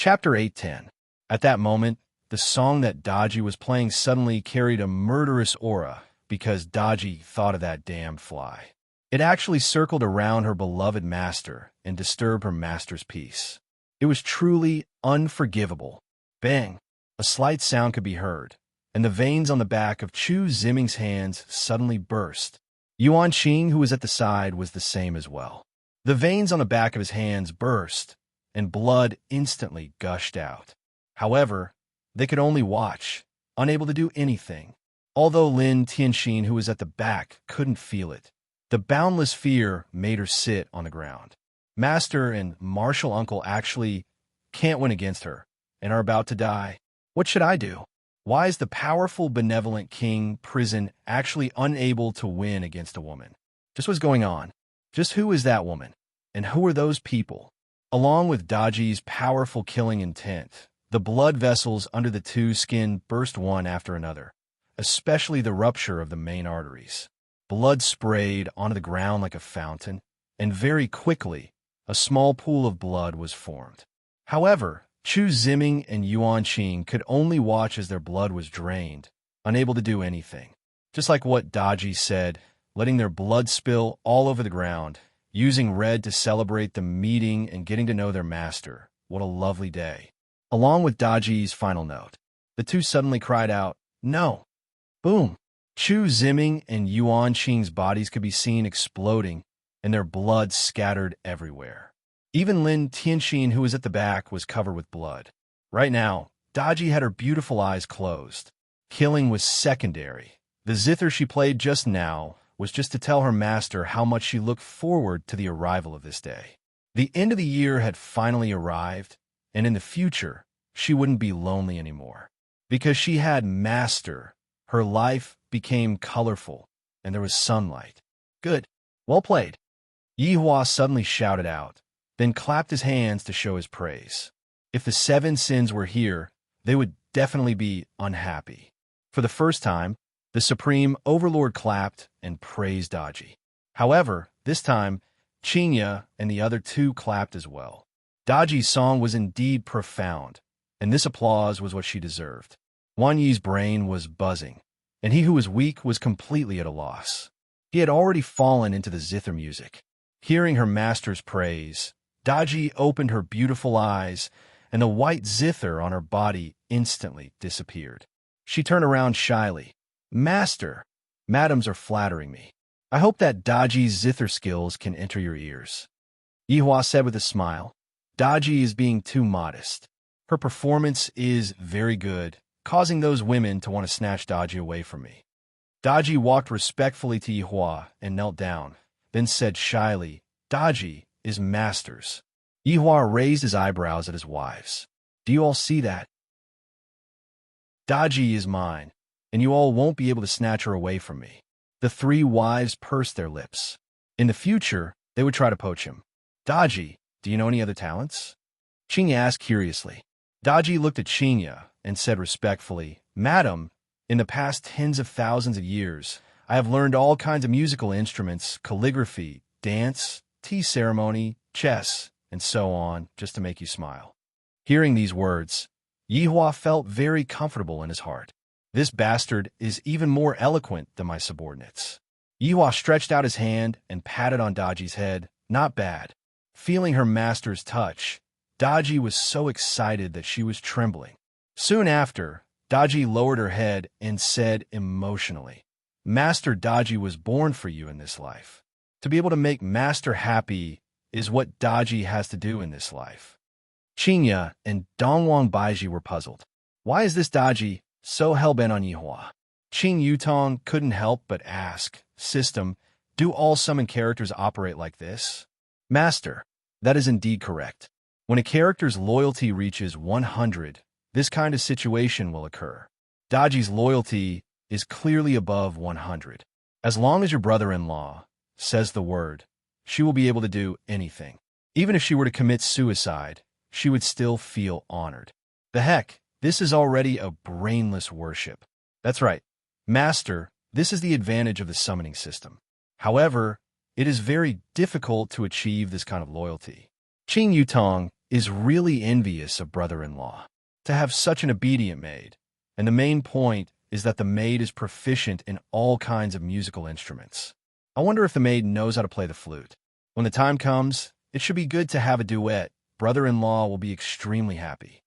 Chapter 810. At that moment, the song that Daji was playing suddenly carried a murderous aura because Daji thought of that damn fly. It actually circled around her beloved master and disturbed her master's peace. It was truly unforgivable. Bang! A slight sound could be heard, and the veins on the back of Chu Ziming's hands suddenly burst. Yuan Qing, who was at the side, was the same as well. The veins on the back of his hands burst, and blood instantly gushed out. However, they could only watch, unable to do anything. Although Lin Tianxin, who was at the back, couldn't feel it, the boundless fear made her sit on the ground. Master and martial uncle actually can't win against her, and are about to die. What should I do? Why is the powerful, benevolent king prison actually unable to win against a woman? Just what's going on? Just who is that woman? And who are those people? Along with Daji's powerful killing intent, the blood vessels under the two skin burst one after another, especially the rupture of the main arteries. Blood sprayed onto the ground like a fountain, and very quickly, a small pool of blood was formed. However, Chu Ziming and Yuan Qing could only watch as their blood was drained, unable to do anything. Just like what Daji said, letting their blood spill all over the ground, using red to celebrate the meeting and getting to know their master. What a lovely day. Along with Daji's final note, the two suddenly cried out, "No!" Boom! Chu Ziming and Yuan Qing's bodies could be seen exploding, and their blood scattered everywhere. Even Lin Tianxin, who was at the back, was covered with blood. Right now, Daji had her beautiful eyes closed. Killing was secondary. The zither she played just now was just to tell her master how much she looked forward to the arrival of this day. The end of the year had finally arrived, and in the future, she wouldn't be lonely anymore. Because she had master, her life became colorful, and there was sunlight. Good. Well played. Yihua suddenly shouted out, then clapped his hands to show his praise. If the 7 sins were here, they would definitely be unhappy. For the first time, the Supreme Overlord clapped and praised Daji. However, this time, Qinya and the other two clapped as well. Daji's song was indeed profound, and this applause was what she deserved. Wang Yi's brain was buzzing, and he who was weak was completely at a loss. He had already fallen into the zither music. Hearing her master's praise, Daji opened her beautiful eyes, and the white zither on her body instantly disappeared. She turned around shyly. "Master, madams are flattering me. I hope that Daji's zither skills can enter your ears," Yihua said with a smile. Daji is being too modest. Her performance is very good, causing those women to want to snatch Daji away from me. Daji walked respectfully to Yihua and knelt down, then said shyly, "Daji is master's." Yihua raised his eyebrows at his wives. "Do you all see that? Daji is mine, and you all won't be able to snatch her away from me." The 3 wives pursed their lips. In the future, they would try to poach him. "Daji, do you know any other talents?" Qinya asked curiously. Daji looked at Qinya and said respectfully, "Madam, in the past tens of thousands of years, I have learned all kinds of musical instruments, calligraphy, dance, tea ceremony, chess, and so on, just to make you smile." Hearing these words, Yihua felt very comfortable in his heart. This bastard is even more eloquent than my subordinates. Yihua stretched out his hand and patted on Daji's head. Not bad. Feeling her master's touch, Daji was so excited that she was trembling. Soon after, Daji lowered her head and said emotionally, "Master Daji was born for you in this life. To be able to make Master happy is what Daji has to do in this life." Qinya and Dongwang Baiji were puzzled. Why is this Daji so hell-bent on Yihua? Qing Yutong couldn't help but ask, "System, do all summon characters operate like this?" "Master, that is indeed correct. When a character's loyalty reaches 100, this kind of situation will occur. Daji's loyalty is clearly above 100. As long as your brother-in-law says the word, she will be able to do anything. Even if she were to commit suicide, she would still feel honored. The heck, this is already a brainless worship." That's right. Master, this is the advantage of the summoning system. However, it is very difficult to achieve this kind of loyalty. Qing Yutong is really envious of brother-in-law to have such an obedient maid, and the main point is that the maid is proficient in all kinds of musical instruments. I wonder if the maid knows how to play the flute. When the time comes, it should be good to have a duet. Brother-in-law will be extremely happy.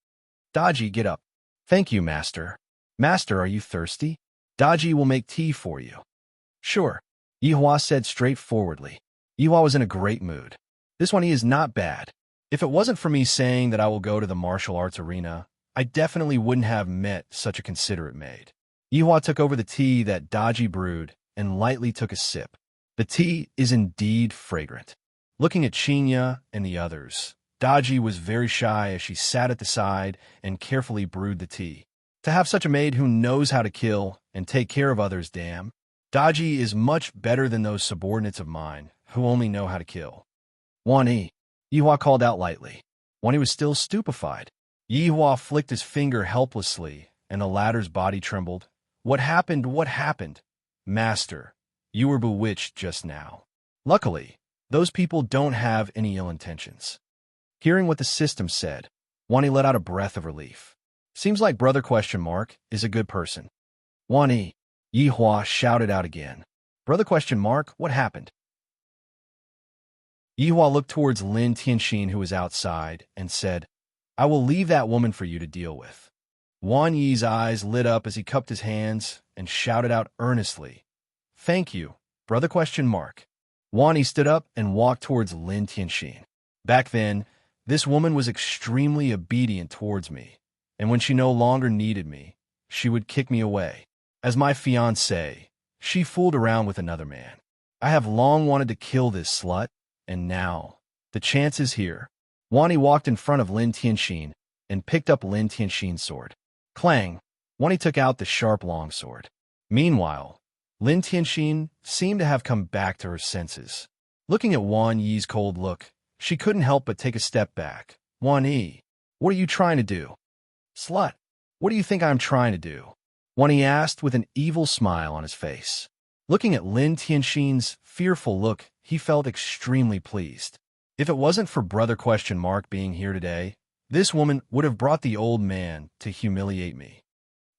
Dodgy, get up. Thank you, master. Master, are you thirsty? Dodgy will make tea for you. Sure, Yihua said straightforwardly. Yihua was in a great mood. This one he is not bad. If it wasn't for me saying that I will go to the martial arts arena, I definitely wouldn't have met such a considerate maid. Yihua took over the tea that Dodgy brewed and lightly took a sip. The tea is indeed fragrant. Looking at Chinya and the others, Dodgy was very shy as she sat at the side and carefully brewed the tea. To have such a maid who knows how to kill and take care of others, damn. Dodgy is much better than those subordinates of mine who only know how to kill. Wani, Yihua called out lightly. Wani was still stupefied. Yihua flicked his finger helplessly, and the latter's body trembled. What happened? What happened? Master, you were bewitched just now. Luckily, those people don't have any ill intentions. Hearing what the system said, Wani let out a breath of relief. Seems like Brother ? Is a good person. Wani, Yihua shouted out again. Brother ? What happened? Yihua looked towards Lin Tianxin, who was outside, and said, I will leave that woman for you to deal with. Wan Yi's eyes lit up as he cupped his hands and shouted out earnestly, Thank you, Brother ? Wan Yi stood up and walked towards Lin Tianxin. Back then, this woman was extremely obedient towards me, and when she no longer needed me, she would kick me away. As my fiancée, she fooled around with another man. I have long wanted to kill this slut, and now, the chance is here. Wani walked in front of Lin Tianxin and picked up Lin Tianxin's sword. Clang! Wani took out the sharp longsword. Meanwhile, Lin Tianxin seemed to have come back to her senses. Looking at Wan Yi's cold look, she couldn't help but take a step back. Wan Yi, what are you trying to do? Slut, what do you think I'm trying to do? Wan Yi asked with an evil smile on his face. Looking at Lin Tianxin's fearful look, he felt extremely pleased. If it wasn't for Brother ? Being here today, this woman would have brought the old man to humiliate me.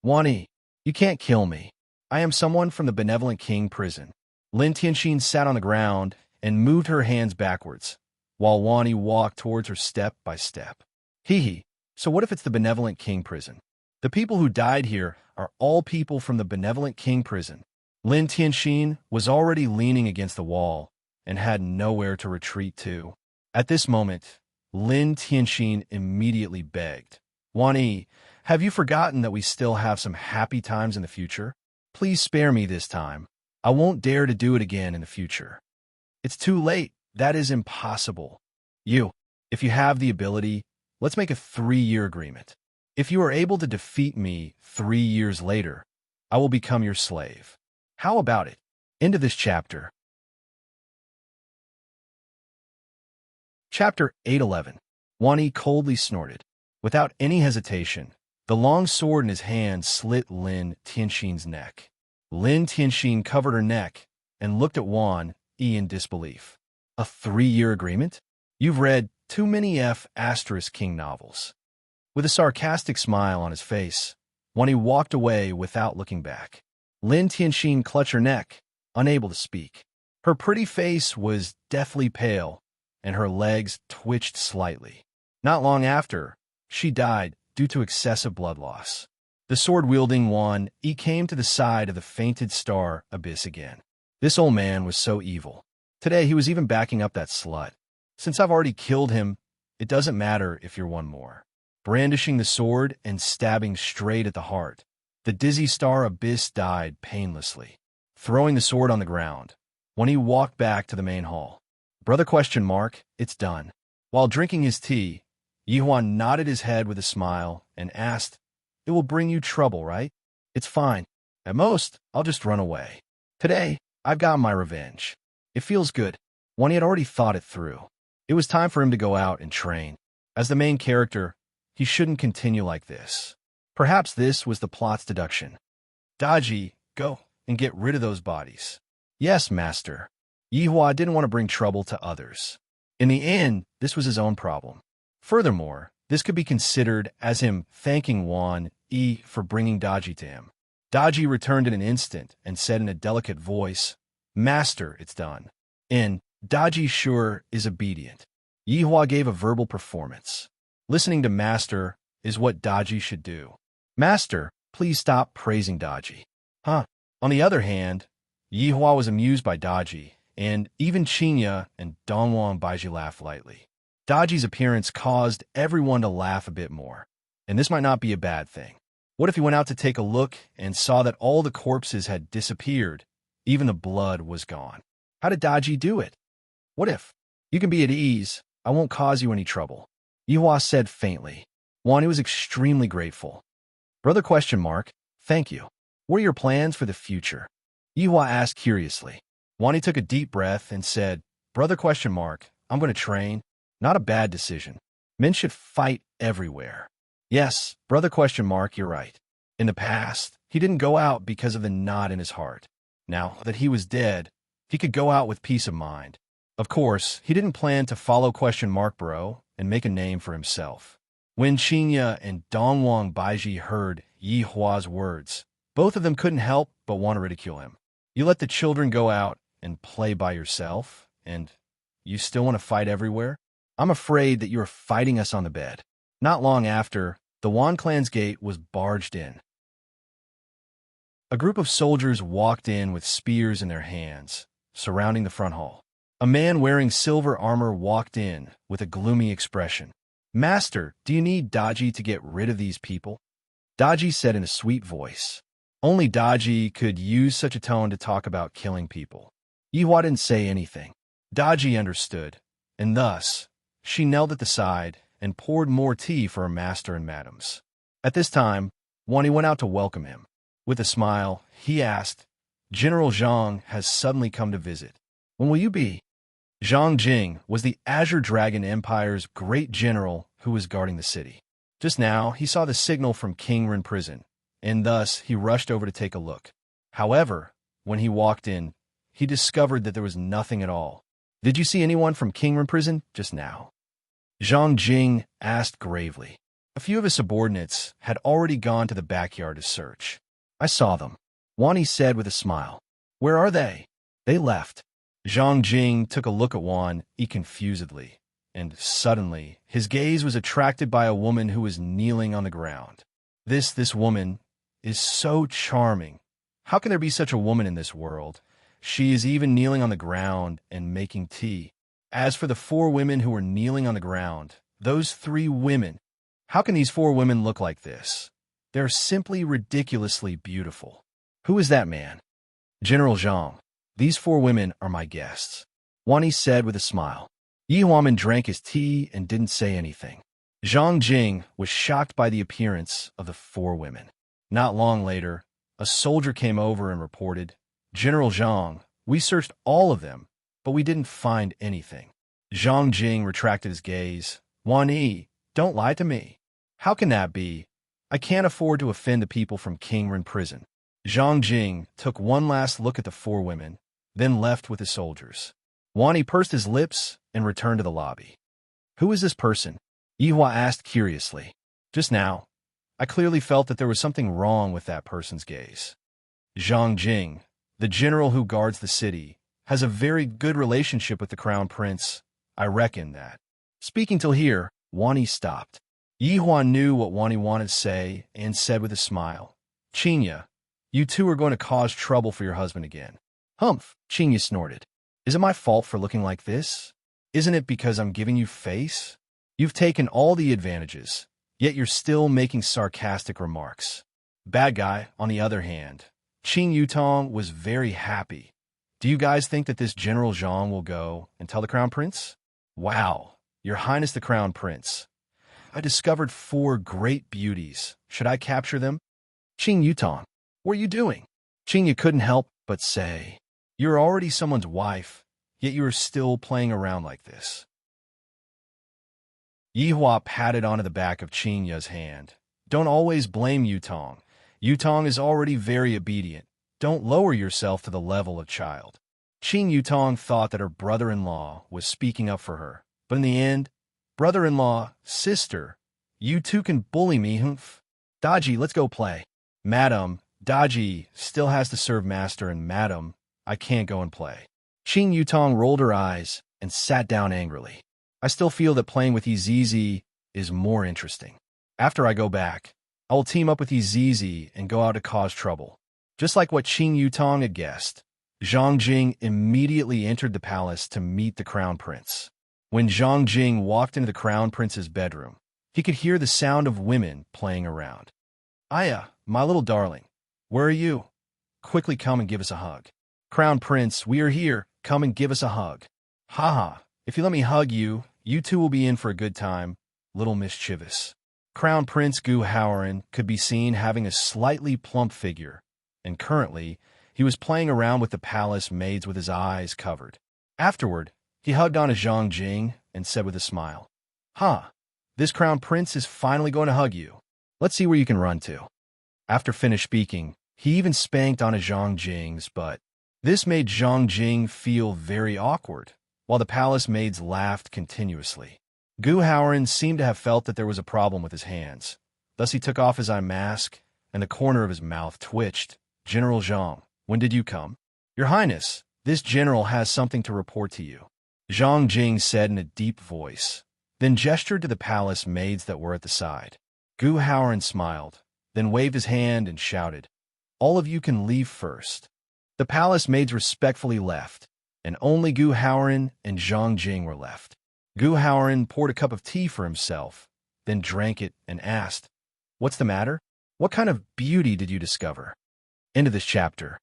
Wan Yi, you can't kill me. I am someone from the Benevolent King prison. Lin Tianxin sat on the ground and moved her hands backwards, while Wan Yi walked towards her step by step. Hee, so what if it's the Benevolent King prison? The people who died here are all people from the Benevolent King prison. Lin Tianxin was already leaning against the wall and had nowhere to retreat to. At this moment, Lin Tianxin immediately begged, Wan Yi, have you forgotten that we still have some happy times in the future? Please spare me this time. I won't dare to do it again in the future. It's too late. That is impossible. If you have the ability, let's make a 3-year agreement. If you are able to defeat me 3 years later, I will become your slave. How about it? End of this chapter. Chapter 811. Wan Yi coldly snorted. Without any hesitation, the long sword in his hand slit Lin Tianxin's neck. Lin Tianxin covered her neck and looked at Wan Yi in disbelief. A 3-year agreement? You've read too many King novels. With a sarcastic smile on his face, Wan Yi walked away without looking back. Lin Tianxin clutched her neck, unable to speak. Her pretty face was deathly pale, and her legs twitched slightly. Not long after, she died due to excessive blood loss. The sword-wielding Wan Yi came to the side of the fainted star abyss again. This old man was so evil. Today he was even backing up that slut. Since I've already killed him, it doesn't matter if you're one more. Brandishing the sword and stabbing straight at the heart, the dizzy star abyss died painlessly. Throwing the sword on the ground, Wan Yi walked back to the main hall. Brother ? It's done. While drinking his tea, Yihua nodded his head with a smile and asked, It will bring you trouble, right? It's fine. At most, I'll just run away. Today, I've got my revenge. It feels good. Wan Yi had already thought it through. It was time for him to go out and train. As the main character, he shouldn't continue like this. Perhaps this was the plot's deduction. Dodgy, go and get rid of those bodies. Yes, master. Yihua didn't want to bring trouble to others. In the end, this was his own problem. Furthermore, this could be considered as him thanking Wan Yi for bringing Daji to him. Daji returned in an instant and said in a delicate voice, "Master, it's done." And Daji sure is obedient. Yihua gave a verbal performance. Listening to Master is what Daji should do. Master, please stop praising Daji. Huh. On the other hand, Yihua was amused by Daji, and even Qinya and Dongwang Baiji laughed lightly. Daji's appearance caused everyone to laugh a bit more, and this might not be a bad thing. What if he went out to take a look and saw that all the corpses had disappeared, even the blood was gone? How did Daji do it? What if? You can be at ease, I won't cause you any trouble, Yihua said faintly. Wani was extremely grateful. Brother ? Thank you. What are your plans for the future? Yihua asked curiously. Wani took a deep breath and said, Brother ? I'm going to train. Not a bad decision. Men should fight everywhere. Yes, Brother ? You're right. In the past, he didn't go out because of the knot in his heart. Now that he was dead, he could go out with peace of mind. Of course, he didn't plan to follow ? bro and make a name for himself. When Qinya and Dongwang Baiji heard Yihua's words, both of them couldn't help but want to ridicule him. You let the children go out and play by yourself, and you still want to fight everywhere? I'm afraid that you are fighting us on the bed. Not long after, the Wan clan's gate was barged in. A group of soldiers walked in with spears in their hands, surrounding the front hall. A man wearing silver armor walked in with a gloomy expression. Master, do you need Daji to get rid of these people? Daji said in a sweet voice. Only Daji could use such a tone to talk about killing people. Yihua didn't say anything. Daji understood, and thus, she knelt at the side and poured more tea for her master and madams. At this time, Wani went out to welcome him. With a smile, he asked, General Zhang has suddenly come to visit. When will you be? Zhang Jing was the Azure Dragon Empire's great general who was guarding the city. Just now, he saw the signal from King Ren prison, and thus he rushed over to take a look. However, when he walked in, he discovered that there was nothing at all. Did you see anyone from King Ren prison just now? Zhang Jing asked gravely. A few of his subordinates had already gone to the backyard to search. I saw them, Wani said with a smile. Where are they? They left. Zhang Jing took a look at Wan Yi confusedly, and suddenly his gaze was attracted by a woman who was kneeling on the ground. This woman is so charming. How can there be such a woman in this world? She is even kneeling on the ground and making tea. As for the 4 women who were kneeling on the ground, those 3 women, how can these 4 women look like this? They're simply ridiculously beautiful. Who is that man? General Zhang. These 4 women are my guests, Wani said with a smile. Yihuaman drank his tea and didn't say anything. Zhang Jing was shocked by the appearance of the 4 women. Not long later, a soldier came over and reported, General Zhang, we searched all of them, but we didn't find anything. Zhang Jing retracted his gaze. Wan Yi, don't lie to me. How can that be? I can't afford to offend the people from King Ren prison. Zhang Jing took one last look at the 4 women, then left with his soldiers. Wani pursed his lips and returned to the lobby. Who is this person? Yihua asked curiously. Just now, I clearly felt that there was something wrong with that person's gaze. Zhang Jing, the general who guards the city, has a very good relationship with the crown prince. I reckon that. Speaking till here, Wani stopped. Yihua knew what Wani wanted to say and said with a smile, Qinya, you 2 are going to cause trouble for your husband again. Humph, Qinya snorted. Is it my fault for looking like this? Isn't it because I'm giving you face? You've taken all the advantages, yet you're still making sarcastic remarks. Bad guy, on the other hand, Qing Yutong was very happy. Do you guys think that this General Zhang will go and tell the Crown Prince? Wow, Your Highness the Crown Prince. I discovered 4 great beauties. Should I capture them? Qing Yutong, what are you doing? Qing Yu couldn't help but say, You're already someone's wife, yet you are still playing around like this. Yihua patted onto the back of Qing Yu's hand. Don't always blame Yutong. Yutong is already very obedient. Don't lower yourself to the level of child. Qing Yutong thought that her brother-in-law was speaking up for her, but in the end, Brother-in-law, sister, you two can bully me, humph. Dodgy, let's go play. Madam, Dodgy still has to serve master, and Madam, I can't go and play. Qing Yutong rolled her eyes and sat down angrily. I still feel that playing with Yizizi is more interesting. After I go back, I will team up with Yizizi and go out to cause trouble. Just like what Qing Yutong had guessed, Zhang Jing immediately entered the palace to meet the crown prince. When Zhang Jing walked into the crown prince's bedroom, he could hear the sound of women playing around. Aya, my little darling, where are you? Quickly come and give us a hug. Crown prince, we are here. Come and give us a hug. Haha, if you let me hug you, you two will be in for a good time, little mischievous. Crown Prince Gu Haoran could be seen having a slightly plump figure, and currently, he was playing around with the palace maids with his eyes covered. Afterward, he hugged on to Zhang Jing and said with a smile, this crown prince is finally going to hug you. Let's see where you can run to. After finished speaking, he even spanked on Zhang Jing's butt. This made Zhang Jing feel very awkward, while the palace maids laughed continuously. Gu Haoran seemed to have felt that there was a problem with his hands. Thus he took off his eye mask, and the corner of his mouth twitched. General Zhang, when did you come? Your Highness, this general has something to report to you. Zhang Jing said in a deep voice, then gestured to the palace maids that were at the side. Gu Haoran smiled, then waved his hand and shouted, all of you can leave first. The palace maids respectfully left, and only Gu Haoran and Zhang Jing were left. Gu Haoran poured a cup of tea for himself, then drank it and asked, what's the matter? What kind of beauty did you discover? End of this chapter.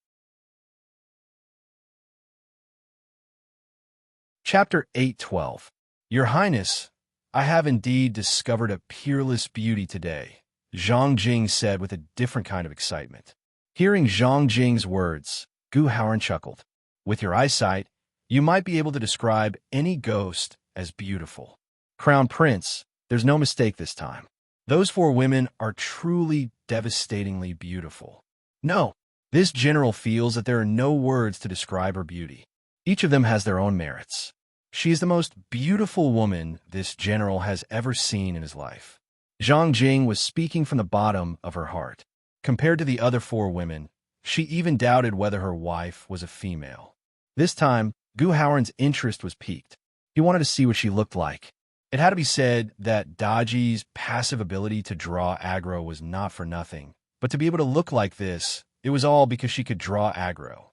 Chapter 8:12. Your Highness, I have indeed discovered a peerless beauty today, Zhang Jing said with a different kind of excitement. Hearing Zhang Jing's words, Gu Haoran chuckled. With your eyesight, you might be able to describe any ghost as beautiful. Crown Prince, there's no mistake this time. Those four women are truly devastatingly beautiful. No, this general feels that there are no words to describe her beauty. Each of them has their own merits. She is the most beautiful woman this general has ever seen in his life. Zhang Jing was speaking from the bottom of her heart. Compared to the other four women, she even doubted whether her wife was a female. This time, Gu Haoran's interest was piqued. He wanted to see what she looked like. It had to be said that Daji's passive ability to draw aggro was not for nothing, but to be able to look like this, it was all because she could draw aggro.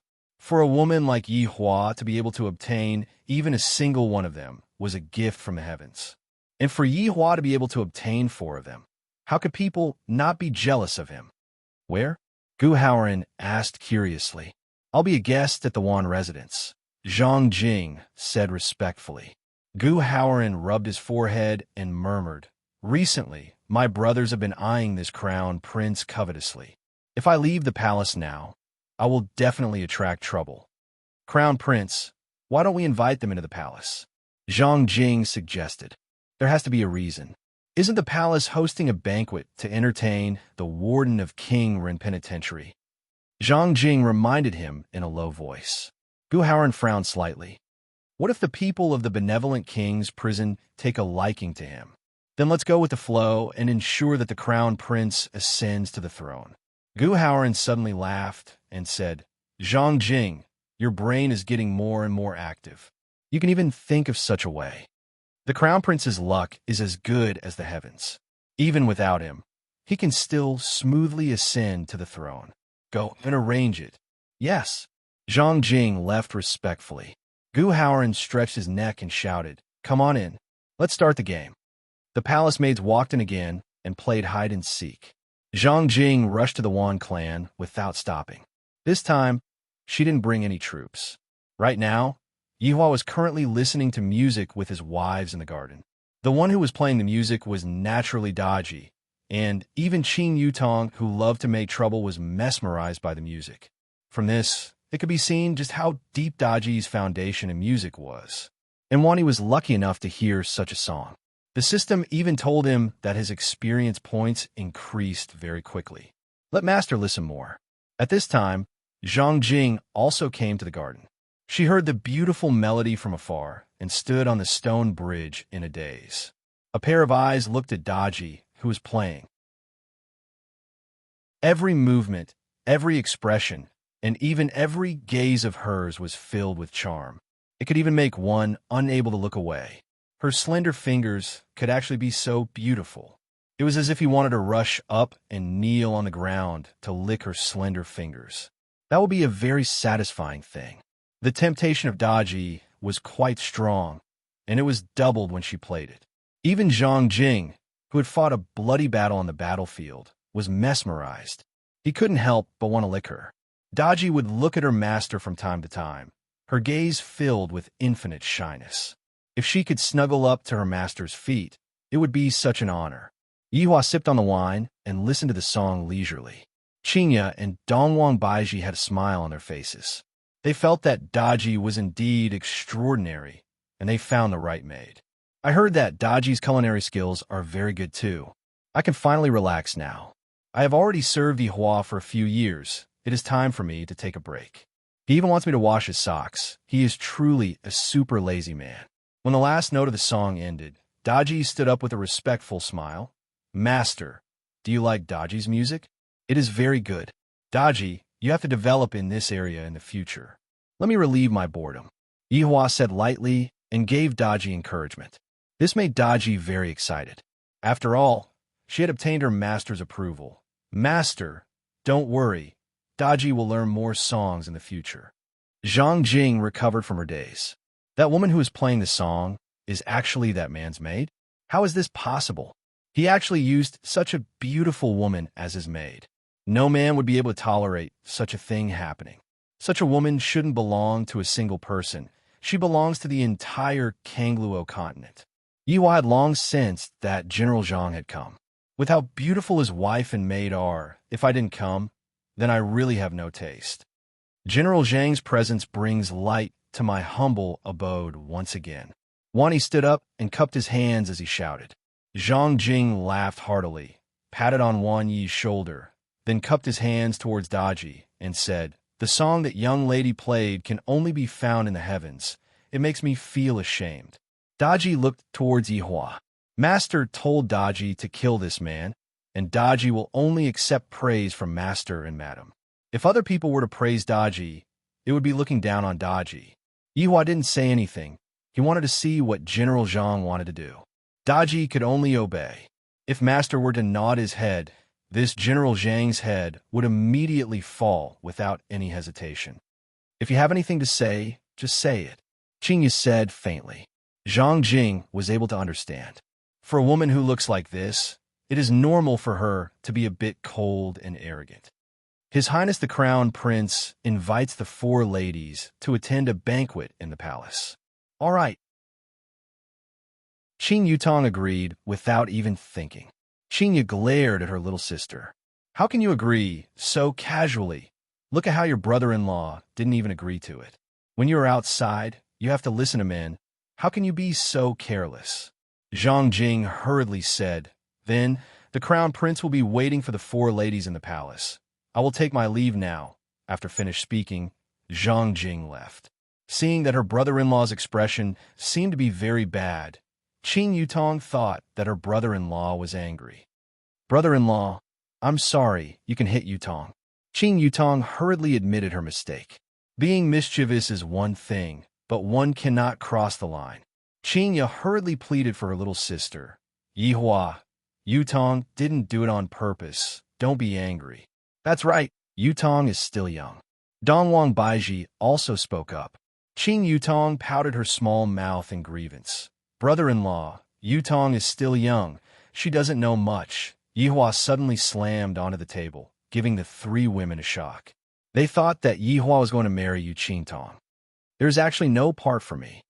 For a woman like Yi Hua to be able to obtain even a single one of them was a gift from the heavens. And for Yi Hua to be able to obtain four of them, how could people not be jealous of him? Where? Gu Haoran asked curiously. I'll be a guest at the Wan residence, Zhang Jing said respectfully. Gu Haoran rubbed his forehead and murmured, recently, my brothers have been eyeing this crown prince covetously. If I leave the palace now, I will definitely attract trouble. Crown Prince, why don't we invite them into the palace? Zhang Jing suggested. There has to be a reason. Isn't the palace hosting a banquet to entertain the warden of King Ren Penitentiary? Zhang Jing reminded him in a low voice. Gu Haoran frowned slightly. What if the people of the benevolent king's prison take a liking to him? Then let's go with the flow and ensure that the crown prince ascends to the throne. Gu Haoran suddenly laughed and said, Zhang Jing, your brain is getting more and more active. You can even think of such a way. The crown prince's luck is as good as the heavens. Even without him, he can still smoothly ascend to the throne. Go and arrange it. Yes. Zhang Jing left respectfully. Gu Haoran stretched his neck and shouted, come on in. Let's start the game. The palace maids walked in again and played hide-and-seek. Zhang Jing rushed to the Wan clan without stopping. This time, she didn't bring any troops. Right now, Yihua was currently listening to music with his wives in the garden. The one who was playing the music was naturally dodgy, and even Qing Yutong, who loved to make trouble, was mesmerized by the music. From this, it could be seen just how deep Daji's foundation in music was, and Wani was lucky enough to hear such a song. The system even told him that his experience points increased very quickly. Let Master listen more. At this time, Zhang Jing also came to the garden. She heard the beautiful melody from afar and stood on the stone bridge in a daze. A pair of eyes looked at Daji, who was playing. Every movement, every expression, and even every gaze of hers was filled with charm. It could even make one unable to look away. Her slender fingers could actually be so beautiful. It was as if he wanted to rush up and kneel on the ground to lick her slender fingers. That would be a very satisfying thing. The temptation of Daji was quite strong, and it was doubled when she played it. Even Zhang Jing, who had fought a bloody battle on the battlefield, was mesmerized. He couldn't help but want to lick her. Daji would look at her master from time to time, her gaze filled with infinite shyness. If she could snuggle up to her master's feet, it would be such an honor. Yihua sipped on the wine and listened to the song leisurely. Qingya and Dongwang Baiji had a smile on their faces. They felt that Daji was indeed extraordinary, and they found the right maid. I heard that Daji's culinary skills are very good too. I can finally relax now. I have already served Yihua for a few years. It is time for me to take a break. He even wants me to wash his socks. He is truly a super lazy man. When the last note of the song ended, Daji stood up with a respectful smile. Master, do you like Daji's music? It is very good. Daji, you have to develop in this area in the future. Let me relieve my boredom. Yihua said lightly and gave Daji encouragement. This made Daji very excited. After all, she had obtained her master's approval. Master, don't worry. Daji will learn more songs in the future. Zhang Jing recovered from her daze. That woman who is playing the song is actually that man's maid? How is this possible? He actually used such a beautiful woman as his maid. No man would be able to tolerate such a thing happening. Such a woman shouldn't belong to a single person. She belongs to the entire Kangluo continent. Yihua had long sensed that General Zhang had come. With how beautiful his wife and maid are, if I didn't come, then I really have no taste. General Zhang's presence brings light to my humble abode once again. Wani stood up and cupped his hands as he shouted. Zhang Jing laughed heartily, patted on Wan Yi's shoulder, then cupped his hands towards Daji and said, "The song that young lady played can only be found in the heavens. It makes me feel ashamed." Daji looked towards Yihua. Master told Daji to kill this man, and Daji will only accept praise from Master and Madam. If other people were to praise Daji, it would be looking down on Daji. Yihua didn't say anything. He wanted to see what General Zhang wanted to do. Daji could only obey. If Master were to nod his head, this General Zhang's head would immediately fall without any hesitation. If you have anything to say, just say it, Qingya said faintly. Zhang Jing was able to understand. For a woman who looks like this, it is normal for her to be a bit cold and arrogant. His Highness the Crown Prince invites the 4 ladies to attend a banquet in the palace. All right. Qing Yutong agreed without even thinking. Qingya glared at her little sister. How can you agree so casually? Look at how your brother-in-law didn't even agree to it. When you are outside, you have to listen to men. How can you be so careless? Zhang Jing hurriedly said, "Then, the crown prince will be waiting for the 4 ladies in the palace. I will take my leave now." After finished speaking, Zhang Jing left. Seeing that her brother-in-law's expression seemed to be very bad, Qing Yutong thought that her brother-in-law was angry. "Brother-in-law, I'm sorry, you can hit Yutong." Qing Yutong hurriedly admitted her mistake. Being mischievous is one thing, but one cannot cross the line. Qingya hurriedly pleaded for her little sister. "Yihua, Yutong didn't do it on purpose. Don't be angry." "That's right, Yutong is still young." Dongwang Baiji also spoke up. Qing Yutong pouted her small mouth in grievance. "Brother-in-law, Yutong is still young. She doesn't know much." Yihua suddenly slammed onto the table, giving the 3 women a shock. They thought that Yihua was going to marry Yu Qingtong. "There's actually no part for me."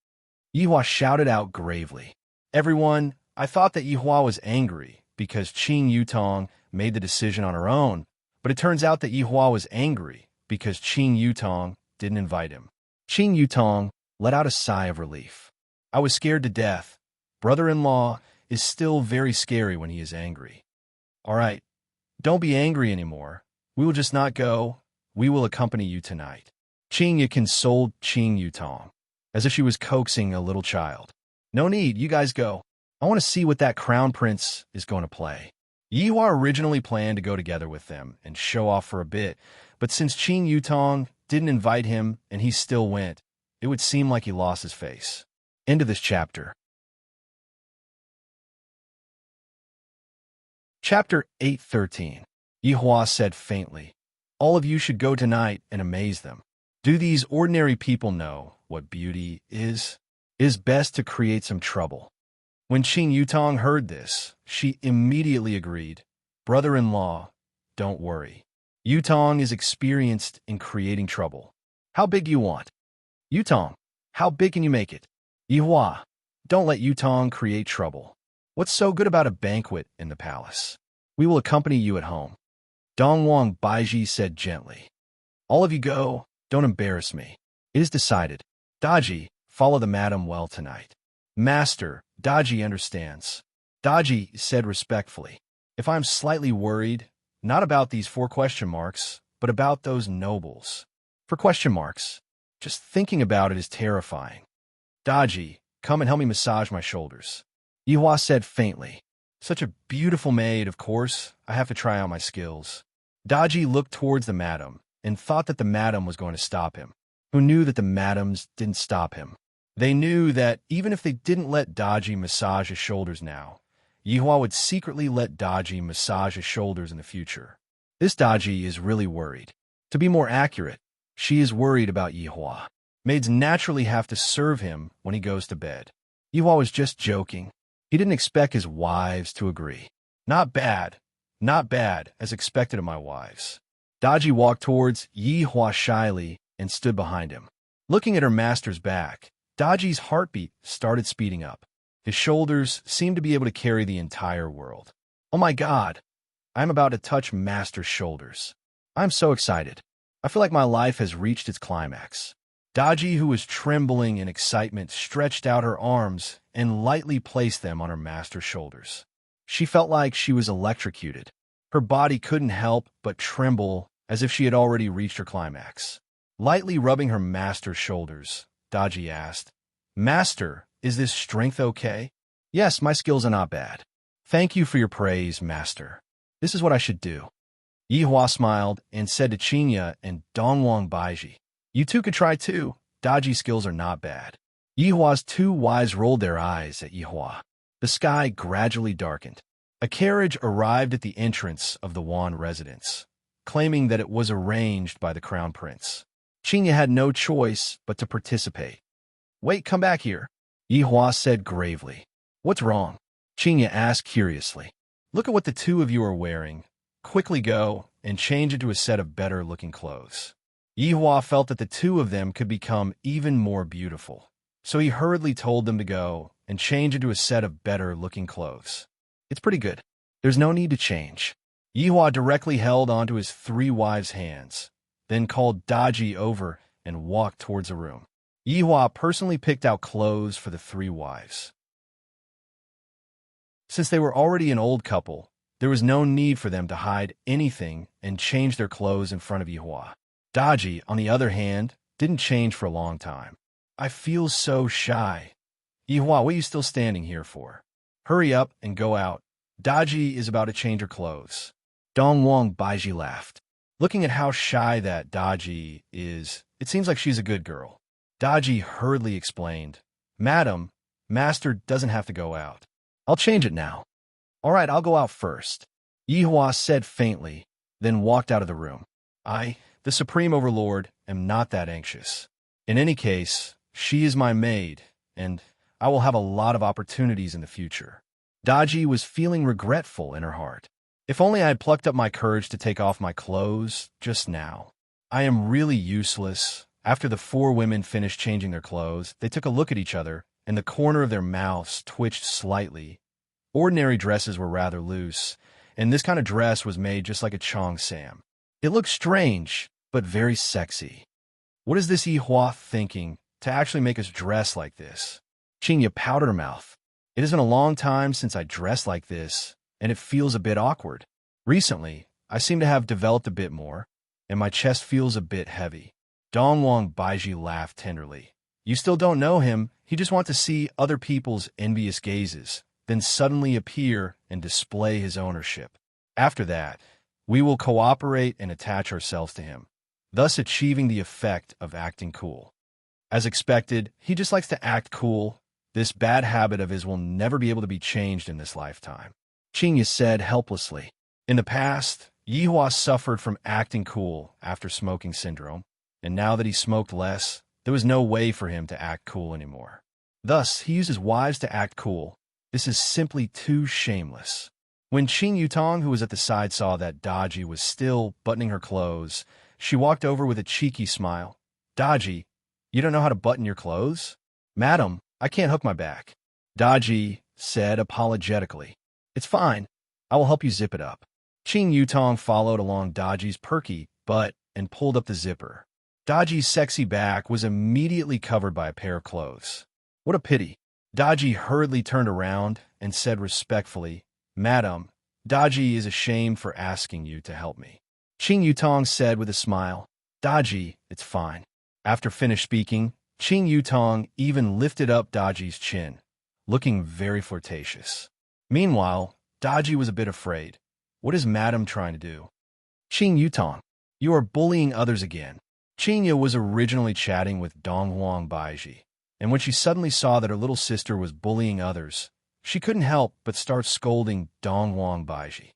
Yihua shouted out gravely. "Everyone, I thought that Yihua was angry because Qing Yutong made the decision on her own, but it turns out that Yihua was angry because Qing Yutong didn't invite him." Qing Yutong let out a sigh of relief. "I was scared to death. Brother-in-law is still very scary when he is angry." "All right, don't be angry anymore. We will just not go. We will accompany you tonight." Qingya consoled Qing Yutong, as if she was coaxing a little child. "No need, you guys go. I want to see what that crown prince is going to play. Yihua originally planned to go together with them and show off for a bit, but since Qing Yutong didn't invite him and he still went, it would seem like he lost his face. End of this chapter. Chapter 8:13. Yihua said faintly, "All of you should go tonight and amaze them. Do these ordinary people know what beauty is? It is best to create some trouble." When Qing Yutong heard this, she immediately agreed. "Brother-in-law, don't worry. Yutong is experienced in creating trouble. How big do you want? Yutong, how big can you make it? Yihua, don't let Yutong create trouble. What's so good about a banquet in the palace? We will accompany you at home." Dongwang Baiji said gently. "All of you go. Don't embarrass me. It is decided. Daji, follow the madam well tonight." "Master, Daji understands." Daji said respectfully. "If I'm slightly worried, not about these 4 question marks, but about those nobles. For question marks. Just thinking about it is terrifying. Daji, come and help me massage my shoulders." Yihua said faintly. "Such a beautiful maid, of course. I have to try out my skills." Daji looked towards the madam and thought that the madam was going to stop him. Who knew that the madams didn't stop him? They knew that even if they didn't let Daji massage his shoulders now, Yihua would secretly let Daji massage his shoulders in the future. This Daji is really worried. To be more accurate, she is worried about Yihua. Maids naturally have to serve him when he goes to bed. Yihua was just joking. He didn't expect his wives to agree. Not bad, as expected of my wives." Daji walked towards Yihua shyly and stood behind him. Looking at her master's back, Daji's heartbeat started speeding up. His shoulders seemed to be able to carry the entire world. "Oh my God, I'm about to touch master's shoulders. I'm so excited. I feel like my life has reached its climax." Daji, who was trembling in excitement, stretched out her arms and lightly placed them on her master's shoulders. She felt like she was electrocuted. Her body couldn't help but tremble as if she had already reached her climax. Lightly rubbing her master's shoulders, Daji asked, "Master, is this strength okay?" "Yes, my skills are not bad. Thank you for your praise, master. This is what I should do." Yihua smiled and said to Qinya and Dongwang Baiji, "You two could try too. Daji's skills are not bad." Yihua's 2 wives rolled their eyes at Yihua. The sky gradually darkened. A carriage arrived at the entrance of the Wan residence, claiming that it was arranged by the crown prince. Qinya had no choice but to participate. "Wait, come back here," Yihua said gravely. "What's wrong?" Qinya asked curiously. "Look at what the 2 of you are wearing. Quickly go and change into a set of better-looking clothes." Yihua felt that the 2 of them could become even more beautiful, so he hurriedly told them to go and change into a set of better-looking clothes. "It's pretty good. There's no need to change." Yihua directly held onto his 3 wives' hands, then called Daji over and walked towards a room. Yihua personally picked out clothes for the 3 wives. Since they were already an old couple, there was no need for them to hide anything and change their clothes in front of Yihua. Daji, on the other hand, didn't change for a long time. "I feel so shy." "Yihua, what are you still standing here for? Hurry up and go out. Daji is about to change her clothes." Dongwang Baiji laughed. "Looking at how shy that Daji is, it seems like she's a good girl." Daji hurriedly explained, "Madam, master doesn't have to go out. I'll change it now." "All right, I'll go out first," Yihua said faintly, then walked out of the room. "I, the Supreme Overlord, am not that anxious. In any case, she is my maid, and I will have a lot of opportunities in the future." Daji was feeling regretful in her heart. "If only I had plucked up my courage to take off my clothes just now. I am really useless." After the 4 women finished changing their clothes, they took a look at each other, and the corner of their mouths twitched slightly. Ordinary dresses were rather loose, and this kind of dress was made just like a Chong Sam. It looked strange, but very sexy. What is this Yihua thinking to actually make us dress like this? Qinya powdered her mouth. "It has been a long time since I dressed like this, and it feels a bit awkward. Recently, I seem to have developed a bit more, and my chest feels a bit heavy." Dongwang Baiji laughed tenderly. "You still don't know him. He just wants to see other people's envious gazes. then suddenly appear and display his ownership. After that, we will cooperate and attach ourselves to him, thus achieving the effect of acting cool. As expected, he just likes to act cool. This bad habit of his will never be able to be changed in this lifetime. Chinya said helplessly. In the past, Yihua suffered from acting cool after smoking syndrome, and now that he smoked less, there was no way for him to act cool anymore. Thus, he uses wives to act cool. This is simply too shameless. When Qing Yutong, who was at the side, saw that Daji was still buttoning her clothes, she walked over with a cheeky smile. Daji, you don't know how to button your clothes? Madam, I can't hook my back. Daji said apologetically. It's fine. I will help you zip it up. Qing Yutong followed along Daji's perky butt and pulled up the zipper. Daji's sexy back was immediately covered by a pair of clothes. What a pity. Daji hurriedly turned around and said respectfully, Madam, Daji is ashamed for asking you to help me. Qing Yutong said with a smile, Daji, it's fine. After finished speaking, Qing Yutong even lifted up Daji's chin, looking very flirtatious. Meanwhile, Daji was a bit afraid. What is Madam trying to do? Qing Yutong, you are bullying others again. Qinya was originally chatting with Donghuang Baiji, and when she suddenly saw that her little sister was bullying others, she couldn't help but start scolding Donghuang Baiji.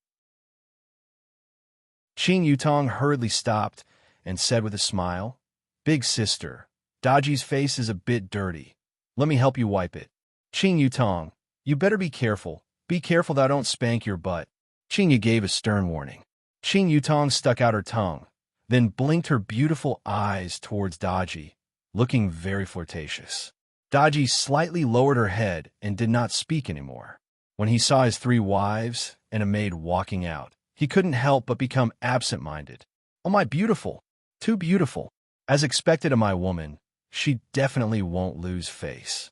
Qing Yutong hurriedly stopped and said with a smile, Big sister, Daji's face is a bit dirty. Let me help you wipe it. Qing Yutong, you better be careful. Be careful that I don't spank your butt. Qinya gave a stern warning. Qing Yutong stuck out her tongue, then blinked her beautiful eyes towards Daji, looking very flirtatious. Daji slightly lowered her head and did not speak anymore. When he saw his 3 wives and a maid walking out, he couldn't help but become absent-minded. Oh, my beautiful! Too beautiful! As expected of my woman, she definitely won't lose face.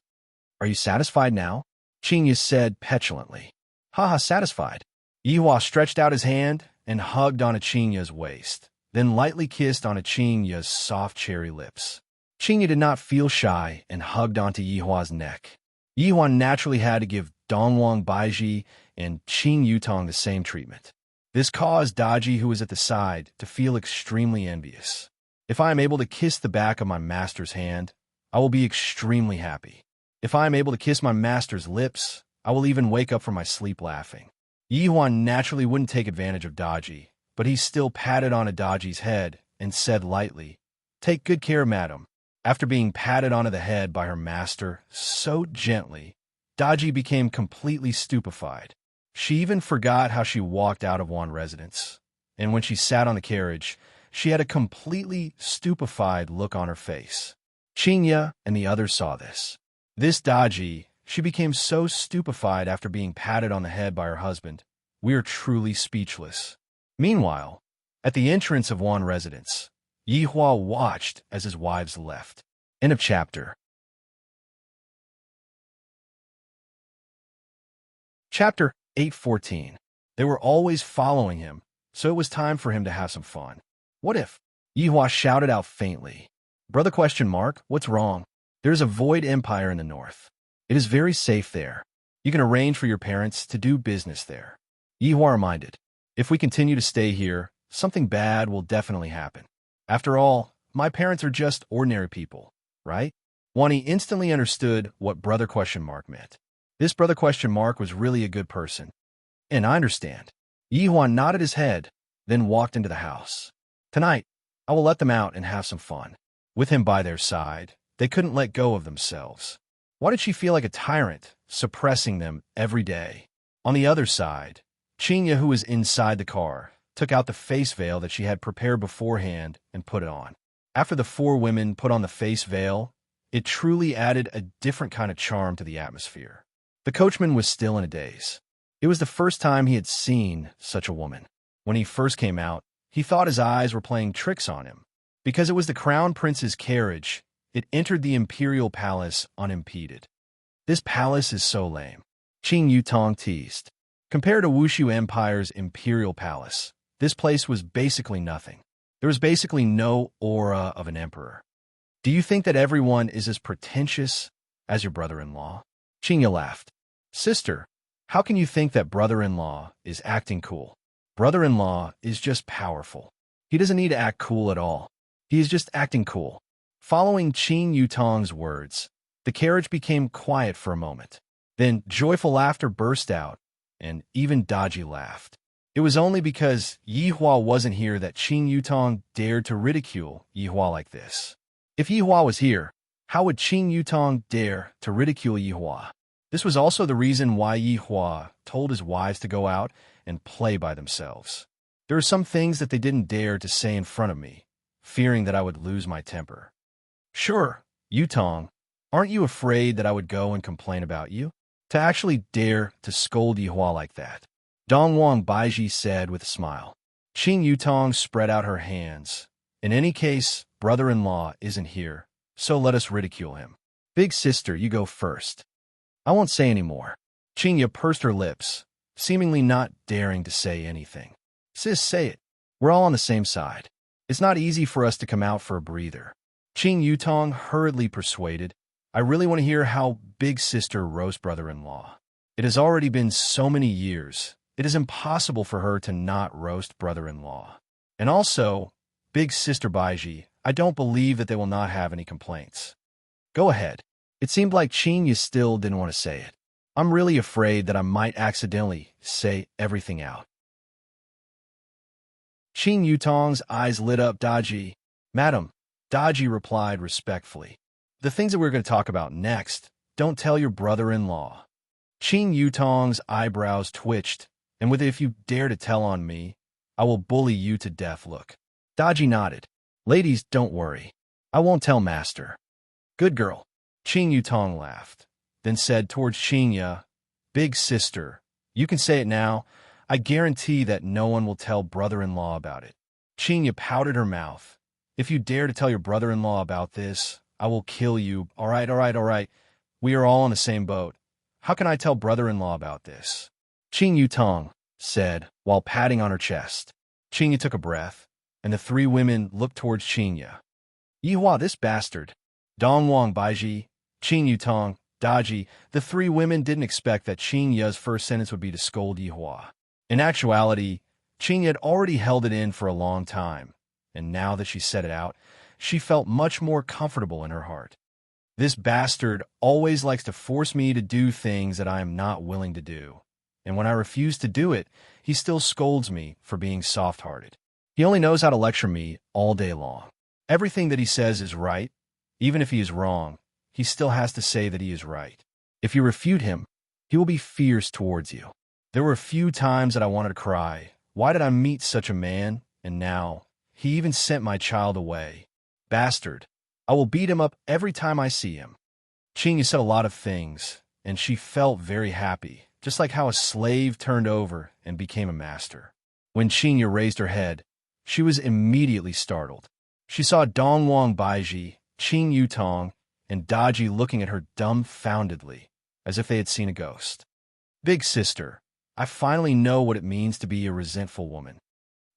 Are you satisfied now? Qinya said petulantly. Haha, satisfied. Yihua stretched out his hand and hugged on Chinya's waist, then lightly kissed on Chinya's soft cherry lips. Qinya did not feel shy and hugged onto Yihua's neck. Yihua naturally had to give Donghuang Baiji and Qing Yutong the same treatment. This caused Daji, who was at the side, to feel extremely envious. If I am able to kiss the back of my master's hand, I will be extremely happy. If I am able to kiss my master's lips, I will even wake up from my sleep laughing. Yihua naturally wouldn't take advantage of Daji, but he still patted on Daji's head and said lightly, Take good care, madam. After being patted onto the head by her master so gently, Daji became completely stupefied. She even forgot how she walked out of Wan residence, and when she sat on the carriage, she had a completely stupefied look on her face. Qinya and the others saw this. This Daji, she became so stupefied after being patted on the head by her husband. We are truly speechless. Meanwhile, at the entrance of Wan residence, Yihua watched as his wives left. End of chapter. Chapter 8:14. They were always following him, so it was time for him to have some fun. What if? Yihua shouted out faintly. Brother ? What's wrong? There's a void empire in the north. It is very safe there. You can arrange for your parents to do business there. Yihua reminded. If we continue to stay here, something bad will definitely happen. After all, my parents are just ordinary people, right? Wani instantly understood what Brother ? meant. This Brother ? was really a good person. And I understand. Yihua nodded his head, then walked into the house. Tonight, I will let them out and have some fun. With him by their side, they couldn't let go of themselves. Why did she feel like a tyrant, suppressing them every day? On the other side, Qinya, who was inside the car, took out the face veil that she had prepared beforehand and put it on. After the 4 women put on the face veil, it truly added a different kind of charm to the atmosphere. The coachman was still in a daze. It was the first time he had seen such a woman. When he first came out, he thought his eyes were playing tricks on him. Because it was the crown prince's carriage, it entered the imperial palace unimpeded. This palace is so lame. Qing Yutong teased. Compared to Wushu Empire's imperial palace, this place was basically nothing. There was basically no aura of an emperor. Do you think that everyone is as pretentious as your brother-in-law? Qinya laughed. Sister, How can you think that brother-in-law is acting cool? Brother-in-law is just powerful. He doesn't need to act cool at all. He is just acting cool. Following Qing Yutong's words, the carriage became quiet for a moment. Then joyful laughter burst out, and even Daji laughed. It was only because Yihua wasn't here that Qing Yutong dared to ridicule Yihua like this. If Yihua was here, how would Qing Yutong dare to ridicule Yihua? This was also the reason why Yihua told his wives to go out and play by themselves. There are some things that they didn't dare to say in front of me, fearing that I would lose my temper. Sure, Yutong, aren't you afraid that I would go and complain about you? To actually dare to scold Yihua like that? Dongwang Baiji said with a smile. Qing Yutong spread out her hands. In any case, brother-in-law isn't here, so let us ridicule him. Big sister, you go first. I won't say any more. Qingya pursed her lips, seemingly not daring to say anything. Sis, say it. We're all on the same side. It's not easy for us to come out for a breather. Qing Yutong hurriedly persuaded. I really want to hear how big sister roast brother-in-law. It has already been so many years. It is impossible for her to not roast brother-in-law. And also, big sister Baiji, I don't believe that they will not have any complaints. Go ahead. It seemed like Qingya still didn't want to say it. I'm really afraid that I might accidentally say everything out. Qing Yutong's eyes lit up. Daji. Madam, Daji replied respectfully. The things that we're going to talk about next, don't tell your brother-in-law. Qing Yutong's eyebrows twitched, and with if you dare to tell on me, I will bully you to death look. Daji nodded. Ladies, don't worry. I won't tell master. Good girl. Qing Yutong laughed, then said towards Qingya, Big sister, you can say it now. I guarantee that no one will tell brother-in-law about it. Qingya pouted her mouth. If you dare to tell your brother-in-law about this, I will kill you. All right. We are all in the same boat. How can I tell brother-in-law about this? Qing Yutong said, while patting on her chest. Qingya took a breath, and the three women looked towards Qingya. Yihua, this bastard. Dongwang Baiji, Qing Yutong, Daji, the three women didn't expect that Qingya's first sentence would be to scold Yihua. In actuality, Qingya had already held it in for a long time, and now that she said it out, she felt much more comfortable in her heart. This bastard always likes to force me to do things that I am not willing to do, and when I refuse to do it, he still scolds me for being soft-hearted. He only knows how to lecture me all day long. Everything that he says is right. Even if he is wrong, he still has to say that he is right. If you refute him, he will be fierce towards you. There were a few times that I wanted to cry. Why did I meet such a man? And now, he even sent my child away. Bastard. I will beat him up every time I see him. Qingya said a lot of things, and she felt very happy, just like how a slave turned over and became a master. When Qingya raised her head, she was immediately startled. She saw Dongwang Baiji, Qing Yutong, and Daji looking at her dumbfoundedly, as if they had seen a ghost. Big sister, I finally know what it means to be a resentful woman.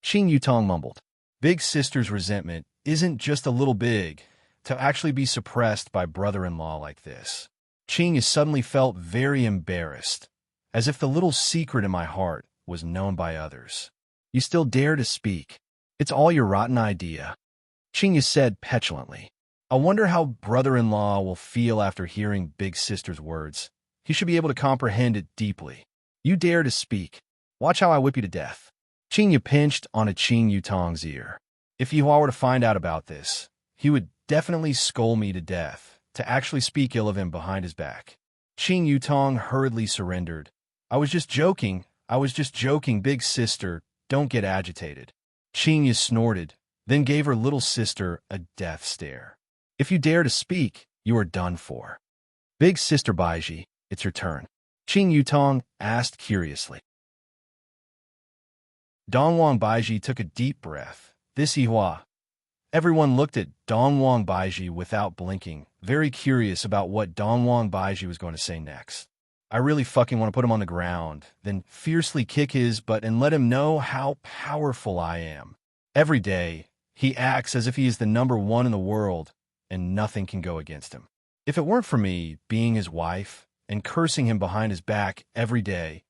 Qing Yutong mumbled. Big sister's resentment isn't just a little big to actually be suppressed by brother-in-law like this. Qingya suddenly felt very embarrassed, as if the little secret in my heart was known by others. You still dare to speak. It's all your rotten idea. Qingya said petulantly. I wonder how brother-in-law will feel after hearing big sister's words. He should be able to comprehend it deeply. You dare to speak. Watch how I whip you to death. Qingya pinched on a Qing Yutong's ear. If Yihua were to find out about this, he would definitely scold me to death, to actually speak ill of him behind his back. Qing Yutong hurriedly surrendered. I was just joking, big sister, don't get agitated. Qingya snorted, then gave her little sister a death stare. If you dare to speak, you are done for. Big sister Baiji, it's your turn. Qing Yutong asked curiously. Dongwang Baiji took a deep breath. This Yihua. Everyone looked at Dongwang Baiji without blinking, very curious about what Dongwang Baiji was going to say next. I really fucking want to put him on the ground, then fiercely kick his butt and let him know how powerful I am. Every day, he acts as if he is the #1 in the world, and nothing can go against him. If it weren't for me being his wife, and cursing him behind his back every day.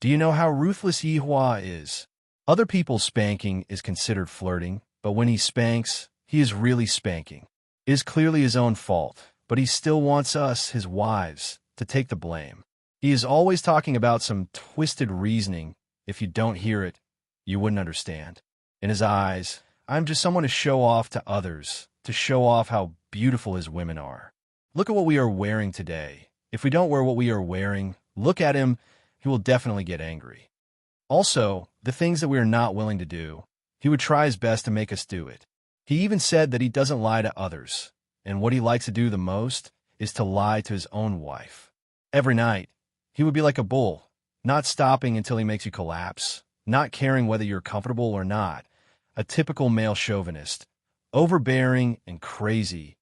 Do you know how ruthless Yihua is? Other people's spanking is considered flirting, but when he spanks, he is really spanking. It is clearly his own fault, but he still wants us, his wives, to take the blame. He is always talking about some twisted reasoning. If you don't hear it, you wouldn't understand. In his eyes, I'm just someone to show off to others, to show off how beautiful his women are. Look at what we are wearing today. If we don't wear what we are wearing, look at him, he will definitely get angry. Also, the things that we are not willing to do, he would try his best to make us do it. He even said that he doesn't lie to others, and what he likes to do the most is to lie to his own wife. Every night, he would be like a bull, not stopping until he makes you collapse, not caring whether you're comfortable or not. A typical male chauvinist, overbearing and crazy.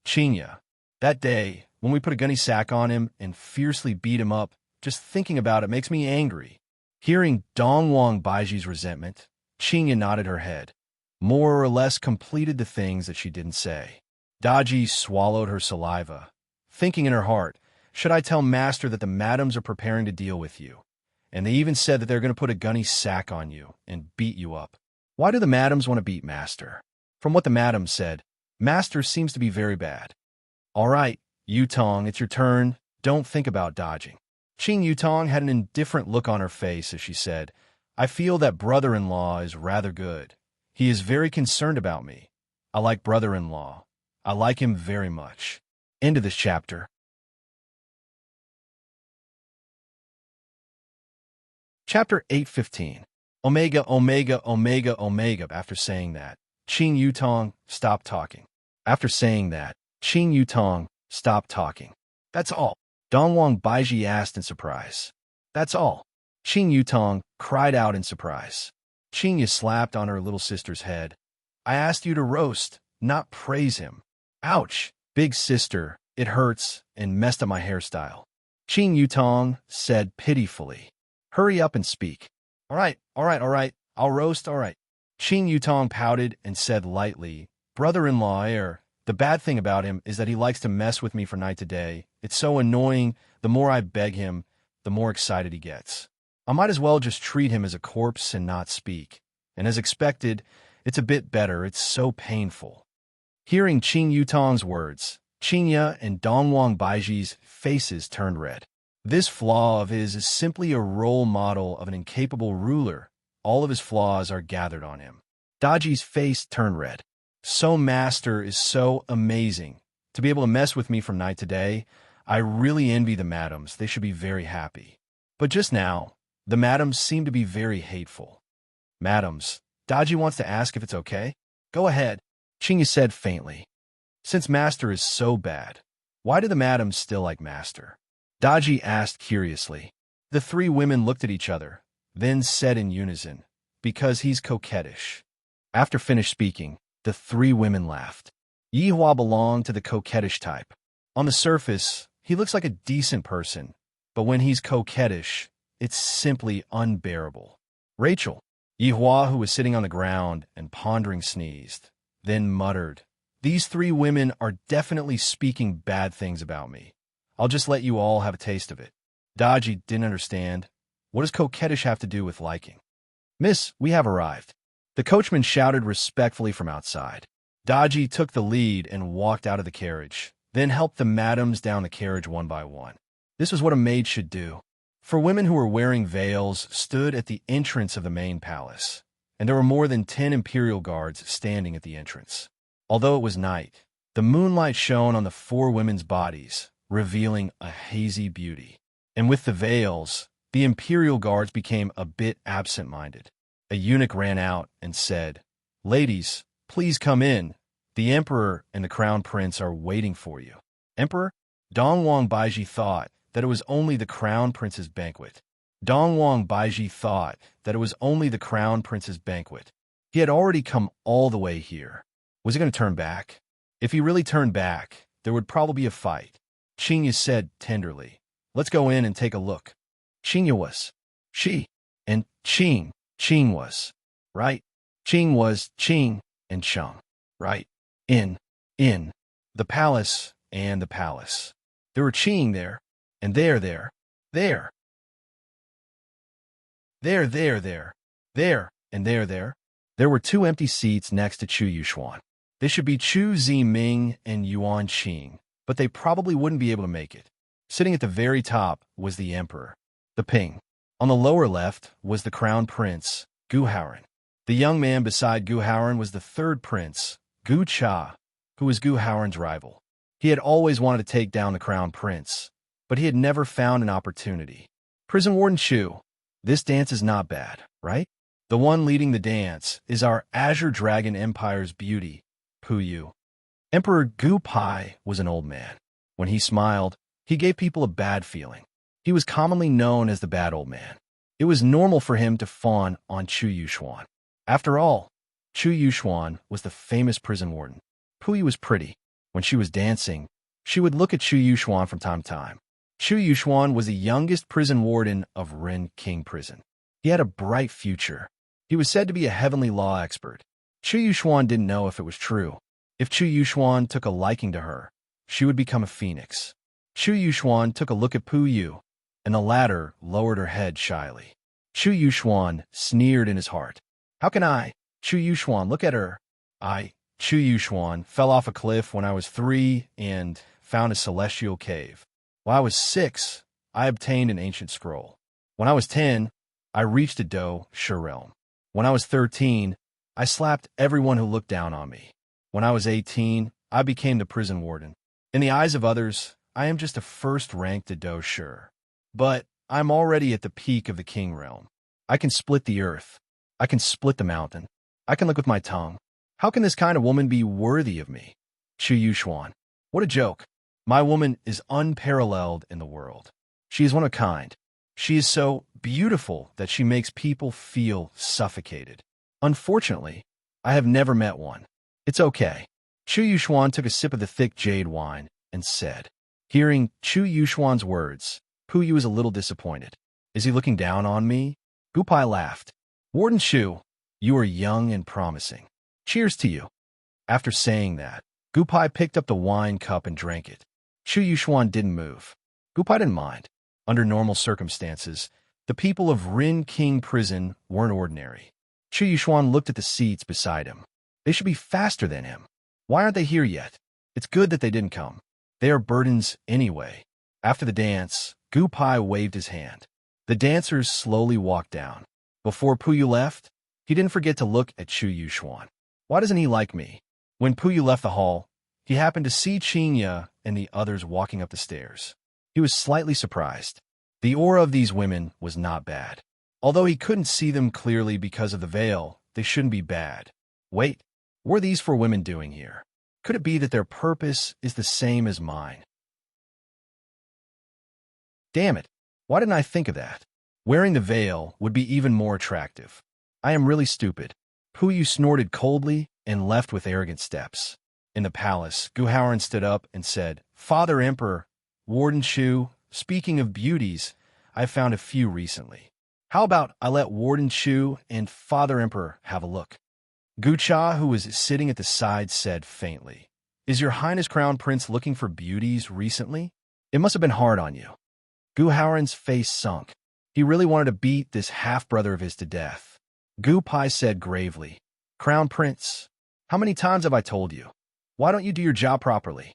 Chinya. That day, when we put a gunny sack on him and fiercely beat him up, just thinking about it makes me angry. Hearing Dongwang Baiji's resentment, Chinya nodded her head, more or less completed the things that she didn't say. Daji swallowed her saliva, thinking in her heart, should I tell Master that the madams are preparing to deal with you? And they even said that they're going to put a gunny sack on you and beat you up. Why do the madams want to beat Master? From what the madams said, Master seems to be very bad. All right, Yutong, it's your turn. Don't think about dodging. Qing Yutong had an indifferent look on her face as she said, I feel that brother-in-law is rather good. He is very concerned about me. I like brother-in-law. I like him very much. End of this chapter. Chapter 8:15. Omega, Omega, Omega, Omega. After saying that, Qing Yutong stopped talking. After saying that, Qing Yutong stopped talking. That's all. Dongwang Baiji asked in surprise. That's all. Qing Yutong cried out in surprise. Qingya slapped on her little sister's head. I asked you to roast, not praise him. Ouch, big sister, it hurts and messed up my hairstyle. Qing Yutong said pitifully. Hurry up and speak. All right, I'll roast, all right. Qing Yutong pouted and said lightly, brother-in-law, the bad thing about him is that he likes to mess with me from night to day. It's so annoying. The more I beg him, the more excited he gets. I might as well just treat him as a corpse and not speak. And as expected, it's a bit better. It's so painful. Hearing Qing Yutong's words, Qingya and Dongwang Baiji's faces turned red. This flaw of his is simply a role model of an incapable ruler. All of his flaws are gathered on him. Daji's face turned red. So Master is so amazing. To be able to mess with me from night to day, I really envy the madams. They should be very happy. But just now, the madams seem to be very hateful. Madams, Daji wants to ask if it's okay? Go ahead, Qingya said faintly. Since Master is so bad, why do the madams still like Master? Daji asked curiously. The three women looked at each other, then said in unison, because he's coquettish. After finished speaking, the three women laughed. Yihua belonged to the coquettish type. On the surface, he looks like a decent person, but when he's coquettish, it's simply unbearable. Rachel, Yihua, who was sitting on the ground and pondering, sneezed, then muttered, These three women are definitely speaking bad things about me. I'll just let you all have a taste of it. Daji didn't understand. What does coquettish have to do with liking? Miss, we have arrived. The coachman shouted respectfully from outside. Daji took the lead and walked out of the carriage, then helped the madams down the carriage one by one. This was what a maid should do. For women who were wearing veils stood at the entrance of the main palace, and there were more than 10 imperial guards standing at the entrance. Although it was night, the moonlight shone on the four women's bodies, revealing a hazy beauty. And with the veils, the imperial guards became a bit absent-minded. A eunuch ran out and said, Ladies, please come in. The emperor and the crown prince are waiting for you. Emperor? Dongwang Baiji thought that it was only the crown prince's banquet. Dongwang Baiji thought that it was only the crown prince's banquet. He had already come all the way here. Was he going to turn back? If he really turned back, there would probably be a fight. Qingya said tenderly, Let's go in and take a look. Qingya was she, and Qing was, right? Qing was Qing, and Cheng, right? In the palace and the palace. There were Qing there, And there, there, there, there, there, there, there, and there. There were two empty seats next to Chu Yuxuan. They should be Chu Ziming and Yuan Qing, but they probably wouldn't be able to make it. Sitting at the very top was the emperor, the Ping. On the lower left was the crown prince, Gu Haoran. The young man beside Gu Haoran was the third prince, Gu Cha, who was Gu Haoran's rival. He had always wanted to take down the crown prince, but he had never found an opportunity. Prison Warden Chu, this dance is not bad, right? The one leading the dance is our Azure Dragon Empire's beauty, Puyu. Emperor Gu Pai was an old man. When he smiled, he gave people a bad feeling. He was commonly known as the bad old man. It was normal for him to fawn on Chu Yuxuan. After all, Chu Yuxuan was the famous prison warden. Puyu was pretty. When she was dancing, she would look at Chu Yuxuan from time to time. Chu Yuxuan was the youngest prison warden of Ren King Prison. He had a bright future. He was said to be a heavenly law expert. Chu Yuxuan didn't know if it was true. If Chu Yuxuan took a liking to her, she would become a phoenix. Chu Yuxuan took a look at Puyu, and the latter lowered her head shyly. Chu Yuxuan sneered in his heart. How can I? Chu Yuxuan, look at her. Chu Yuxuan, fell off a cliff when I was 3 and found a celestial cave. When I was 6, I obtained an ancient scroll. When I was 10, I reached a Do Shi realm. When I was 13, I slapped everyone who looked down on me. When I was 18, I became the prison warden. In the eyes of others, I am just a first-ranked Do Shi. But I'm already at the peak of the king realm. I can split the earth. I can split the mountain. I can look with my tongue. How can this kind of woman be worthy of me? Chu Yuxuan. What a joke. My woman is unparalleled in the world. She is one of a kind. She is so beautiful that she makes people feel suffocated. Unfortunately, I have never met one. It's okay. Chu Yuxuan took a sip of the thick jade wine and said. Hearing Chu Yuxuan's words, Puyu was a little disappointed. Is he looking down on me? Gu Pai laughed. Warden Chu, you are young and promising. Cheers to you. After saying that, Gu Pai picked up the wine cup and drank it. Chu Yuxuan didn't move. Gu Pai didn't mind. Under normal circumstances, the people of Ren King Prison weren't ordinary. Chu Yuxuan looked at the seats beside him. They should be faster than him. Why aren't they here yet? It's good that they didn't come. They are burdens anyway. After the dance, Gu Pai waved his hand. The dancers slowly walked down. Before Puyu left, he didn't forget to look at Chu Yuxuan. Why doesn't he like me? When Puyu left the hall, he happened to see Qingya and the others walking up the stairs. He was slightly surprised. The aura of these women was not bad. Although he couldn't see them clearly because of the veil, they shouldn't be bad. Wait, what are these 4 women doing here? Could it be that their purpose is the same as mine? Damn it, why didn't I think of that? Wearing the veil would be even more attractive. I am really stupid. Puyu snorted coldly and left with arrogant steps. In the palace, Gu Haoran stood up and said, Father Emperor, Warden Chu, speaking of beauties, I found a few recently. How about I let Warden Chu and Father Emperor have a look? Gu Cha, who was sitting at the side, said faintly, Is your Highness Crown Prince looking for beauties recently? It must have been hard on you. Gu Haoran's face sunk. He really wanted to beat this half-brother of his to death. Gu Pai said gravely, Crown Prince, how many times have I told you? Why don't you do your job properly?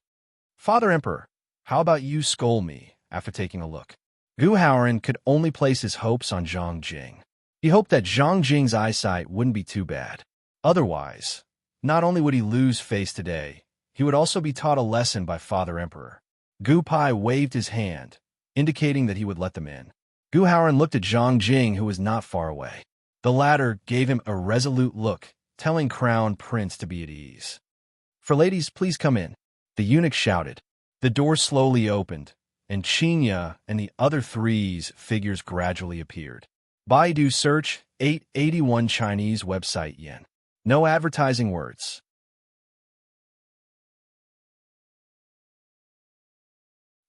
Father Emperor, how about you scold me after taking a look? Gu Haoran could only place his hopes on Zhang Jing. He hoped that Zhang Jing's eyesight wouldn't be too bad. Otherwise, not only would he lose face today, he would also be taught a lesson by Father Emperor. Gu Pai waved his hand, indicating that he would let them in. Gu Haoran looked at Zhang Jing, who was not far away. The latter gave him a resolute look, telling Crown Prince to be at ease. For ladies, please come in. The eunuch shouted. The door slowly opened, and Qingya and the other 3's figures gradually appeared. Baidu search 881 Chinese website yen. No advertising words.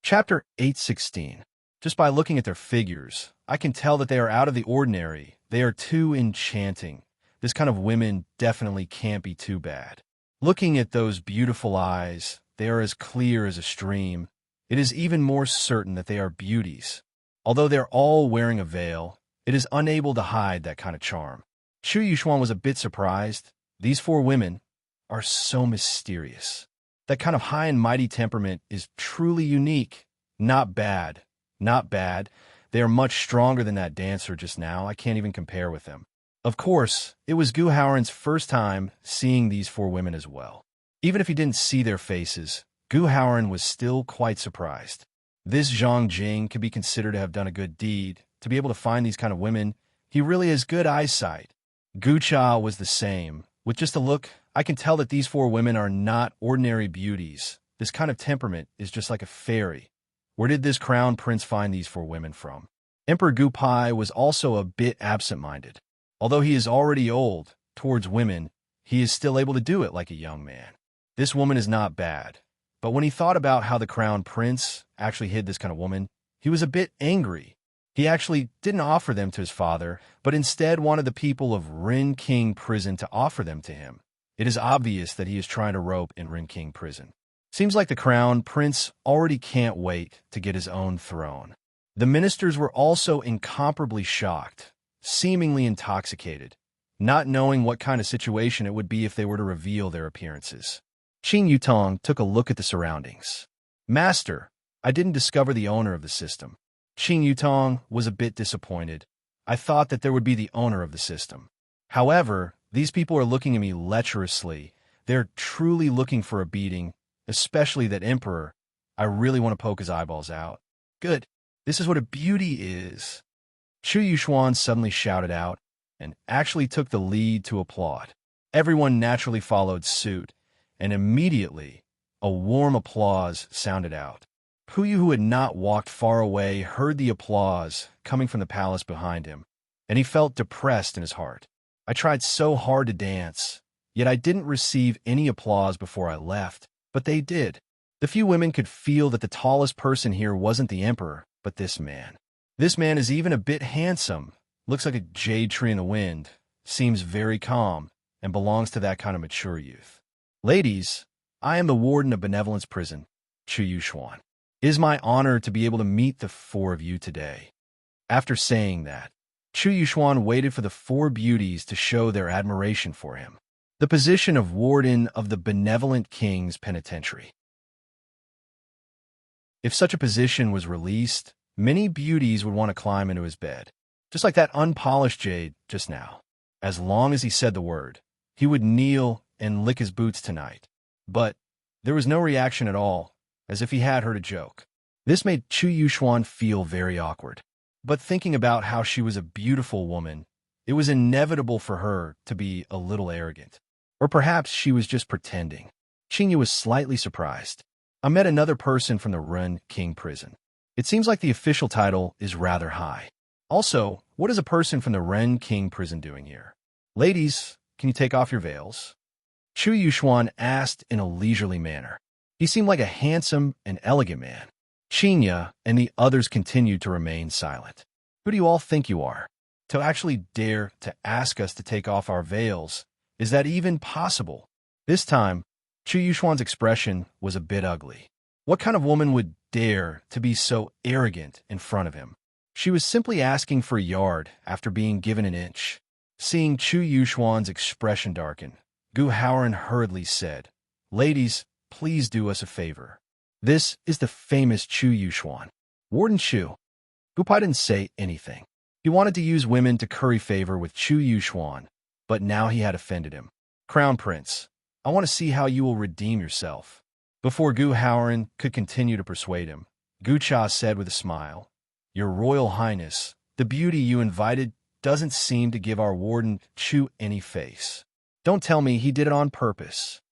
Chapter 816. Just by looking at their figures, I can tell that they are out of the ordinary. They are too enchanting. This kind of women definitely can't be too bad. Looking at those beautiful eyes, they are as clear as a stream, it is even more certain that they are beauties. Although they're all wearing a veil, it is unable to hide that kind of charm. Chu Yuxuan was a bit surprised. These four women are so mysterious. That kind of high and mighty temperament is truly unique. Not bad. Not bad. They are much stronger than that dancer just now. I can't even compare with them. Of course, it was Gu Haoren's first time seeing these four women as well. Even if he didn't see their faces, Gu Haoren was still quite surprised. This Zhang Jing could be considered to have done a good deed. To be able to find these kind of women, he really has good eyesight. Gu Cha was the same. With just a look, I can tell that these four women are not ordinary beauties. This kind of temperament is just like a fairy. Where did this crown prince find these four women from? Emperor Gu Pai was also a bit absent-minded. Although he is already old, towards women, he is still able to do it like a young man. This woman is not bad. But when he thought about how the crown prince actually hid this kind of woman, he was a bit angry. He actually didn't offer them to his father, but instead wanted the people of Ren King Prison to offer them to him. It is obvious that he is trying to rope in Ren King Prison. Seems like the crown prince already can't wait to get his own throne. The ministers were also incomparably shocked, seemingly intoxicated, not knowing what kind of situation it would be if they were to reveal their appearances. Qin Yutong took a look at the surroundings. Master, I didn't discover the owner of the system. Qin Yutong was a bit disappointed. I thought that there would be the owner of the system. However, these people are looking at me lecherously. They're truly looking for a beating, especially that emperor. I really want to poke his eyeballs out. Good. This is what a beauty is. Chu Yuxuan suddenly shouted out and actually took the lead to applaud. Everyone naturally followed suit, and immediately a warm applause sounded out. Puyu, who had not walked far away, heard the applause coming from the palace behind him, and he felt depressed in his heart. I tried so hard to dance, yet I didn't receive any applause before I left, but they did. The few women could feel that the tallest person here wasn't the emperor, but this man. This man is even a bit handsome, looks like a jade tree in the wind, seems very calm, and belongs to that kind of mature youth. Ladies, I am the warden of Benevolence Prison, Chu Yuxuan. It is my honor to be able to meet the four of you today. After saying that, Chu Yuxuan waited for the four beauties to show their admiration for him. The position of warden of the Benevolent King's Penitentiary. If such a position was released, many beauties would want to climb into his bed, just like that unpolished jade just now. As long as he said the word, he would kneel and lick his boots tonight. But there was no reaction at all, as if he had heard a joke. This made Chu Yuxuan feel very awkward. But thinking about how she was a beautiful woman, it was inevitable for her to be a little arrogant. Or perhaps she was just pretending. Qingyu was slightly surprised. I met another person from the Ren King Prison. It seems like the official title is rather high. Also, what is a person from the Ren King Prison doing here? Ladies, can you take off your veils? Chu Yuxuan asked in a leisurely manner. He seemed like a handsome and elegant man. Qinya and the others continued to remain silent. Who do you all think you are? To actually dare to ask us to take off our veils, is that even possible? This time, Chu Yuxuan's expression was a bit ugly. What kind of woman would dare to be so arrogant in front of him? She was simply asking for a yard after being given an inch. Seeing Chu Yuxuan's expression darken, Gu Haoren hurriedly said, Ladies, please do us a favor. This is the famous Chu Yuxuan. Warden Chu. Gu Pai didn't say anything. He wanted to use women to curry favor with Chu Yuxuan, but now he had offended him. Crown Prince, I want to see how you will redeem yourself. Before Gu Haoren could continue to persuade him, Gu Cha said with a smile, Your Royal Highness, the beauty you invited doesn't seem to give our Warden Chu any face. Don't tell me he did it on purpose.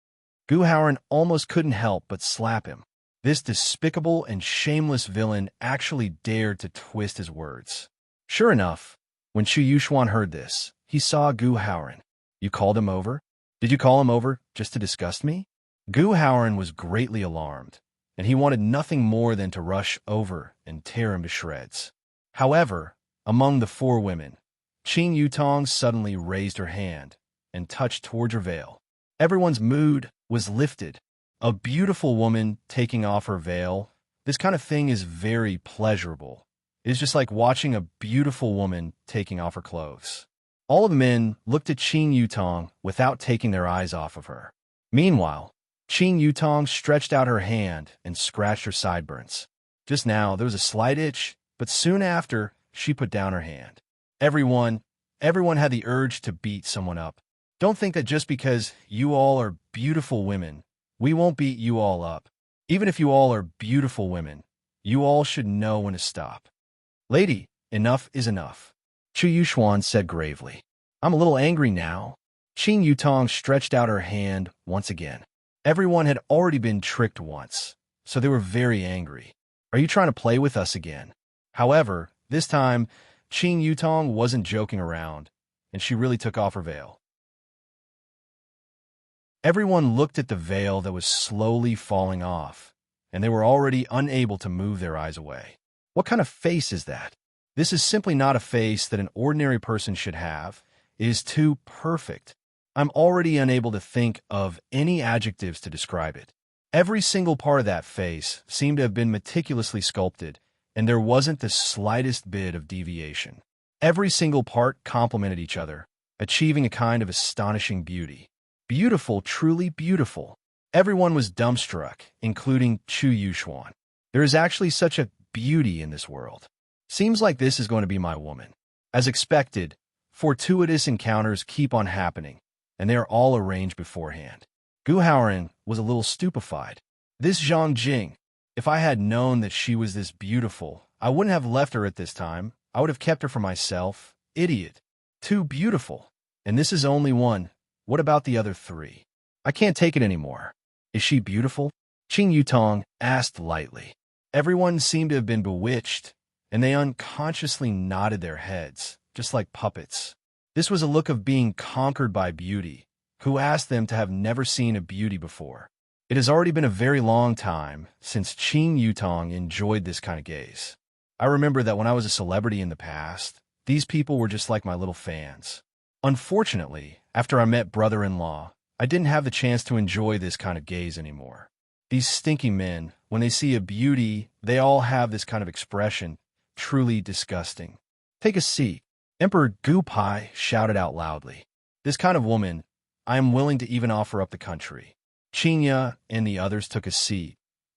Gu Haoren almost couldn't help but slap him. This despicable and shameless villain actually dared to twist his words. Sure enough, when Chu Yuxuan heard this, he saw Gu Haoren. You called him over? Did you call him over just to disgust me? Gu Haoren was greatly alarmed, and he wanted nothing more than to rush over and tear him to shreds. However, among the four women, Qin Yutong suddenly raised her hand and touched towards her veil. Everyone's mood was lifted. A beautiful woman taking off her veil. This kind of thing is very pleasurable. It's just like watching a beautiful woman taking off her clothes. All of the men looked at Qing Yutong without taking their eyes off of her. Meanwhile, Qing Yutong stretched out her hand and scratched her sideburns. Just now, there was a slight itch, but soon after, she put down her hand. Everyone had the urge to beat someone up. Don't think that just because you all are beautiful women, we won't beat you all up. Even if you all are beautiful women, you all should know when to stop. Lady, enough is enough, Chu Yuxuan said gravely. I'm a little angry now. Qing Yutong stretched out her hand once again. Everyone had already been tricked once, so they were very angry. Are you trying to play with us again? However, this time, Qing Yutong wasn't joking around, and she really took off her veil. Everyone looked at the veil that was slowly falling off, and they were already unable to move their eyes away. What kind of face is that? This is simply not a face that an ordinary person should have. It is too perfect. I'm already unable to think of any adjectives to describe it. Every single part of that face seemed to have been meticulously sculpted, and there wasn't the slightest bit of deviation. Every single part complemented each other, achieving a kind of astonishing beauty. Beautiful, truly beautiful. Everyone was dumbstruck, including Chu Yuxuan. There is actually such a beauty in this world. Seems like this is going to be my woman. As expected, fortuitous encounters keep on happening, and they are all arranged beforehand. Gu Haoran was a little stupefied. This Zhang Jing, if I had known that she was this beautiful, I wouldn't have left her at this time. I would have kept her for myself. Idiot. Too beautiful. And this is only one. What about the other three? I can't take it anymore. Is she beautiful? Qing Yutong asked lightly. Everyone seemed to have been bewitched, and they unconsciously nodded their heads, just like puppets. This was a look of being conquered by beauty, who asked them to have never seen a beauty before. It has already been a very long time since Qing Yutong enjoyed this kind of gaze. I remember that when I was a celebrity in the past, these people were just like my little fans. Unfortunately, after I met brother-in-law, I didn't have the chance to enjoy this kind of gaze anymore. These stinky men, when they see a beauty, they all have this kind of expression, truly disgusting. Take a seat. Emperor Gu Pai shouted out loudly. This kind of woman, I am willing to even offer up the country. Qinya and the others took a seat,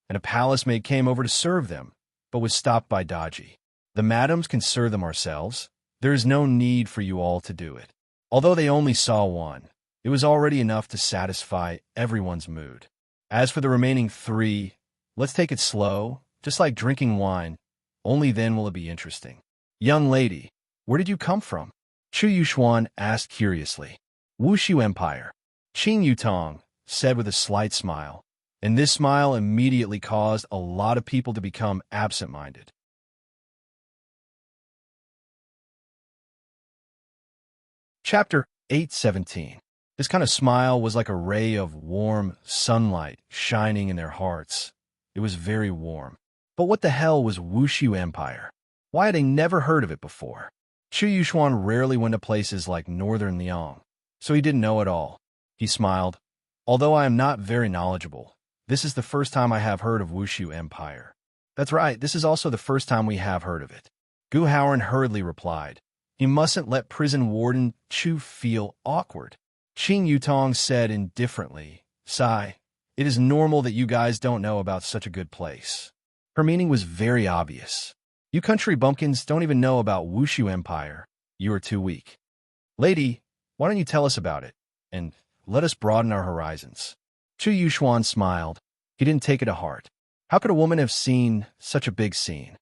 and a palace maid came over to serve them, but was stopped by Daji. The madams can serve them ourselves. There is no need for you all to do it. Although they only saw one, it was already enough to satisfy everyone's mood. As for the remaining three, let's take it slow, just like drinking wine. Only then will it be interesting. Young lady, where did you come from? Chu Yuxuan asked curiously. Wushu Empire. Qing Yutong said with a slight smile, and this smile immediately caused a lot of people to become absent-minded. Chapter 8:17. This kind of smile was like a ray of warm sunlight shining in their hearts. It was very warm. But what the hell was Wushu Empire? Why had they never heard of it before? Chu Yuxuan rarely went to places like Northern Liang, so he didn't know it all. He smiled. Although I am not very knowledgeable, this is the first time I have heard of Wushu Empire. That's right, this is also the first time we have heard of it. Gu Haoran hurriedly replied. He mustn't let prison warden Chu feel awkward. Qing Yutong said indifferently, Sigh, it is normal that you guys don't know about such a good place. Her meaning was very obvious. You country bumpkins don't even know about Wushu Empire. You are too weak. Lady, why don't you tell us about it, and let us broaden our horizons. Chu Yuxuan smiled. He didn't take it to heart. How could a woman have seen such a big scene?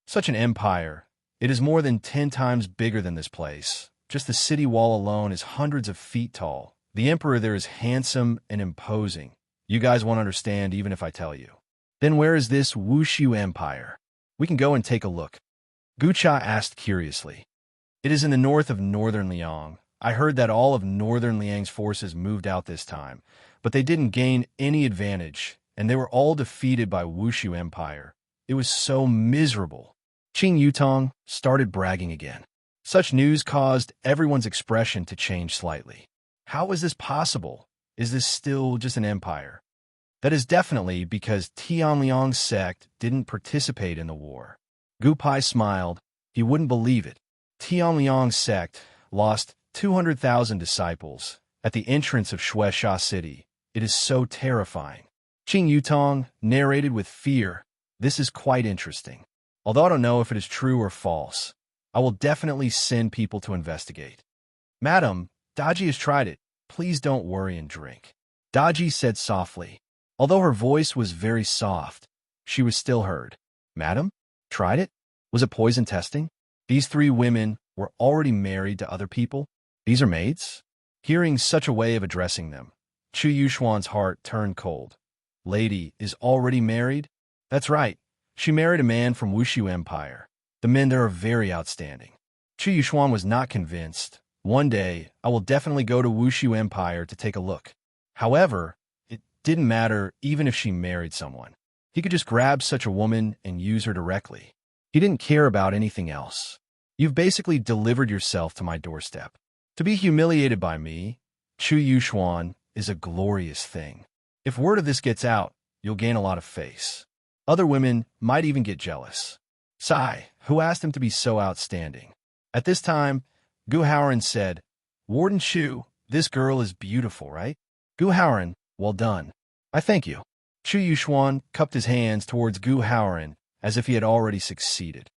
Such an empire. It is more than 10 times bigger than this place. Just the city wall alone is hundreds of feet tall. The emperor there is handsome and imposing. You guys won't understand even if I tell you. Then where is this Wushu Empire? We can go and take a look. Gucha asked curiously. It is in the north of Northern Liang. I heard that all of Northern Liang's forces moved out this time, but they didn't gain any advantage, and they were all defeated by Wushu Empire. It was so miserable. Qing Yutong started bragging again. Such news caused everyone's expression to change slightly. How is this possible? Is this still just an empire? That is definitely because Tianliang's sect didn't participate in the war. Gu Pai smiled. He wouldn't believe it. Tianliang's sect lost 200,000 disciples at the entrance of Shueisha City. It is so terrifying. Qing Yutong narrated with fear. This is quite interesting. Although I don't know if it is true or false, I will definitely send people to investigate. Madam, Daji has tried it. Please don't worry and drink. Daji said softly. Although her voice was very soft, she was still heard. Madam, tried it? Was it poison testing? These three women were already married to other people. These are maids? Hearing such a way of addressing them, Chu Yuxuan's heart turned cold. Lady is already married? That's right. She married a man from Wushu Empire. The men there are very outstanding. Chu Yuxuan was not convinced. One day, I will definitely go to Wushu Empire to take a look. However, it didn't matter even if she married someone. He could just grab such a woman and use her directly. He didn't care about anything else. You've basically delivered yourself to my doorstep. To be humiliated by me, Chu Yuxuan, is a glorious thing. If word of this gets out, you'll gain a lot of face. Other women might even get jealous. Sai, who asked him to be so outstanding? At this time, Gu Haoran said, Warden Chu, this girl is beautiful, right? Gu Haoran, well done. I thank you. Chu Yuxuan cupped his hands towards Gu Haoran as if he had already succeeded.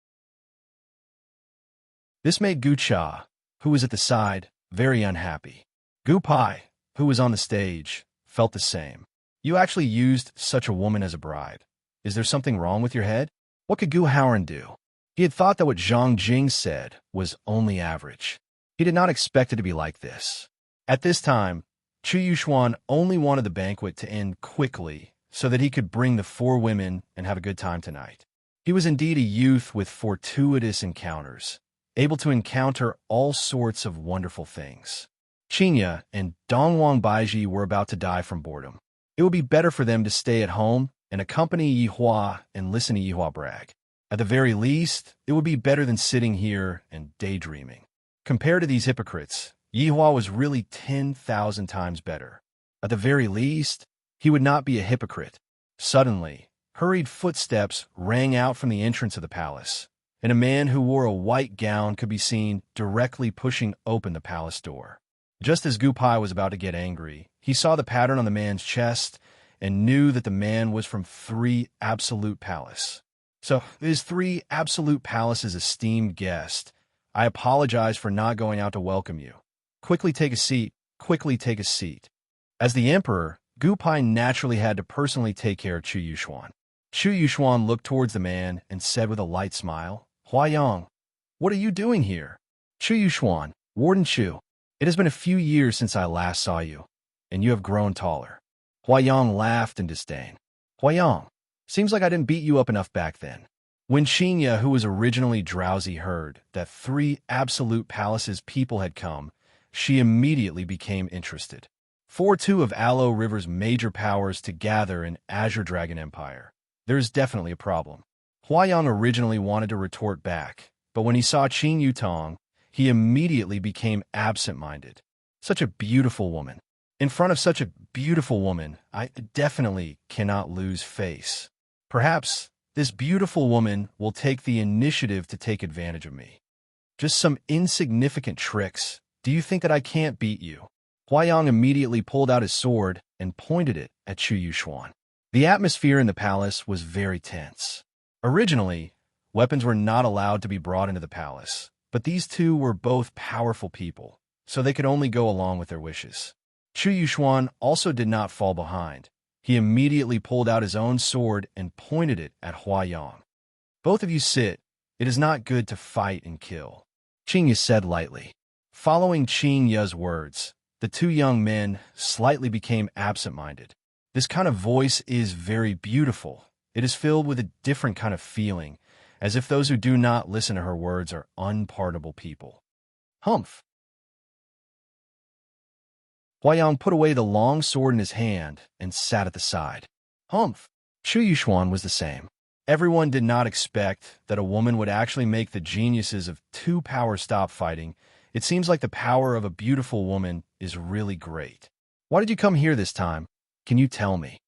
This made Gu Cha, who was at the side, very unhappy. Gu Pai, who was on the stage, felt the same. You actually used such a woman as a bribe. Is there something wrong with your head? What could Gu Haoran do? He had thought that what Zhang Jing said was only average. He did not expect it to be like this. At this time, Chu Yuxuan only wanted the banquet to end quickly so that he could bring the four women and have a good time tonight. He was indeed a youth with fortuitous encounters, able to encounter all sorts of wonderful things. Qinya and Dongwang Baiji were about to die from boredom. It would be better for them to stay at home and accompany Yihua and listen to Yihua brag. At the very least, it would be better than sitting here and daydreaming. Compared to these hypocrites, Yihua was really 10,000 times better. At the very least, he would not be a hypocrite. Suddenly, hurried footsteps rang out from the entrance of the palace, and a man who wore a white gown could be seen directly pushing open the palace door. Just as Gu Pai was about to get angry, he saw the pattern on the man's chest and knew that the man was from 3 Absolute Palace. So, is 3 Absolute Palace's esteemed guest. I apologize for not going out to welcome you. Quickly take a seat. Quickly take a seat. As the emperor, Gu Pai naturally had to personally take care of Chu Yuxuan. Chu Yuxuan looked towards the man and said with a light smile, Huayang, what are you doing here? Chu Yuxuan, Warden Chu, it has been a few years since I last saw you, and you have grown taller. Huayang laughed in disdain. Huayang, seems like I didn't beat you up enough back then. When Qinya, who was originally drowsy, heard that 3 Absolute Palace's people had come, she immediately became interested. For 2 of Aloe River's major powers to gather in Azure Dragon Empire, there is definitely a problem. Huayang originally wanted to retort back, but when he saw Qing Yutong, he immediately became absent-minded. Such a beautiful woman. In front of such a beautiful woman, I definitely cannot lose face. Perhaps this beautiful woman will take the initiative to take advantage of me. Just some insignificant tricks. Do you think that I can't beat you? Huayang immediately pulled out his sword and pointed it at Chu Yuxuan. The atmosphere in the palace was very tense. Originally, weapons were not allowed to be brought into the palace, but these two were both powerful people, so they could only go along with their wishes. Chu Yuxuan also did not fall behind. He immediately pulled out his own sword and pointed it at Huayang. Both of you sit. It is not good to fight and kill, Qingya said lightly. Following Qingya's words, the 2 young men slightly became absent-minded. This kind of voice is very beautiful. It is filled with a different kind of feeling, as if those who do not listen to her words are unpardonable people. Humph! Huayang put away the long sword in his hand and sat at the side. Humph! Chu Yuxuan was the same. Everyone did not expect that a woman would actually make the geniuses of 2 powers stop fighting. It seems like the power of a beautiful woman is really great. Why did you come here this time? Can you tell me?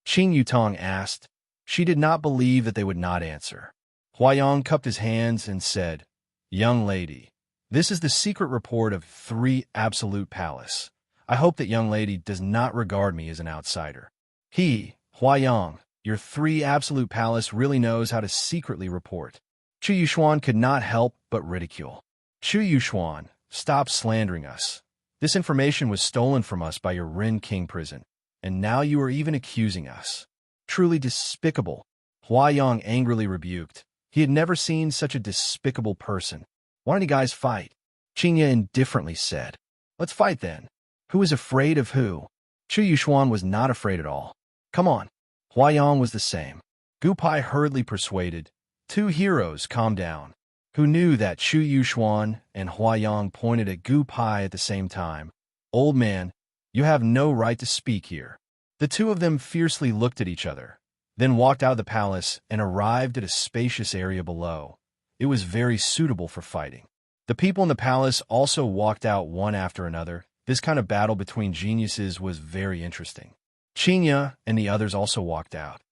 Qing Yutong asked. She did not believe that they would not answer. Huayang cupped his hands and said, "Young lady, this is the secret report of 3 Absolute Palace. I hope that young lady does not regard me as an outsider." Huayang, your 3 Absolute Palace really knows how to secretly report. Chu Yuxuan could not help but ridicule. Chu Yuxuan, stop slandering us. This information was stolen from us by your Ren King prison, and now you are even accusing us. Truly despicable. Huayang angrily rebuked. He had never seen such a despicable person. "Why don't you guys fight?" Qingya indifferently said. "Let's fight then." Who is afraid of who? Chu Yuxuan was not afraid at all. "Come on." Huayang was the same. Gu Pai hurriedly persuaded. 2 heroes, calm down. Who knew that Chu Yuxuan and Huayang pointed at Gu Pai at the same time? "Old man, you have no right to speak here." The 2 of them fiercely looked at each other, then walked out of the palace and arrived at a spacious area below. It was very suitable for fighting. The people in the palace also walked out one after another. This kind of battle between geniuses was very interesting. Qingya and the others also walked out.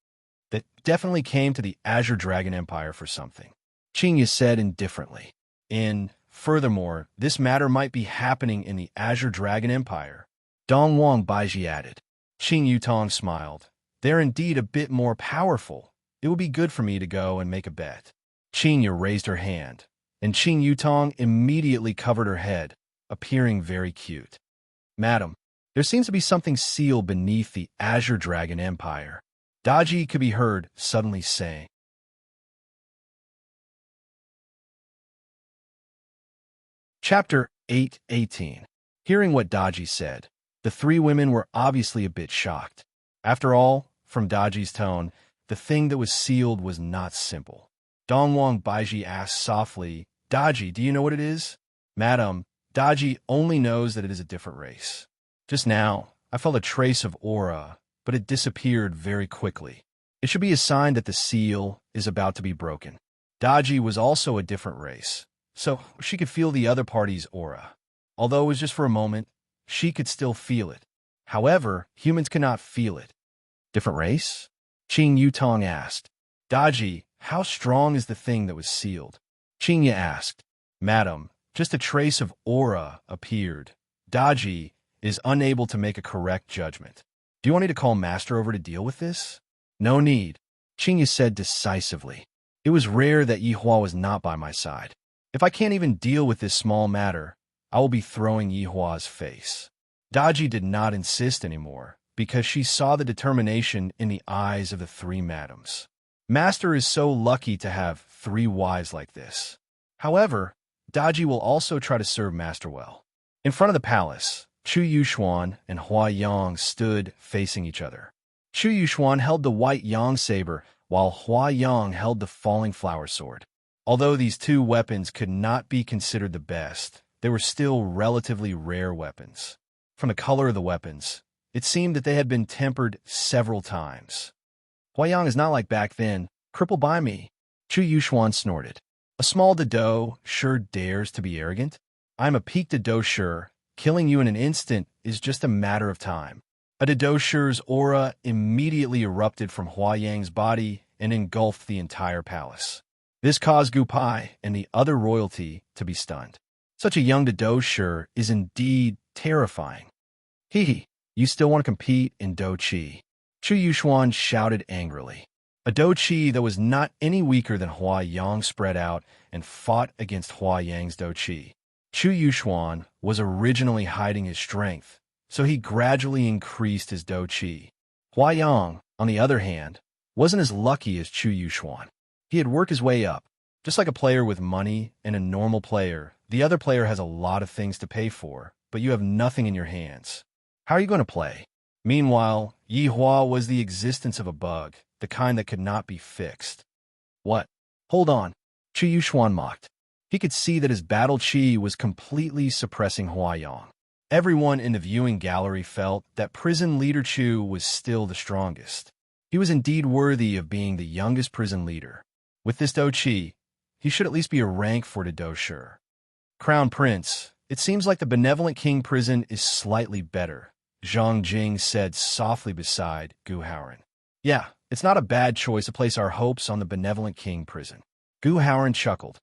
That definitely came to the Azure Dragon Empire for something, Qingya said indifferently. Furthermore, this matter might be happening in the Azure Dragon Empire, Dongwang Baiji added. Qing Yutong smiled. They're indeed a bit more powerful. It would be good for me to go and make a bet. Qingya raised her hand, and Qing Yutong immediately covered her head, appearing very cute. "Madam, there seems to be something sealed beneath the Azure Dragon Empire," Daji could be heard suddenly saying. Chapter 8:18. Hearing what Daji said, the 3 women were obviously a bit shocked. After all, from Daji's tone, the thing that was sealed was not simple. Dongwang Baiji asked softly, "Daji, do you know what it is?" "Madam, Daji only knows that it is a different race. Just now, I felt a trace of aura, but it disappeared very quickly. It should be a sign that the seal is about to be broken." Daji was also a different race, so she could feel the other party's aura. Although it was just for a moment, she could still feel it. However, humans cannot feel it. "Different race?" Qing Yutong asked. "Daji, how strong is the thing that was sealed?" Qingya asked. "Madam, just a trace of aura appeared. Daji is unable to make a correct judgment. Do you want me to call Master over to deal with this?" "No need," Qingya said decisively. It was rare that Yihua was not by my side. If I can't even deal with this small matter, I will be throwing Yihua's face. Daji did not insist anymore, because she saw the determination in the eyes of the 3 madams. Master is so lucky to have 3 wives like this. However, Daji will also try to serve Master well. In front of the palace, Chu Yuxuan and Huayang stood facing each other. Chu Yuxuan held the white yang saber, while Huayang held the falling flower sword. Although these 2 weapons could not be considered the best, they were still relatively rare weapons. From the color of the weapons, it seemed that they had been tempered several times. "Huayang is not like back then, crippled by me," Chu Yuxuan snorted. "A small Dado sure dares to be arrogant? I'm a peak Dado sure. Killing you in an instant is just a matter of time." A Dado sure's aura immediately erupted from Huayang's body and engulfed the entire palace. This caused Gu Pai and the other royalty to be stunned. Such a young Dado sure is indeed terrifying. You still want to compete in Do Chi?" Chu Yuxuan shouted angrily. A Do Chi that was not any weaker than Huayang spread out and fought against Huayang's Do Chi. Chu Yuxuan was originally hiding his strength, so he gradually increased his Do Chi. Huayang, on the other hand, wasn't as lucky as Chu Yuxuan. He had worked his way up. Just like a player with money and a normal player, the other player has a lot of things to pay for, but you have nothing in your hands. How are you going to play? Meanwhile, Yihua was the existence of a bug, the kind that could not be fixed. "What? Hold on," Chu Yuxuan mocked. He could see that his battle chi was completely suppressing Huayang. Everyone in the viewing gallery felt that prison leader Chu was still the strongest. He was indeed worthy of being the youngest prison leader. With this Do Chi, he should at least be a rank for the Do Sure. "Crown Prince, it seems like the benevolent king prison is slightly better," Zhang Jing said softly beside Gu Haoren. Yeah, it's not a bad choice to place our hopes on the benevolent king prison. Gu Howren chuckled.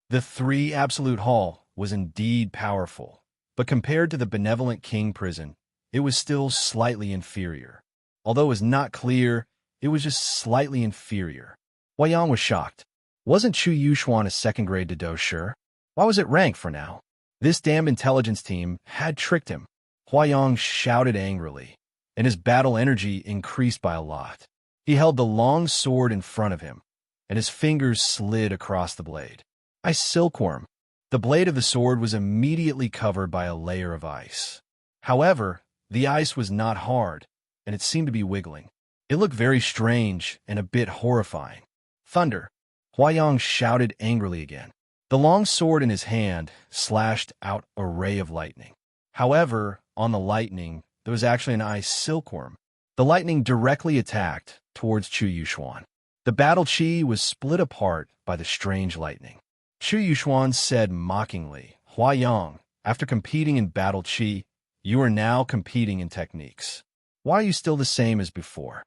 The three absolute hall was indeed powerful, but compared to the benevolent king prison, it was still slightly inferior. Although it was not clear, it was just slightly inferior. Hua Yang was shocked. Wasn't Chu Yuxuan a second-grade Dado sure? Why was it ranked for now? This damn intelligence team had tricked him. Hua Yang shouted angrily, and his battle energy increased by a lot. He held the long sword in front of him, and his fingers slid across the blade. Ice silkworm. The blade of the sword was immediately covered by a layer of ice. However, the ice was not hard, and it seemed to be wiggling. It looked very strange and a bit horrifying. Thunder. Hua Yang shouted angrily again. The long sword in his hand slashed out a ray of lightning. However, on the lightning, there was actually an ice silkworm. The lightning directly attacked towards Chu Yuxuan. The battle chi was split apart by the strange lightning. Chu Yuxuan said mockingly, Hua Yang, after competing in battle chi, you are now competing in techniques. Why are you still the same as before?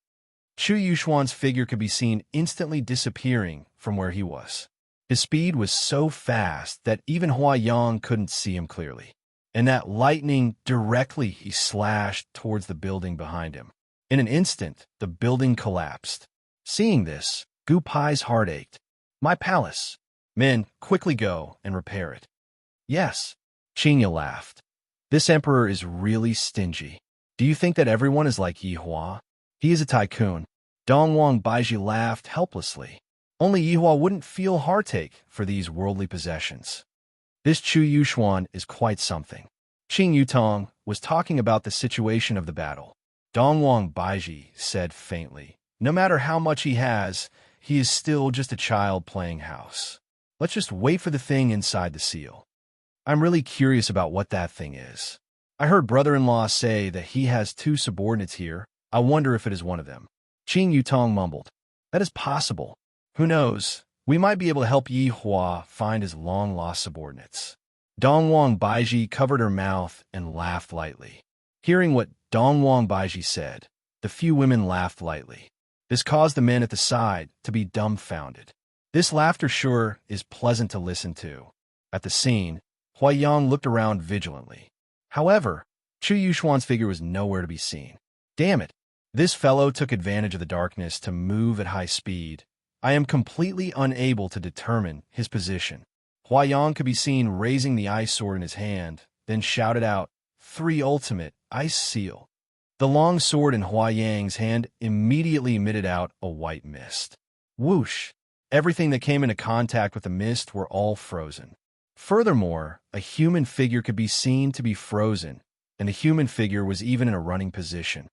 Chu Yuxuan's figure could be seen instantly disappearing from where he was. His speed was so fast that even Hua Yang couldn't see him clearly. And that lightning directly he slashed towards the building behind him. In an instant, the building collapsed. Seeing this, Gu Pai's heart ached. My palace. Men, quickly go and repair it. Yes. Qinya laughed. This emperor is really stingy. Do you think that everyone is like Yi Hua? He is a tycoon. Dongwang Baiji laughed helplessly. Only Yi Hua wouldn't feel heartache for these worldly possessions. This Chu Yuxuan is quite something. Qing Yutong was talking about the situation of the battle. Dongwang Baiji said faintly, no matter how much he has, he is still just a child playing house. Let's just wait for the thing inside the seal. I'm really curious about what that thing is. I heard brother-in-law say that he has 2 subordinates here. I wonder if it is one of them. Qing Yutong mumbled. That is possible. Who knows? We might be able to help Yi Hua find his long-lost subordinates. Dongwang Baiji covered her mouth and laughed lightly. Hearing what Dongwang Baiji said, the few women laughed lightly. This caused the men at the side to be dumbfounded. This laughter sure is pleasant to listen to. At the scene, Hua Yang looked around vigilantly. However, Chu Yuxuan's figure was nowhere to be seen. Damn it! This fellow took advantage of the darkness to move at high speed. I am completely unable to determine his position. Hua Yang could be seen raising the ice sword in his hand, then shouted out, 3 ultimate, ice seal. The long sword in Hua Yang's hand immediately emitted out a white mist. Whoosh! Everything that came into contact with the mist were all frozen. Furthermore, a human figure could be seen to be frozen, and the human figure was even in a running position.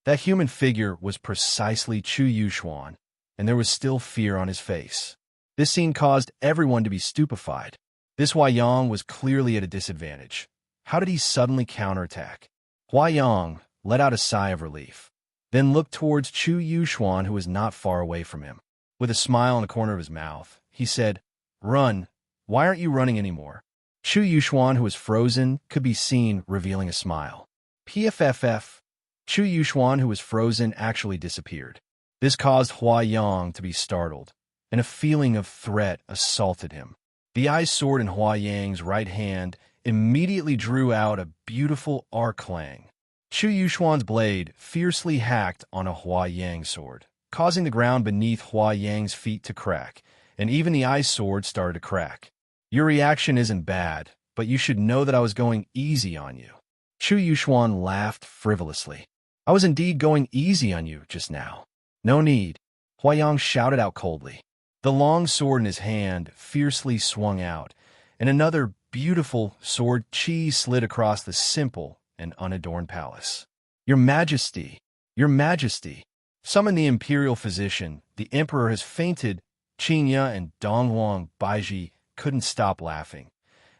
That human figure was precisely Chu Yuxuan, and there was still fear on his face. This scene caused everyone to be stupefied. This Hua Yang was clearly at a disadvantage. How did he suddenly counterattack? Hua Yang let out a sigh of relief, then looked towards Chu Yuxuan, who was not far away from him. With a smile on the corner of his mouth, he said, Run. Why aren't you running anymore? Chu Yuxuan, who was frozen, could be seen revealing a smile. PFFF. Chu Yuxuan, who was frozen, actually disappeared. This caused Hua Yang to be startled, and a feeling of threat assaulted him. The ice sword in Hua Yang's right hand immediately drew out a beautiful arc-clang. Chu Yuxuan's blade fiercely hacked on a Hua Yang sword, causing the ground beneath Hua Yang's feet to crack, and even the ice sword started to crack. Your reaction isn't bad, but you should know that I was going easy on you. Chu Yuxuan laughed frivolously. I was indeed going easy on you just now. No need. Hua Yang shouted out coldly. The long sword in his hand fiercely swung out, and another beautiful sword chi slid across the simple and unadorned palace. Your Majesty, Your Majesty, summon the imperial physician. The emperor has fainted. Qinya and Dongwang Baiji couldn't stop laughing,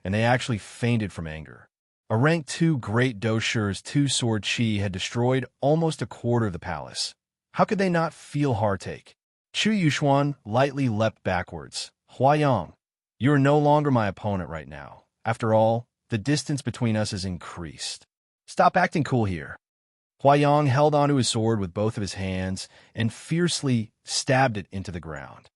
and they actually fainted from anger. A rank 2 great Dosher's 2-sword chi had destroyed almost a quarter of the palace. How could they not feel heartache? Chu Yuxuan lightly leapt backwards. Hua Yang, you are no longer my opponent right now. After all, the distance between us has increased. Stop acting cool here. Huayang held onto his sword with both of his hands and fiercely stabbed it into the ground.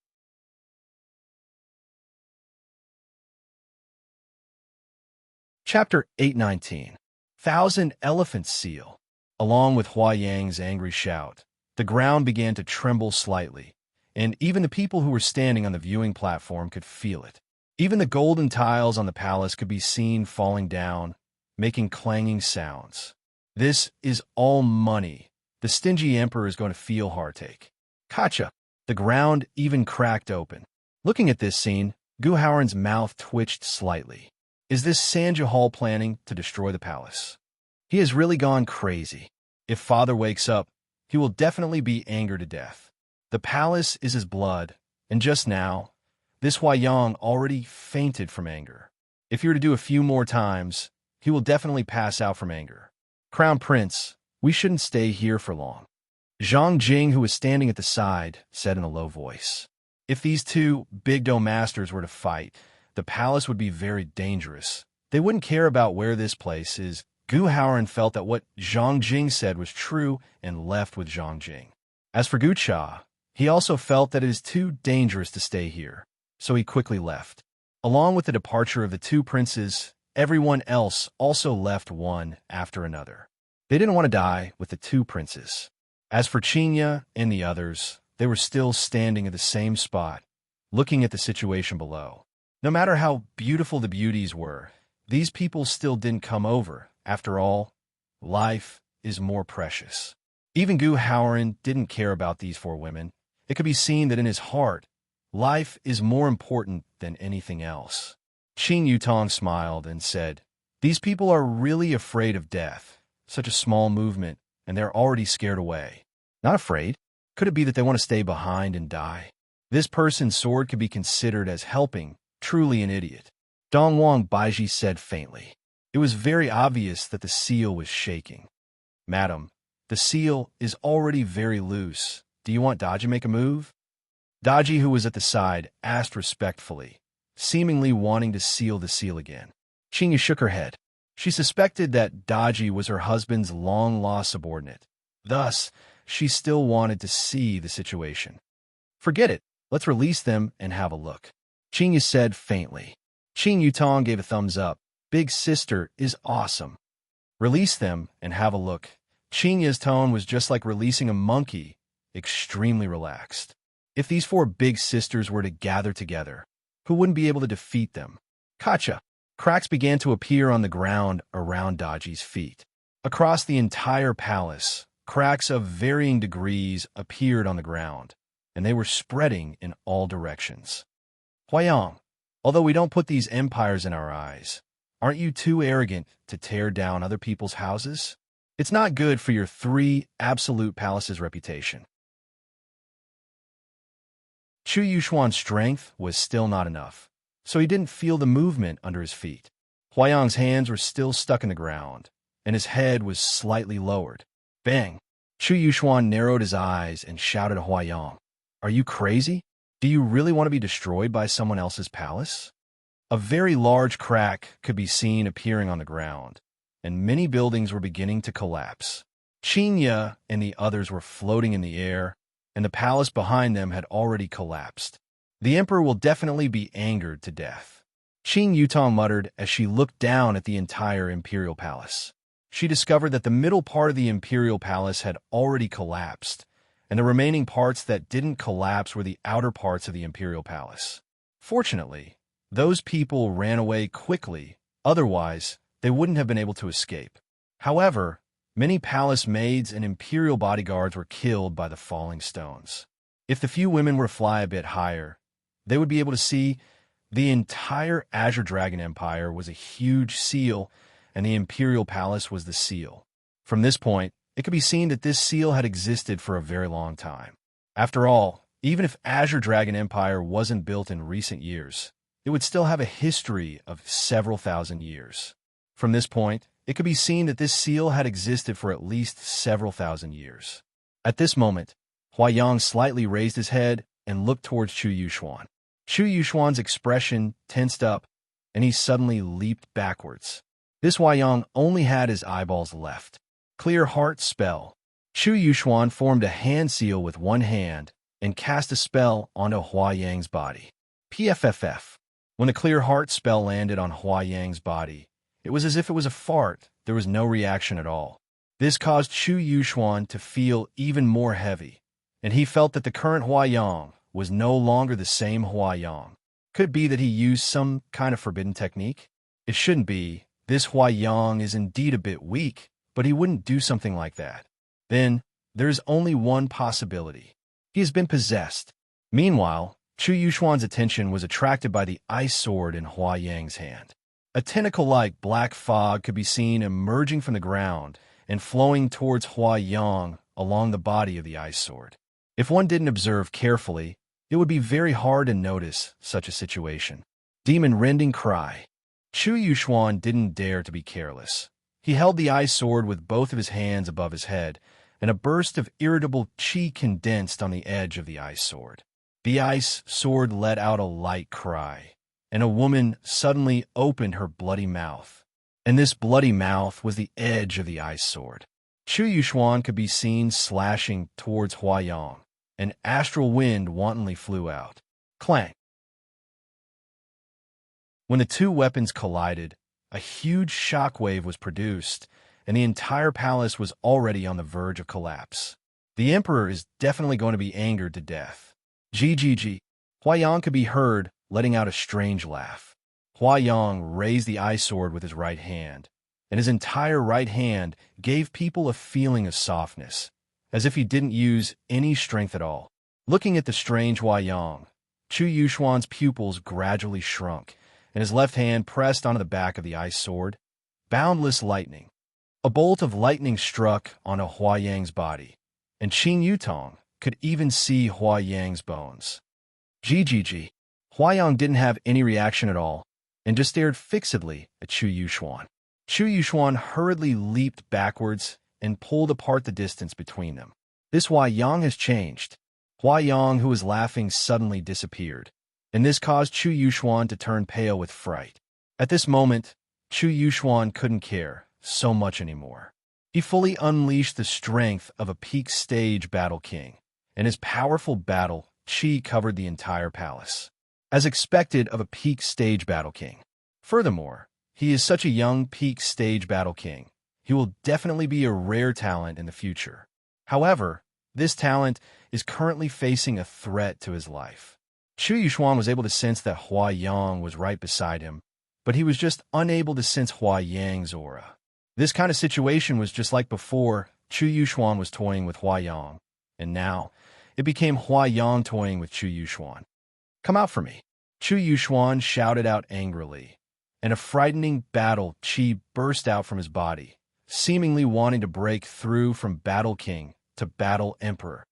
Chapter 819. Thousand Elephant Seal. Along with Huayang's angry shout, the ground began to tremble slightly, and even the people who were standing on the viewing platform could feel it. Even the golden tiles on the palace could be seen falling down, making clanging sounds. This is all money. The stingy emperor is going to feel heartache. Kacha! The ground even cracked open. Looking at this scene, Gu Haoran's mouth twitched slightly. Is this Sanjahal planning to destroy the palace? He has really gone crazy. If father wakes up, he will definitely be angered to death. The palace is his blood, and just now, this Huayang already fainted from anger. If he were to do a few more times, he will definitely pass out from anger. Crown Prince, we shouldn't stay here for long. Zhang Jing, who was standing at the side, said in a low voice. If these two big dough masters were to fight, the palace would be very dangerous. They wouldn't care about where this place is. Gu Haoran felt that what Zhang Jing said was true and left with Zhang Jing. As for Gu Cha, he also felt that it is too dangerous to stay here, so he quickly left. Along with the departure of the two princes, everyone else also left one after another. They didn't want to die with the two princes. As for Qinya and the others, they were still standing at the same spot, looking at the situation below. No matter how beautiful the beauties were, these people still didn't come over. After all, life is more precious. Even Gu Haoran didn't care about these four women. It could be seen that in his heart, life is more important than anything else. Qin Yutong smiled and said, These people are really afraid of death. Such a small movement, and they're already scared away. Not afraid? Could it be that they want to stay behind and die? This person's sword could be considered as helping. Truly an idiot. Dongwang Baiji said faintly. It was very obvious that the seal was shaking. Madam, the seal is already very loose. Do you want Daji to make a move? Daji, who was at the side, asked respectfully, seemingly wanting to seal the seal again. Qinya shook her head. She suspected that Daji was her husband's long-lost subordinate. Thus, she still wanted to see the situation. Forget it. Let's release them and have a look. Qinya said faintly. Qin Yutong gave a thumbs up. Big sister is awesome. Release them and have a look. Qinya's tone was just like releasing a monkey, extremely relaxed. If these four big sisters were to gather together, who wouldn't be able to defeat them? Kacha! Cracks began to appear on the ground around Daji's feet. Across the entire palace, cracks of varying degrees appeared on the ground, and they were spreading in all directions. Huayang, although we don't put these empires in our eyes, aren't you too arrogant to tear down other people's houses? It's not good for your three absolute palaces' reputation. Chu Yuxuan's strength was still not enough, so he didn't feel the movement under his feet. Huayang's hands were still stuck in the ground, and his head was slightly lowered. Bang! Chu Yuxuan narrowed his eyes and shouted at Huayang, Are you crazy? Do you really want to be destroyed by someone else's palace? A very large crack could be seen appearing on the ground, and many buildings were beginning to collapse. Qinya and the others were floating in the air, and the palace behind them had already collapsed. The emperor will definitely be angered to death. Qin Yutong muttered as she looked down at the entire imperial palace. She discovered that the middle part of the imperial palace had already collapsed, and the remaining parts that didn't collapse were the outer parts of the imperial palace. Fortunately, those people ran away quickly, otherwise they wouldn't have been able to escape. However, many palace maids and imperial bodyguards were killed by the falling stones. If the few women were to fly a bit higher, they would be able to see the entire Azure Dragon Empire was a huge seal, and the imperial palace was the seal. From this point, it could be seen that this seal had existed for a very long time. After all, even if Azure Dragon Empire wasn't built in recent years, it would still have a history of several thousand years. From this point, it could be seen that this seal had existed for at least several thousand years. At this moment, Huayang slightly raised his head and looked towards Chu Yuxuan. Chu Yuxuan's expression tensed up, and he suddenly leaped backwards. This Huayang only had his eyeballs left. Clear heart spell. Chu Yuxuan formed a hand seal with one hand and cast a spell onto Huayang's body. PFFF. When the clear heart spell landed on Huayang's body, it was as if it was a fart. There was no reaction at all. This caused Chu Yuxuan to feel even more heavy, and he felt that the current Huayang was no longer the same Huayang. Could it be that he used some kind of forbidden technique? It shouldn't be. This Huayang is indeed a bit weak, but he wouldn't do something like that. Then, there's only one possibility. He has been possessed. Meanwhile, Chu Yuxuan's attention was attracted by the ice sword in Huayang's hand. A tentacle-like black fog could be seen emerging from the ground and flowing towards Huayang along the body of the ice sword. If one didn't observe carefully, it would be very hard to notice such a situation. Demon-rending cry. Chu Yuxuan didn't dare to be careless. He held the ice sword with both of his hands above his head, and a burst of irritable qi condensed on the edge of the ice sword. The ice sword let out a light cry, and a woman suddenly opened her bloody mouth. And this bloody mouth was the edge of the ice sword. Chu Yuxuan could be seen slashing towards Huayang. An astral wind wantonly flew out. Clang! When the two weapons collided, a huge shockwave was produced, and the entire palace was already on the verge of collapse. The emperor is definitely going to be angered to death. GGG. Huayang could be heard letting out a strange laugh. Huayang raised the ice sword with his right hand, and his entire right hand gave people a feeling of softness, as if he didn't use any strength at all. Looking at the strange Huayang, Chu Yuxuan's pupils gradually shrunk, and his left hand pressed onto the back of the ice sword. Boundless lightning. A bolt of lightning struck onto Huayang's body, and Qin Yutong could even see Huayang's bones. GGG. Huayang didn't have any reaction at all, and just stared fixedly at Chu Yuxuan. Chu Yuxuan hurriedly leaped backwards and pulled apart the distance between them. This Huayang has changed. Huayang, who was laughing, suddenly disappeared, and this caused Chu Yuxuan to turn pale with fright. At this moment, Chu Yuxuan couldn't care so much anymore. He fully unleashed the strength of a peak stage battle king, and his powerful battle qi covered the entire palace, as expected of a peak stage battle king. Furthermore, he is such a young peak stage battle king. He will definitely be a rare talent in the future. However, this talent is currently facing a threat to his life. Chu Yuxuan was able to sense that Huayang was right beside him, but he was just unable to sense Huayang's aura. This kind of situation was just like before. Chu Yuxuan was toying with Huayang, and now it became Huayang toying with Chu Yuxuan. Come out for me. Chu Yuxuan shouted out angrily, and a frightening battle qi burst out from his body, seemingly wanting to break through from Battle King to Battle Emperor.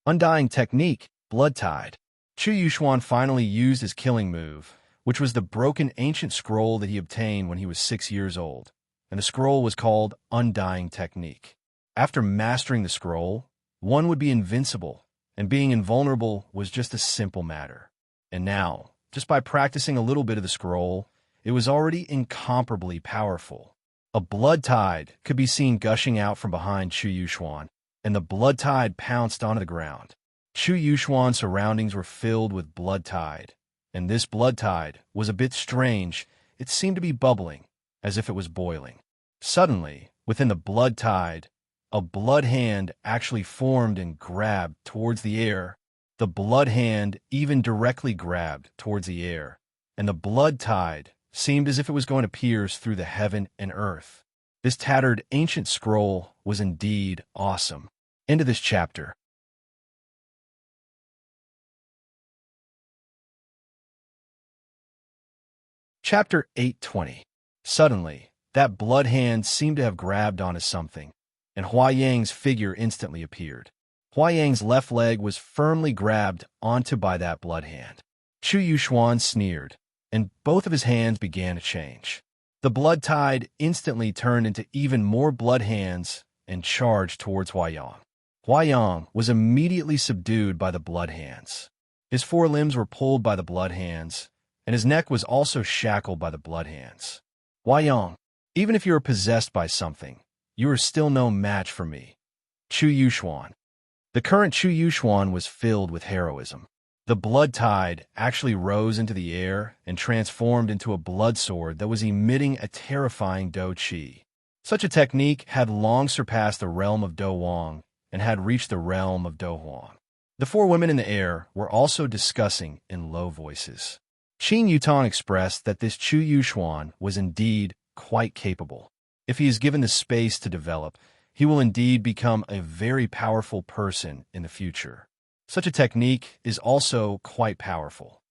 Undying technique, Blood Tide. Chu Yuxuan finally used his killing move, which was the broken ancient scroll that he obtained when he was 6 years old, and the scroll was called Undying Technique. After mastering the scroll, one would be invincible, and being invulnerable was just a simple matter. And now, just by practicing a little bit of the scroll, it was already incomparably powerful. A blood tide could be seen gushing out from behind Chu Yuxuan, and the blood tide pounced onto the ground. Chu Yuxuan's surroundings were filled with blood tide, and this blood tide was a bit strange. It seemed to be bubbling, as if it was boiling. Suddenly, within the blood tide, a blood hand actually formed and grabbed towards the air. The blood hand even directly grabbed towards the air, and the blood tide seemed as if it was going to pierce through the heaven and earth. This tattered ancient scroll was indeed awesome. End of this chapter. Chapter 820. Suddenly, that blood hand seemed to have grabbed onto something, and Huayang's figure instantly appeared. Huayang's left leg was firmly grabbed onto by that blood hand. Chu Yuxuan sneered, and both of his hands began to change. The blood tide instantly turned into even more blood hands and charged towards Huayang. Huayang was immediately subdued by the blood hands. His forelimbs were pulled by the blood hands, and his neck was also shackled by the blood hands. Huayang, Even if you are possessed by something, you are still no match for me. Chu Yuxuan. The current Chu Yuxuan was filled with heroism. The blood tide actually rose into the air and transformed into a blood sword that was emitting a terrifying Do Qi. Such a technique had long surpassed the realm of Do Wang and had reached the realm of Do Huang. The four women in the air were also discussing in low voices. Qin Yutong expressed that this Chu Yuxuan was indeed quite capable. If he is given the space to develop, he will indeed become a very powerful person in the future. Such a technique is also quite powerful.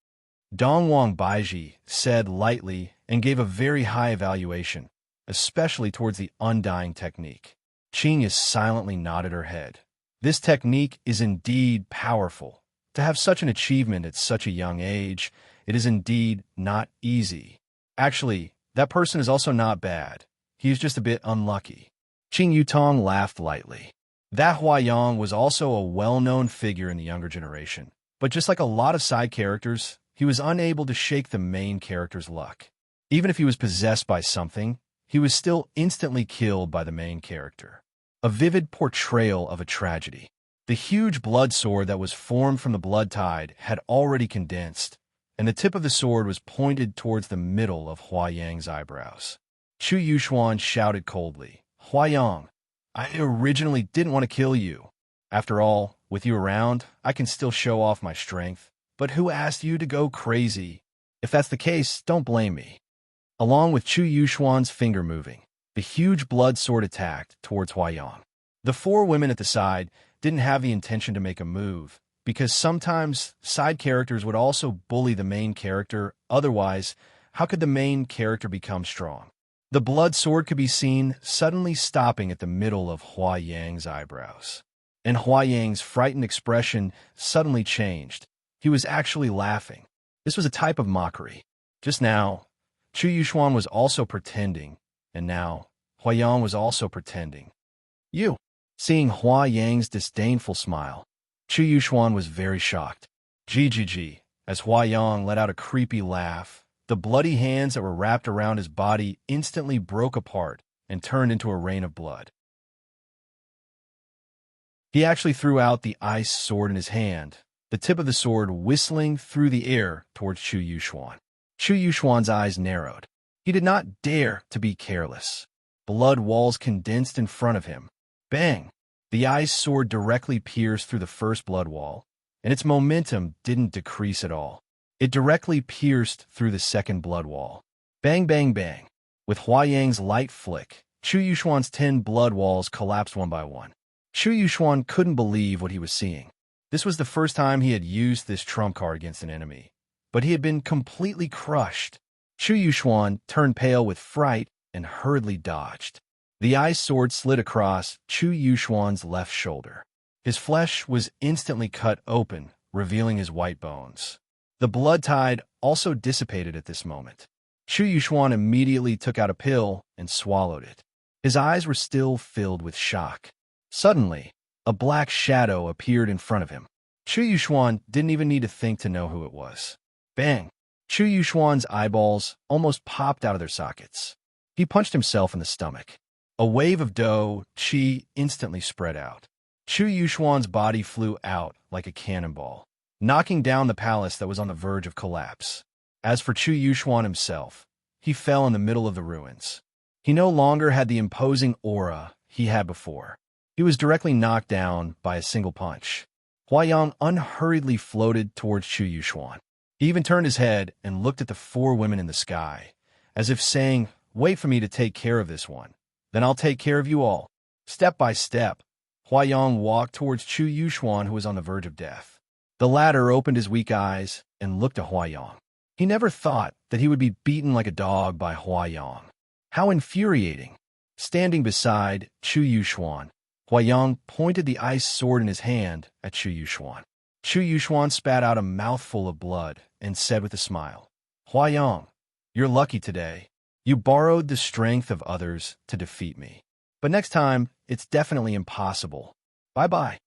Dongwang Baiji said lightly and gave a very high evaluation, especially towards the undying technique. Qin silently nodded her head. This technique is indeed powerful. To have such an achievement at such a young age, it is indeed not easy. Actually, that person is also not bad. He is just a bit unlucky. Qin Yutong laughed lightly. That Huayang was also a well-known figure in the younger generation, but just like a lot of side characters, he was unable to shake the main character's luck. Even if he was possessed by something, he was still instantly killed by the main character. A vivid portrayal of a tragedy. The huge blood sword that was formed from the blood tide had already condensed, and the tip of the sword was pointed towards the middle of Huayang's eyebrows. Chu Yuxuan shouted coldly, "Huayang, I originally didn't want to kill you. After all, with you around, I can still show off my strength. But who asked you to go crazy? If that's the case, don't blame me." Along with Chu Yuxuan's finger moving, the huge blood sword attacked towards Huayang. The four women at the side didn't have the intention to make a move, because sometimes side characters would also bully the main character. Otherwise, how could the main character become strong? The blood sword could be seen suddenly stopping at the middle of Huayang's eyebrows. And Huayang's frightened expression suddenly changed. He was actually laughing. This was a type of mockery. Just now, Chu Yuxuan was also pretending, and now Huayang was also pretending. You. Seeing Huayang's disdainful smile, Chu Yuxuan was very shocked. Gigi, as Huayang let out a creepy laugh, the bloody hands that were wrapped around his body instantly broke apart and turned into a rain of blood. He actually threw out the ice sword in his hand, the tip of the sword whistling through the air towards Chu Yuxuan. Chu Yuxuan's eyes narrowed. He did not dare to be careless. Blood walls condensed in front of him. Bang! The ice sword directly pierced through the first blood wall, and its momentum didn't decrease at all. It directly pierced through the second blood wall. Bang, bang, bang. With Huayang's light flick, Chu Yuxuan's 10 blood walls collapsed one by one. Chu Yuxuan couldn't believe what he was seeing. This was the first time he had used this trump card against an enemy, but he had been completely crushed. Chu Yuxuan turned pale with fright and hurriedly dodged. The ice sword slid across Chu Yuxuan's left shoulder. His flesh was instantly cut open, revealing his white bones. The blood tide also dissipated at this moment. Chu Yuxuan immediately took out a pill and swallowed it. His eyes were still filled with shock. Suddenly, a black shadow appeared in front of him. Chu Yuxuan didn't even need to think to know who it was. Bang! Chu Yuxuan's eyeballs almost popped out of their sockets. He punched himself in the stomach. A wave of Do Qi instantly spread out. Chu Yuxuan's body flew out like a cannonball, knocking down the palace that was on the verge of collapse. As for Chu Yuxuan himself, he fell in the middle of the ruins. He no longer had the imposing aura he had before. He was directly knocked down by a single punch. Huayang unhurriedly floated towards Chu Yuxuan. He even turned his head and looked at the four women in the sky, as if saying, "Wait for me to take care of this one. Then I'll take care of you all." Step by step, Huayang walked towards Chu Yuxuan, who was on the verge of death. The latter opened his weak eyes and looked at Huayang. He never thought that he would be beaten like a dog by Huayang. How infuriating! Standing beside Chu Yuxuan, Huayang pointed the ice sword in his hand at Chu Yuxuan. Chu Yuxuan spat out a mouthful of blood and said with a smile, "Huayang, you're lucky today. You borrowed the strength of others to defeat me. But next time, it's definitely impossible. Bye-bye."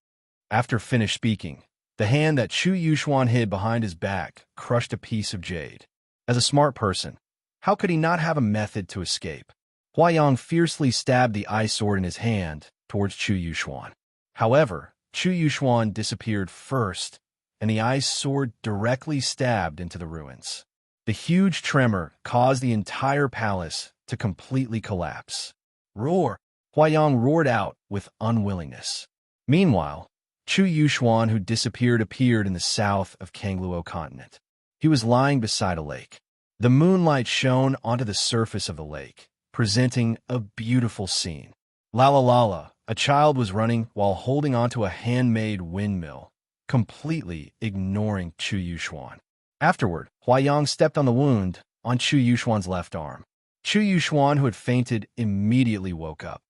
After finished speaking, the hand that Chu Yuxuan hid behind his back crushed a piece of jade. As a smart person, how could he not have a method to escape? Huayang fiercely stabbed the ice sword in his hand towards Chu Yuxuan. However, Chu Yuxuan disappeared first, and the ice sword directly stabbed into the ruins. The huge tremor caused the entire palace to completely collapse. Roar! Huayang roared out with unwillingness. Meanwhile, Chu Yuxuan, who disappeared, appeared in the south of Kangluo continent. He was lying beside a lake. The moonlight shone onto the surface of the lake, presenting a beautiful scene. Lala Lala, a child, was running while holding onto a handmade windmill, completely ignoring Chu Yuxuan. Afterward, Huayang stepped on the wound on Chu Yuxuan's left arm. Chu Yuxuan, who had fainted, immediately woke up.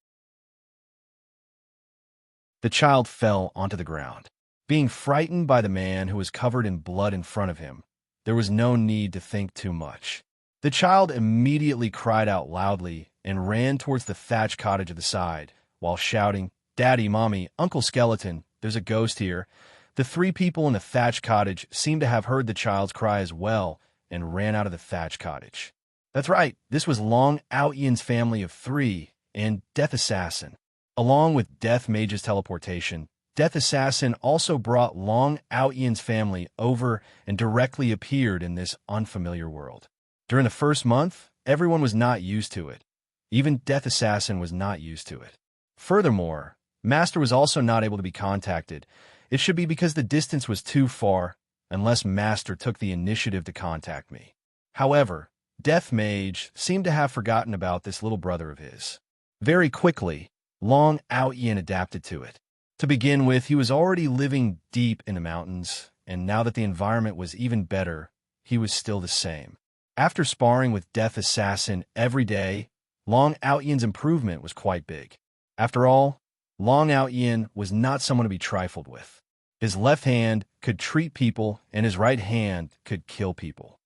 The child fell onto the ground. Being frightened by the man who was covered in blood in front of him, there was no need to think too much. The child immediately cried out loudly and ran towards the thatched cottage at the side, while shouting, "Daddy, Mommy, Uncle Skeleton, there's a ghost here." The three people in the thatched cottage seemed to have heard the child's cry as well and ran out of the thatched cottage. That's right, this was Long Outyen's family of three and Death Assassin. Along with Death Mage's teleportation, Death Assassin also brought Long Outyen's family over and directly appeared in this unfamiliar world. During the first month, everyone was not used to it. Even Death Assassin was not used to it. Furthermore, Master was also not able to be contacted. It should be because the distance was too far, unless Master took the initiative to contact me. However, Death Mage seemed to have forgotten about this little brother of his. Very quickly, Long Outyen adapted to it. To begin with, he was already living deep in the mountains, and now that the environment was even better, he was still the same. After sparring with Death Assassin every day, Long Outyen's improvement was quite big. After all, Long Outyen was not someone to be trifled with. His left hand could treat people, and his right hand could kill people.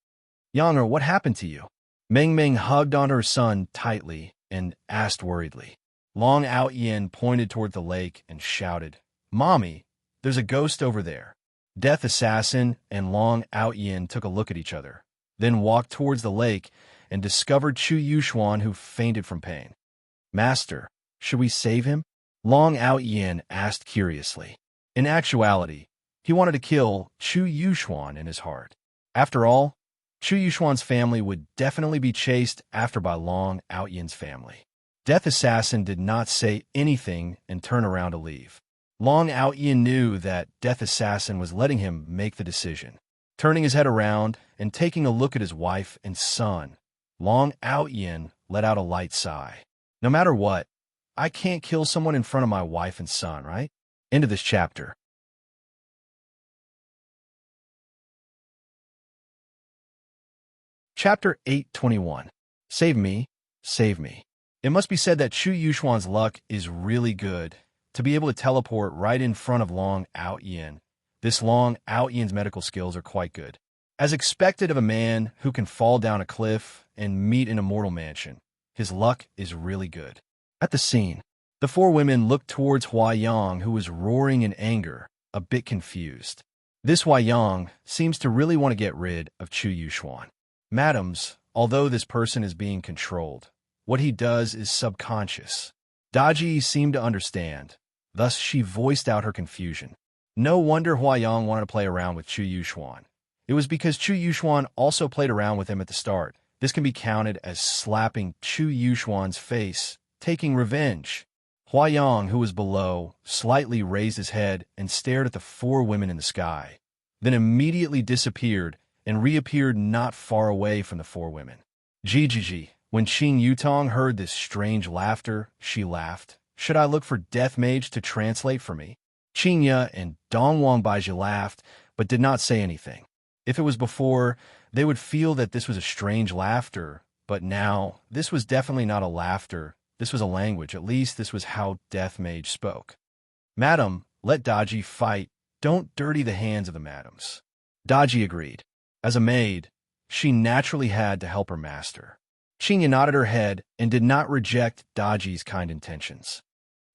"Younger, what happened to you?" Meng Meng hugged on her son tightly and asked worriedly. Long Outyen pointed toward the lake and shouted, "Mommy, there's a ghost over there." Death Assassin and Long Outyen took a look at each other, then walked towards the lake and discovered Chu Yuxuan, who fainted from pain. "Master, should we save him?" Long Outyen asked curiously. In actuality, he wanted to kill Chu Yuxuan in his heart. After all, Chu Yuxuan's family would definitely be chased after by Long Outyen's family. Death Assassin did not say anything and turn around to leave. Long Outyen knew that Death Assassin was letting him make the decision. Turning his head around and taking a look at his wife and son, Long Outyen let out a light sigh. No matter what, I can't kill someone in front of my wife and son, right? End of this chapter. Chapter 821. Save me, save me. It must be said that Chu Yuxuan's luck is really good to be able to teleport right in front of Long Outyen. This Long Outyen's medical skills are quite good. As expected of a man who can fall down a cliff and meet an immortal mansion, his luck is really good. At the scene, the four women looked towards Huayang, who was roaring in anger, a bit confused. This Huayang seems to really want to get rid of Chu Yuxuan. Madams, although this person is being controlled, what he does is subconscious. Daji seemed to understand, thus she voiced out her confusion. No wonder Huayang wanted to play around with Chu Yuxuan. It was because Chu Yuxuan also played around with him at the start. This can be counted as slapping Chu Yuxuan's face, taking revenge. Huayang, who was below, slightly raised his head and stared at the four women in the sky, then immediately disappeared and reappeared not far away from the four women. Jijiji. When Qing Yutong heard this strange laughter, she laughed. "Should I look for Death Mage to translate for me?" Qingya and Dongwang Baizhi laughed, but did not say anything. If it was before, they would feel that this was a strange laughter, but now, this was definitely not a laughter. This was a language. At least this was how Death Mage spoke. "Madam, let Daji fight. Don't dirty the hands of the madams." Daji agreed. As a maid, she naturally had to help her master. Qingya nodded her head and did not reject Daji's kind intentions.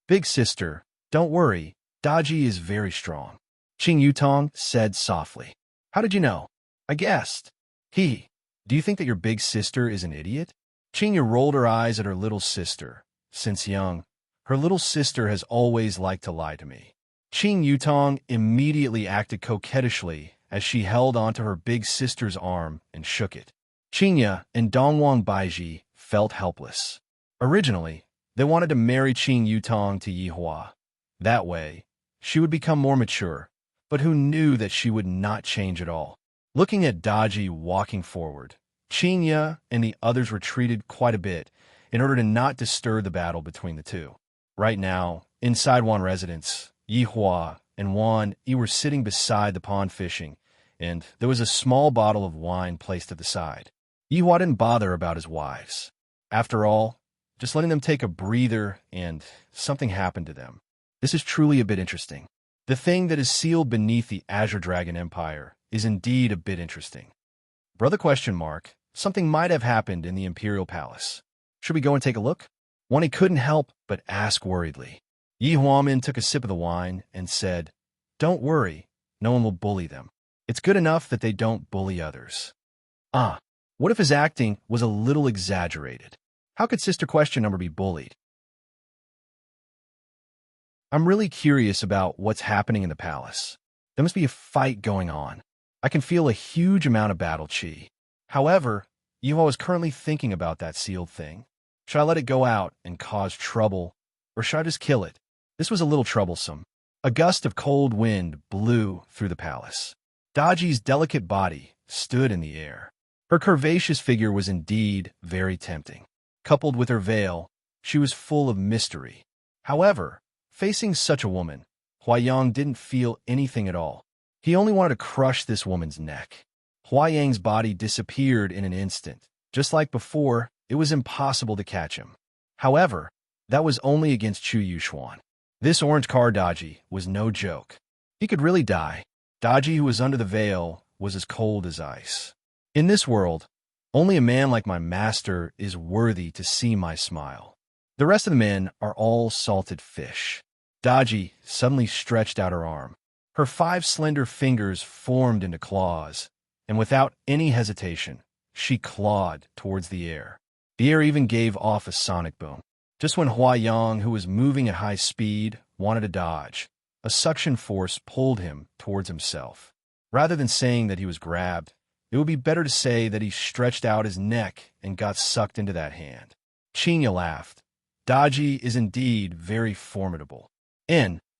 "Big sister, don't worry. Daji is very strong," Qing Yutong said softly. "How did you know?" "I guessed." "Do you think that your big sister is an idiot?" Qinya rolled her eyes at her little sister. Since young, her little sister has always liked to lie to me. Qing Yutong immediately acted coquettishly as she held onto her big sister's arm and shook it. Qinya and Dongwang Baiji felt helpless. Originally, they wanted to marry Qing Yutong to Yihua. That way, she would become more mature, but who knew that she would not change at all? Looking at Daji walking forward, Qinya and the others retreated quite a bit in order to not disturb the battle between the two. Right now, inside Wan residence, Yihua and Wan Yi were sitting beside the pond fishing, and there was a small bottle of wine placed at the side. Yihua didn't bother about his wives. After all, just letting them take a breather and something happened to them. This is truly a bit interesting. The thing that is sealed beneath the Azure Dragon Empire is indeed a bit interesting. Brother question mark, something might have happened in the Imperial Palace. Should we go and take a look? Wani couldn't help but ask worriedly. Yi Huamin took a sip of the wine and said, "Don't worry, no one will bully them. It's good enough that they don't bully others." What if his acting was a little exaggerated? How could Sister Question Number be bullied? I'm really curious about what's happening in the palace. There must be a fight going on. I can feel a huge amount of battle chi. However, Yuhua was currently thinking about that sealed thing. Should I let it go out and cause trouble, or should I just kill it? This was a little troublesome. A gust of cold wind blew through the palace. Daji's delicate body stood in the air. Her curvaceous figure was indeed very tempting. Coupled with her veil, she was full of mystery. However, facing such a woman, Huayang didn't feel anything at all. He only wanted to crush this woman's neck. Huayang's body disappeared in an instant. Just like before, it was impossible to catch him. However, that was only against Chu Yuxuan. This orange car Daji was no joke. He could really die. Daji, who was under the veil, was as cold as ice. In this world, only a man like my master is worthy to see my smile. The rest of the men are all salted fish. Daji suddenly stretched out her arm. Her 5 slender fingers formed into claws, and without any hesitation, she clawed towards the air. The air even gave off a sonic boom. Just when Huayang, who was moving at high speed, wanted to dodge, a suction force pulled him towards himself. Rather than saying that he was grabbed, it would be better to say that he stretched out his neck and got sucked into that hand. Qinya laughed. Daji is indeed very formidable.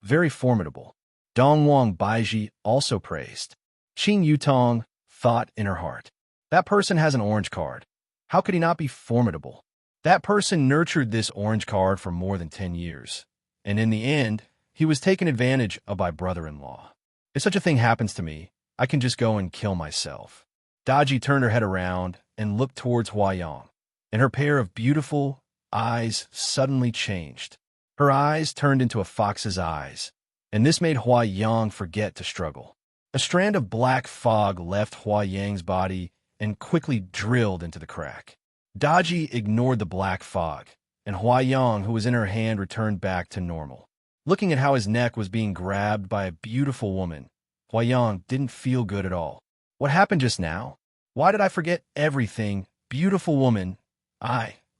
Very formidable. Dongwang Baiji also praised. Qing Yutong thought in her heart. That person has an orange card. How could he not be formidable? That person nurtured this orange card for more than 10 years. And in the end, he was taken advantage of by brother-in-law. If such a thing happens to me, I can just go and kill myself. Daji turned her head around and looked towards Huayang, and her pair of beautiful eyes suddenly changed. Her eyes turned into a fox's eyes, and this made Huayang forget to struggle. A strand of black fog left Huayang's body and quickly drilled into the crack. Daji ignored the black fog, and Huayang, who was in her hand, returned back to normal. Looking at how his neck was being grabbed by a beautiful woman, Huayang didn't feel good at all. What happened just now? Why did I forget everything? Beautiful woman.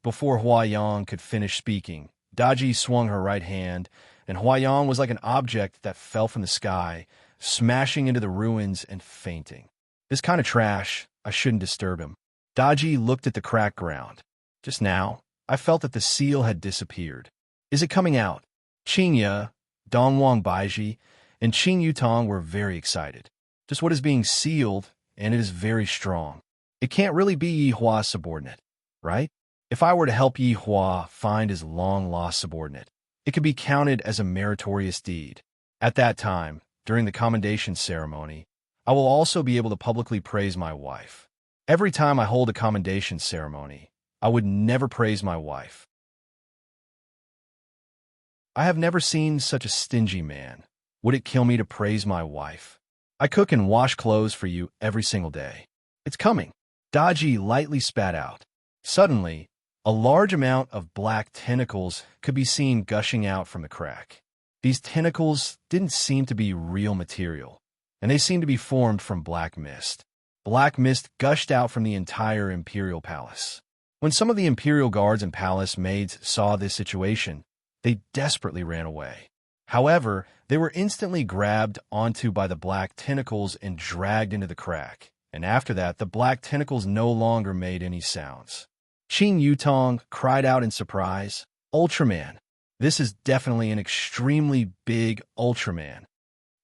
Before Huayang could finish speaking, Daji swung her right hand, and Huayang was like an object that fell from the sky, smashing into the ruins and fainting. This kind of trash, I shouldn't disturb him. Daji looked at the cracked ground. Just now, I felt that the seal had disappeared. Is it coming out? Qinya, Dongwang Baiji, and Qing Yutong were very excited. Just what is being sealed, and it is very strong. It can't really be Yihua's subordinate, right? If I were to help Yihua find his long-lost subordinate, it could be counted as a meritorious deed. At that time, during the commendation ceremony, I will also be able to publicly praise my wife. Every time I hold a commendation ceremony, I would never praise my wife. I have never seen such a stingy man. Would it kill me to praise my wife? I cook and wash clothes for you every single day. It's coming. Daji lightly spat out. Suddenly, a large amount of black tentacles could be seen gushing out from the crack. These tentacles didn't seem to be real material, and they seemed to be formed from black mist. Black mist gushed out from the entire imperial palace. When some of the imperial guards and palace maids saw this situation, they desperately ran away. However, they were instantly grabbed onto by the black tentacles and dragged into the crack, and after that, the black tentacles no longer made any sounds. Qing Yutong cried out in surprise, "Ultraman! This is definitely an extremely big Ultraman."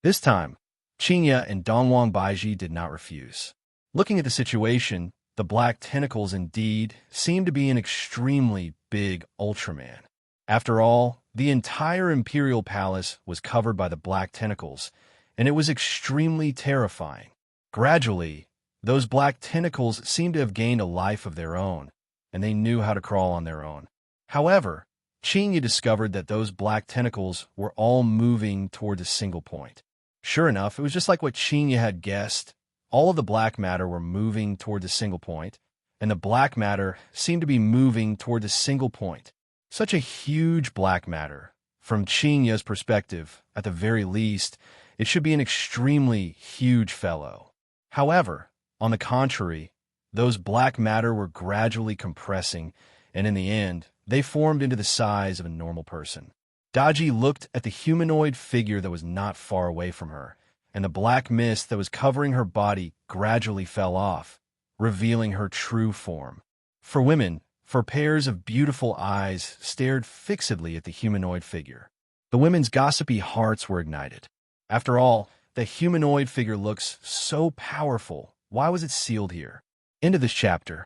This time, Qingya and Dongwang Baiji did not refuse. Looking at the situation, the black tentacles indeed seemed to be an extremely big Ultraman. After all, the entire imperial palace was covered by the black tentacles, and it was extremely terrifying. Gradually, those black tentacles seemed to have gained a life of their own, and they knew how to crawl on their own. However, Qingya discovered that those black tentacles were all moving toward a single point. Sure enough, it was just like what Qingya had guessed. All of the black matter were moving toward a single point, and the black matter seemed to be moving toward a single point. Such a huge black matter. From Qingya's perspective, at the very least, it should be an extremely huge fellow. However, on the contrary, those black matter were gradually compressing, and in the end, they formed into the size of a normal person. Daji looked at the humanoid figure that was not far away from her, and the black mist that was covering her body gradually fell off, revealing her true form. For women, for pairs of beautiful eyes stared fixedly at the humanoid figure. The women's gossipy hearts were ignited. After all, the humanoid figure looks so powerful. Why was it sealed here? End of this chapter.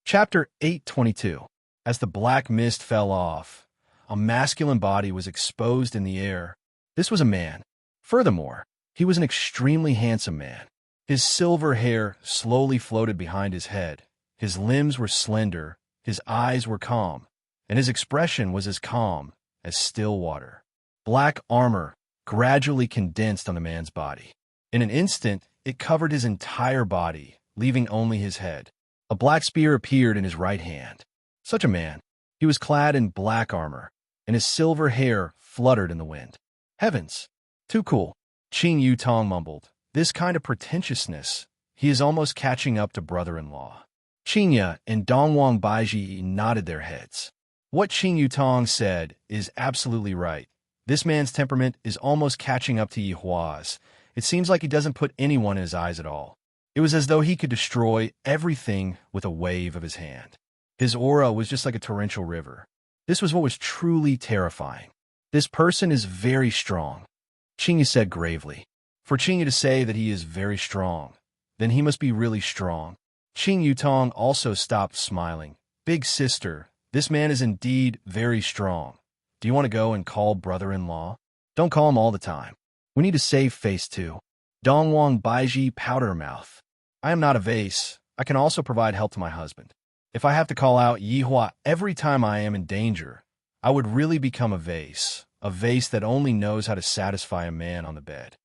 Chapter 822. As the black mist fell off, a masculine body was exposed in the air. This was a man. Furthermore, he was an extremely handsome man. His silver hair slowly floated behind his head. His limbs were slender, his eyes were calm, and his expression was as calm as still water. Black armor gradually condensed on the man's body. In an instant, it covered his entire body, leaving only his head. A black spear appeared in his right hand. Such a man. He was clad in black armor, and his silver hair fluttered in the wind. Heavens! Too cool. Qing Yutong mumbled. This kind of pretentiousness, he is almost catching up to brother-in-law. Qingya and Dongwang Baiji nodded their heads. What Qing Yutong said is absolutely right. This man's temperament is almost catching up to Yi Hua's. It seems like he doesn't put anyone in his eyes at all. It was as though he could destroy everything with a wave of his hand. His aura was just like a torrential river. This was what was truly terrifying. This person is very strong, Qingya said gravely. For Qingya to say that he is very strong, then he must be really strong. Qing Yutong also stopped smiling. Big sister, this man is indeed very strong. Do you want to go and call brother-in-law? Don't call him all the time. We need to save face too. Dongwang Baiji powder mouth. I am not a vase. I can also provide help to my husband. If I have to call out Yi Hua every time I am in danger, I would really become a vase that only knows how to satisfy a man on the bed.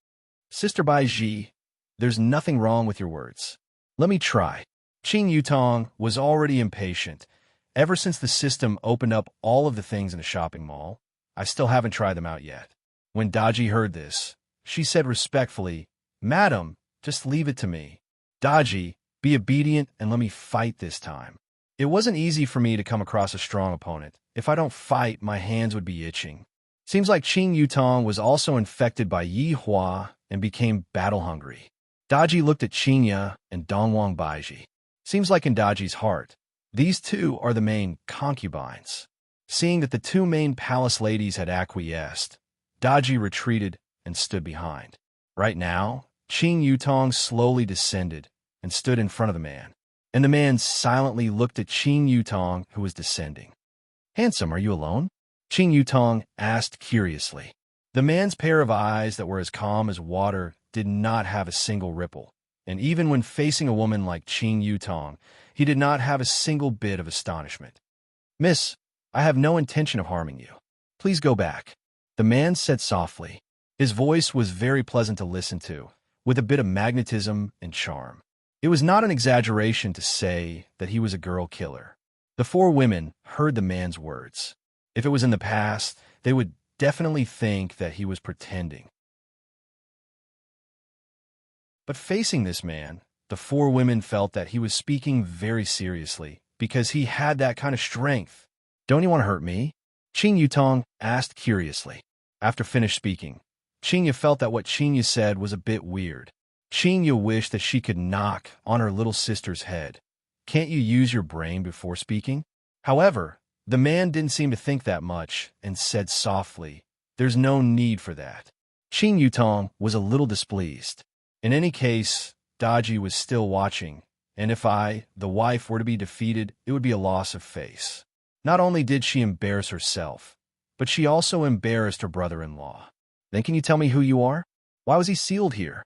Sister Baiji, there's nothing wrong with your words. Let me try. Qing Yutong was already impatient. Ever since the system opened up all of the things in the shopping mall, I still haven't tried them out yet. When Daji heard this, she said respectfully, Madam, just leave it to me. Daji, be obedient and let me fight this time. It wasn't easy for me to come across a strong opponent. If I don't fight, my hands would be itching. Seems like Qing Yutong was also infected by Yi Hua and became battle-hungry. Daji looked at Qingya and Dongwang Baiji. Seems like in Daji's heart, these two are the main concubines. Seeing that the two main palace ladies had acquiesced, Daji retreated and stood behind. Right now, Qing Yutong slowly descended and stood in front of the man, and the man silently looked at Qing Yutong, who was descending. Handsome, are you alone? Qing Yutong asked curiously. The man's pair of eyes that were as calm as water did not have a single ripple, and even when facing a woman like Qing Yutong, he did not have a single bit of astonishment. Miss, I have no intention of harming you. Please go back. The man said softly. His voice was very pleasant to listen to, with a bit of magnetism and charm. It was not an exaggeration to say that he was a girl killer. The four women heard the man's words. If it was in the past, they would definitely think that he was pretending. But facing this man, the four women felt that he was speaking very seriously because he had that kind of strength. "Don't you want to hurt me?" Qing Yutong asked curiously. After finished speaking, Qingya felt that what Qingya said was a bit weird. Qingya wished that she could knock on her little sister's head. "Can't you use your brain before speaking?" However, the man didn't seem to think that much and said softly, "There's no need for that." Qing Yutong was a little displeased. In any case, Daji was still watching, and if I, the wife, were to be defeated, it would be a loss of face. Not only did she embarrass herself, but she also embarrassed her brother-in-law. "Then can you tell me who you are? Why was he sealed here?"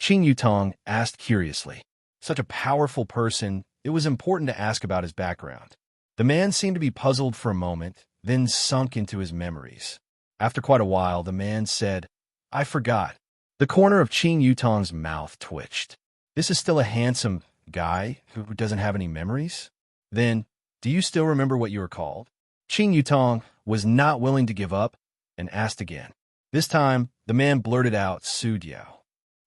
Qing Yutong asked curiously. Such a powerful person, it was important to ask about his background. The man seemed to be puzzled for a moment, then sunk into his memories. After quite a while, the man said, "I forgot." The corner of Qing Yutong's mouth twitched. This is still a handsome guy who doesn't have any memories? Then, do you still remember what you were called? Qing Yutong was not willing to give up and asked again. This time, the man blurted out Su Diao.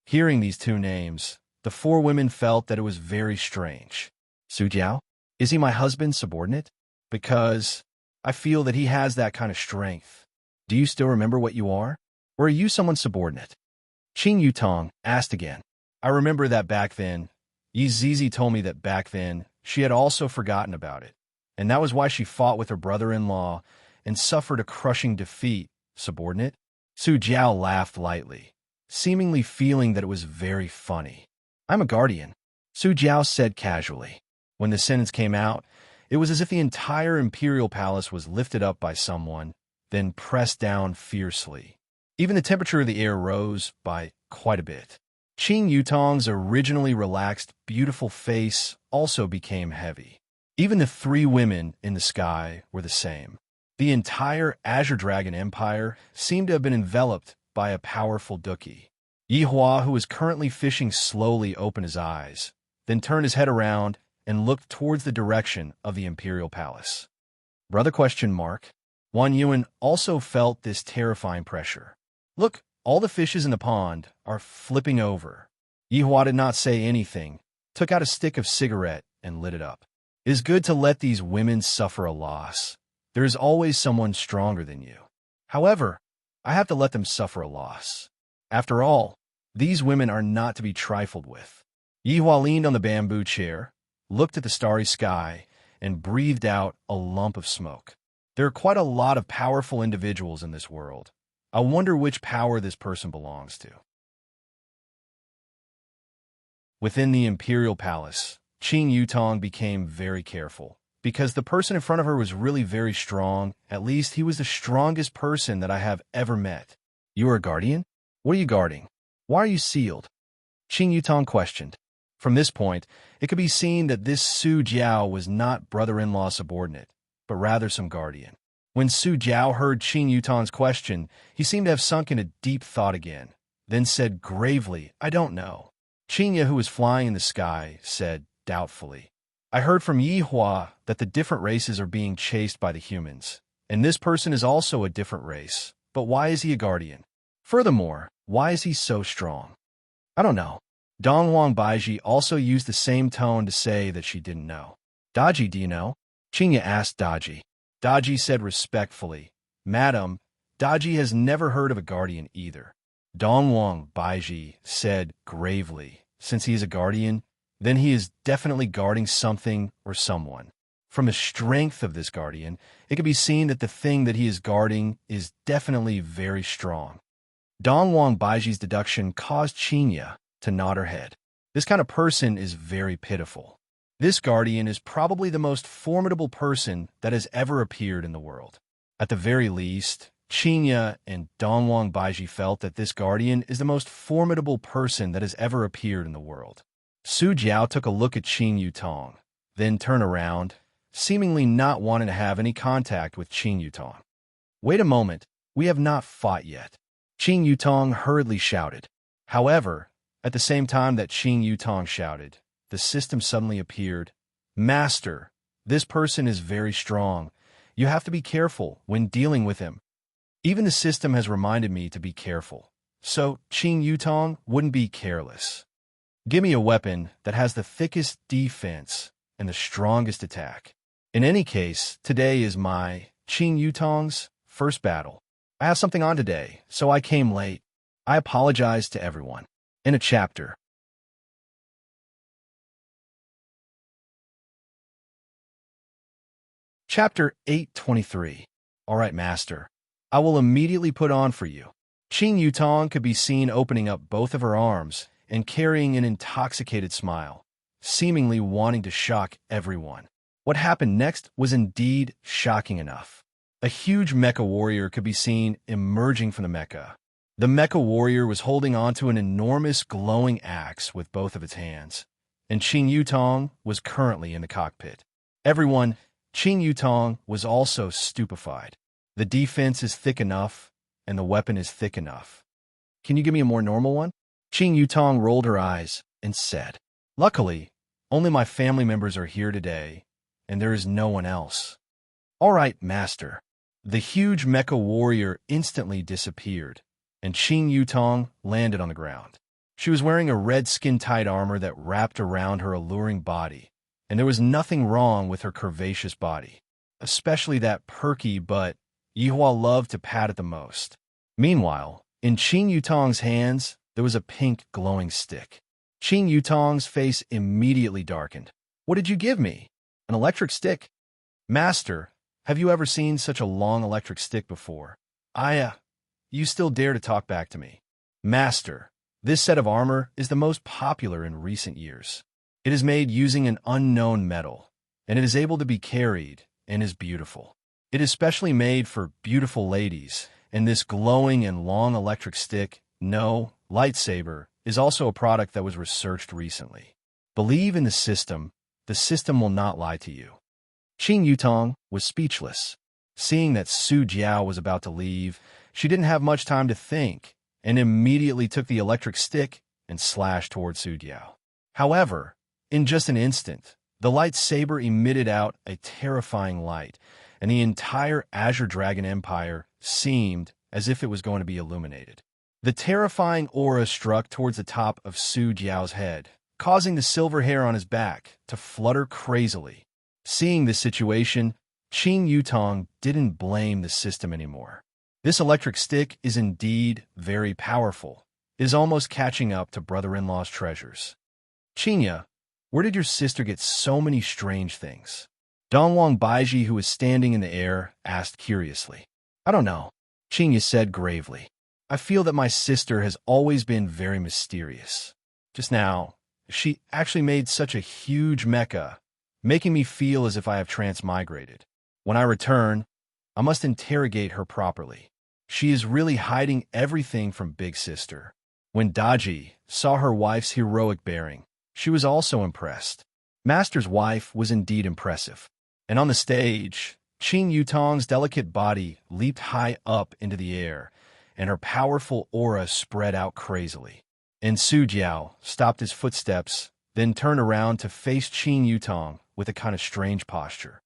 Hearing these two names, the four women felt that it was very strange. "Su Jiao? Is he my husband's subordinate? Because I feel that he has that kind of strength. Do you still remember what you are? Or are you someone's subordinate?" Qing Yutong asked again. "I remember that back then. Yi Zizi told me that back then she had also forgotten about it, and that was why she fought with her brother-in-law and suffered a crushing defeat, subordinate." Su Jiao laughed lightly, seemingly feeling that it was very funny. "I'm a guardian," Su Jiao said casually. When the sentence came out, it was as if the entire imperial palace was lifted up by someone, then pressed down fiercely. Even the temperature of the air rose by quite a bit. Qing Yutong's originally relaxed, beautiful face also became heavy. Even the three women in the sky were the same. The entire Azure Dragon Empire seemed to have been enveloped by a powerful Duki. Yi Hua, who was currently fishing, slowly opened his eyes, then turned his head around and looked towards the direction of the imperial palace. "Brother?" Wan Yuan also felt this terrifying pressure. "Look, all the fishes in the pond are flipping over." Yi Hua did not say anything, took out a stick of cigarette and lit it up. "It is good to let these women suffer a loss. There is always someone stronger than you. However, I have to let them suffer a loss. After all, these women are not to be trifled with." Yi Hua leaned on the bamboo chair, looked at the starry sky, and breathed out a lump of smoke. "There are quite a lot of powerful individuals in this world. I wonder which power this person belongs to." Within the imperial palace, Qing Yutong became very careful, because the person in front of her was really very strong. At least he was the strongest person that I have ever met. "You are a guardian? What are you guarding? Why are you sealed?" Qing Yutong questioned. From this point, it could be seen that this Su Jiao was not brother-in-law subordinate, but rather some guardian. When Su Jiao heard Qing Yutong's question, he seemed to have sunk into deep thought again, then said gravely, "I don't know." Qingya, who was flying in the sky, said doubtfully, "I heard from Yi Hua that the different races are being chased by the humans, and this person is also a different race. But why is he a guardian? Furthermore, why is he so strong?" "I don't know." Dongwang Baiji also used the same tone to say that she didn't know. "Daji, do you know?" Qingya asked Daji. Daji said respectfully, "Madam, Daji has never heard of a guardian either." Dongwang Baiji said gravely, "Since he is a guardian, then he is definitely guarding something or someone. From the strength of this guardian, it can be seen that the thing that he is guarding is definitely very strong." Dongwang Baiji's deduction caused Qingya to nod her head. This kind of person is very pitiful. This guardian is probably the most formidable person that has ever appeared in the world. At the very least, Qingya and Dongwang Baiji felt that this guardian is the most formidable person that has ever appeared in the world. Su Jiao took a look at Qing Yutong, then turned around, seemingly not wanting to have any contact with Qing Yutong. "Wait a moment, we have not fought yet," Qing Yutong hurriedly shouted. However, at the same time that Qing Yutong shouted, the system suddenly appeared. "Master, this person is very strong. You have to be careful when dealing with him." Even the system has reminded me to be careful, so Qing Yutong wouldn't be careless. Give me a weapon that has the thickest defense and the strongest attack. In any case, today is my Qing Yutong's first battle. I have something on today, so I came late. I apologize to everyone. In a chapter. Chapter 823. All right, master. I will immediately put on for you. Qing Yutong could be seen opening up both of her arms and carrying an intoxicated smile, seemingly wanting to shock everyone. What happened next was indeed shocking enough. A huge mecha warrior could be seen emerging from the mecha. The mecha warrior was holding onto an enormous glowing axe with both of its hands, and Qing Yutong was currently in the cockpit. Everyone, Qing Yutong was also stupefied. The defense is thick enough, and the weapon is thick enough. Can you give me a more normal one? Qing Yutong rolled her eyes and said, Luckily, only my family members are here today, and there is no one else. All right, master. The huge mecha warrior instantly disappeared, and Qing Yutong landed on the ground. She was wearing a red skin-tight armor that wrapped around her alluring body, and there was nothing wrong with her curvaceous body, especially that perky butt Yihua loved to pat it the most. Meanwhile, in Qing Yutong's hands, there was a pink glowing stick. Qing Yutong's face immediately darkened. What did you give me? An electric stick? Master, have you ever seen such a long electric stick before? You still dare to talk back to me. Master, this set of armor is the most popular in recent years. It is made using an unknown metal, and it is able to be carried and is beautiful. It is specially made for beautiful ladies, and this glowing and long electric stick, no, lightsaber, is also a product that was researched recently. Believe in the system will not lie to you. Qing Yutong was speechless. Seeing that Su Jiao was about to leave, she didn't have much time to think, and immediately took the electric stick and slashed toward Su Jiao. However, in just an instant, the lightsaber emitted out a terrifying light, and the entire Azure Dragon Empire seemed as if it was going to be illuminated. The terrifying aura struck towards the top of Su Jiao's head, causing the silver hair on his back to flutter crazily. Seeing this situation, Qing Yutong didn't blame the system anymore. This electric stick is indeed very powerful. It is almost catching up to brother-in-law's treasures. Qingya, where did your sister get so many strange things? Dongwang Baiji, who was standing in the air, asked curiously. I don't know, Qingya said gravely. I feel that my sister has always been very mysterious. Just now, she actually made such a huge mecha, making me feel as if I have transmigrated. When I return, I must interrogate her properly. She is really hiding everything from Big Sister. When Daji saw her wife's heroic bearing, she was also impressed. Master's wife was indeed impressive. And on the stage, Qing Yutong's delicate body leaped high up into the air, and her powerful aura spread out crazily. And Su Jiao stopped his footsteps, then turned around to face Qing Yutong with a kind of strange posture.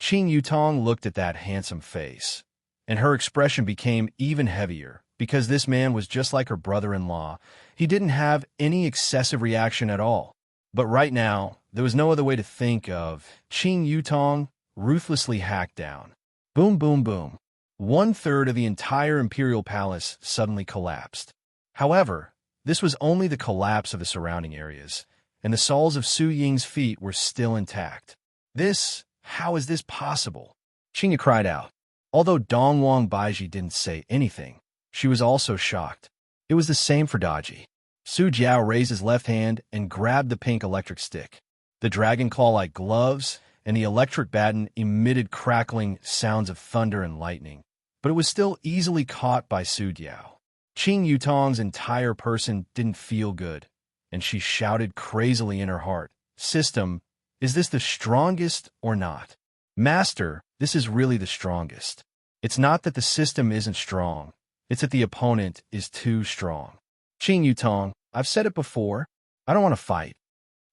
Qing Yutong looked at that handsome face, and her expression became even heavier, because this man was just like her brother-in-law. He didn't have any excessive reaction at all. But right now, there was no other way to think of. Qing Yutong ruthlessly hacked down. Boom, boom, boom. 1/3 of the entire imperial palace suddenly collapsed. However, this was only the collapse of the surrounding areas, and the soles of Su Ying's feet were still intact. How is this possible? Qingya cried out. Although Dongwang Baiji didn't say anything, she was also shocked. It was the same for Daji. Su Jiao raised his left hand and grabbed the pink electric stick. The dragon claw-like gloves and the electric baton emitted crackling sounds of thunder and lightning, but it was still easily caught by Su Jiao. Qing Yutong's entire person didn't feel good, and she shouted crazily in her heart, System, is this the strongest or not? Master, this is really the strongest. It's not that the system isn't strong, it's that the opponent is too strong. Qing Yutong, I've said it before, I don't want to fight.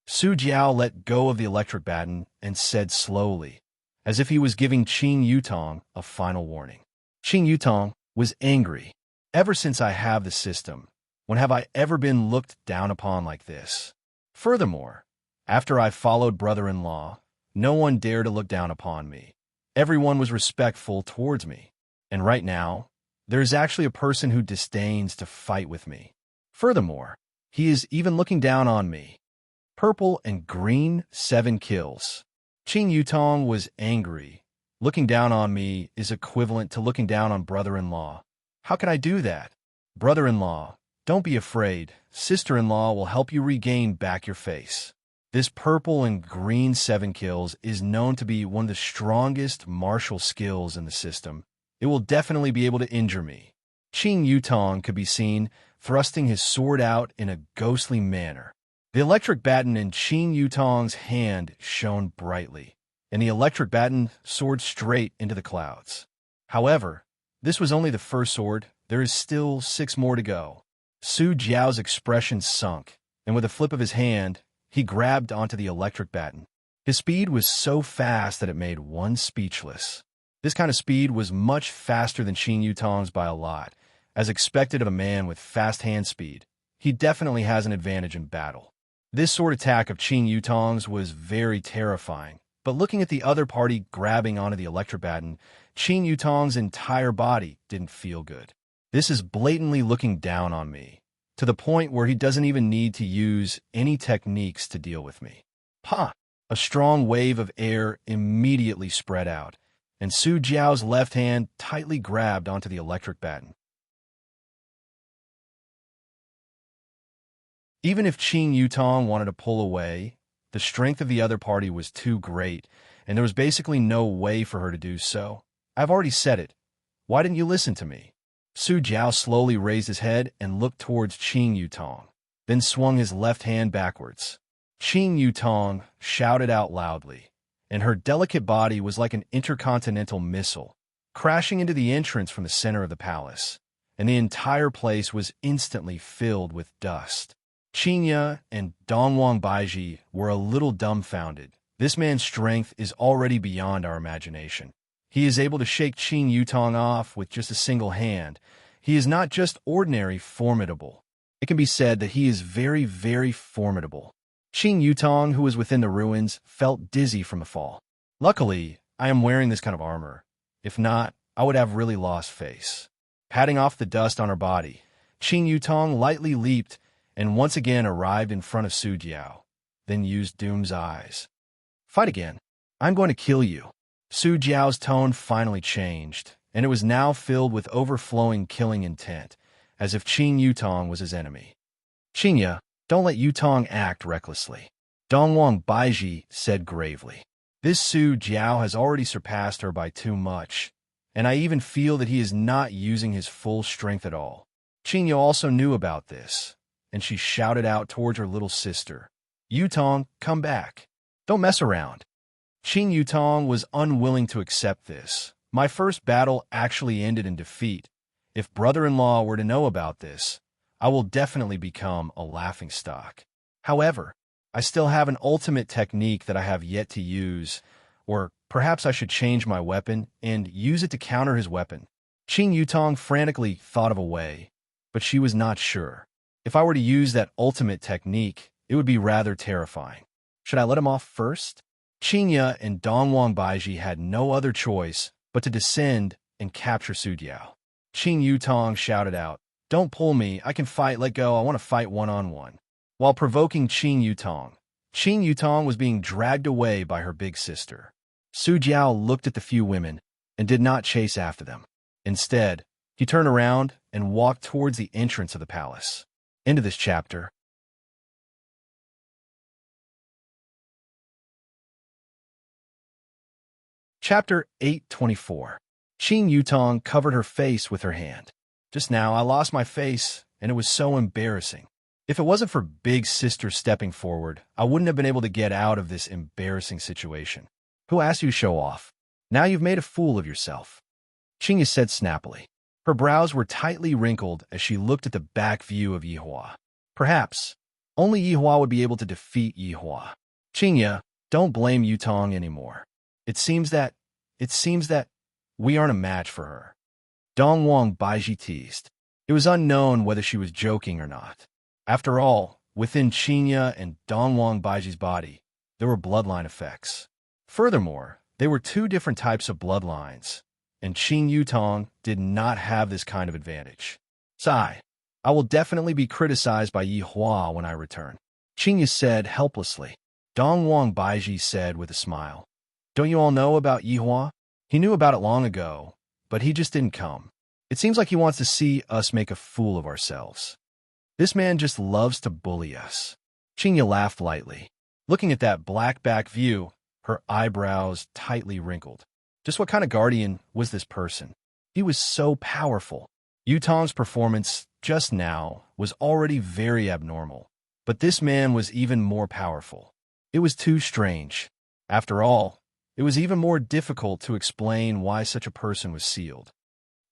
Su Jiao let go of the electric baton and said slowly, as if he was giving Qing Yutong a final warning. Qing Yutong was angry. Ever since I have the system, When have I ever been looked down upon like this? Furthermore, after I followed brother-in-law, no one dared to look down upon me. Everyone was respectful towards me. And right now, there is actually a person who disdains to fight with me. Furthermore, he is even looking down on me. Purple and green, 7 kills. Qing Yutong was angry. Looking down on me is equivalent to looking down on brother-in-law. How can I do that? Brother-in-law, don't be afraid. Sister-in-law will help you regain back your face. This purple and green 7 kills is known to be one of the strongest martial skills in the system. It will definitely be able to injure me. Qing Yutong could be seen thrusting his sword out in a ghostly manner. The electric baton in Qing Yutong's hand shone brightly, and the electric baton soared straight into the clouds. However, this was only the first sword. There is still 6 more to go. Su Jiao's expression sunk, and with a flip of his hand, he grabbed onto the electric baton. His speed was so fast that it made one speechless. This kind of speed was much faster than Qing Yutong's by a lot. As expected of a man with fast hand speed, he definitely has an advantage in battle. This sword attack of Qing Yutong's was very terrifying, but looking at the other party grabbing onto the electric baton, Qing Yutong's entire body didn't feel good. This is blatantly looking down on me, to the point where he doesn't even need to use any techniques to deal with me. Ha! A strong wave of air immediately spread out, and Su Jiao's left hand tightly grabbed onto the electric baton. Even if Qing Yutong wanted to pull away, the strength of the other party was too great, and there was basically no way for her to do so. I've already said it. Why didn't you listen to me? Su Jiao slowly raised his head and looked towards Qing Yutong, then swung his left hand backwards. Qing Yutong shouted out loudly, and her delicate body was like an intercontinental missile, crashing into the entrance from the center of the palace, and the entire place was instantly filled with dust. Qinya and Dongwang Baiji were a little dumbfounded. This man's strength is already beyond our imagination. He is able to shake Qing Yutong off with just a single hand. He is not just ordinary formidable. It can be said that he is very, very formidable. Qing Yutong, who was within the ruins, felt dizzy from the fall. Luckily, I am wearing this kind of armor. If not, I would have really lost face. Patting off the dust on her body, Qing Yutong lightly leaped and once again arrived in front of Su Jiao, then used Doom's eyes. Fight again. I'm going to kill you. Su Jiao's tone finally changed, and it was now filled with overflowing killing intent, as if Qing Yutong was his enemy. Qinya, don't let Yutong act recklessly. Dongwang Baiji said gravely. This Su Jiao has already surpassed her by too much, and I even feel that he is not using his full strength at all. Qinya also knew about this, and she shouted out towards her little sister, Yutong, come back. Don't mess around. Qing Yutong was unwilling to accept this. My first battle actually ended in defeat. If brother-in-law were to know about this, I will definitely become a laughingstock. However, I still have an ultimate technique that I have yet to use, or perhaps I should change my weapon and use it to counter his weapon. Qing Yutong frantically thought of a way, but she was not sure. If I were to use that ultimate technique, it would be rather terrifying. Should I let him off first? Qinya and Dongwang Baiji had no other choice but to descend and capture Su Jiao. Qing Yutong shouted out, don't pull me, I can fight, let go, I want to fight one-on-one. While provoking Qing Yutong was being dragged away by her big sister. Su Jiao looked at the few women and did not chase after them. Instead, he turned around and walked towards the entrance of the palace. End of this chapter. Chapter 824. Qing Yutong covered her face with her hand. Just now, I lost my face, and it was so embarrassing. If it wasn't for Big Sister stepping forward, I wouldn't have been able to get out of this embarrassing situation. Who asked you to show off? Now you've made a fool of yourself. Qing said snappily. Her brows were tightly wrinkled as she looked at the back view of Yihua. Perhaps, only Yihua would be able to defeat Yihua. Qingya, don't blame Yutong anymore. It seems that we aren't a match for her. Dongwang Baiji teased. It was unknown whether she was joking or not. After all, within Qinya and Dongwang Baiji's body, there were bloodline effects. Furthermore, they were two different types of bloodlines, and Qing Yutong did not have this kind of advantage. Sigh. I will definitely be criticized by Yi Hua when I return, Qinya said helplessly. Dongwang Baiji said with a smile. Don't you all know about Yi Hua? He knew about it long ago, but he just didn't come. It seems like he wants to see us make a fool of ourselves. This man just loves to bully us. Qinya laughed lightly. Looking at that black-back view, her eyebrows tightly wrinkled. Just what kind of guardian was this person? He was so powerful. Yutong's performance just now was already very abnormal, but this man was even more powerful. It was too strange. After all, it was even more difficult to explain why such a person was sealed.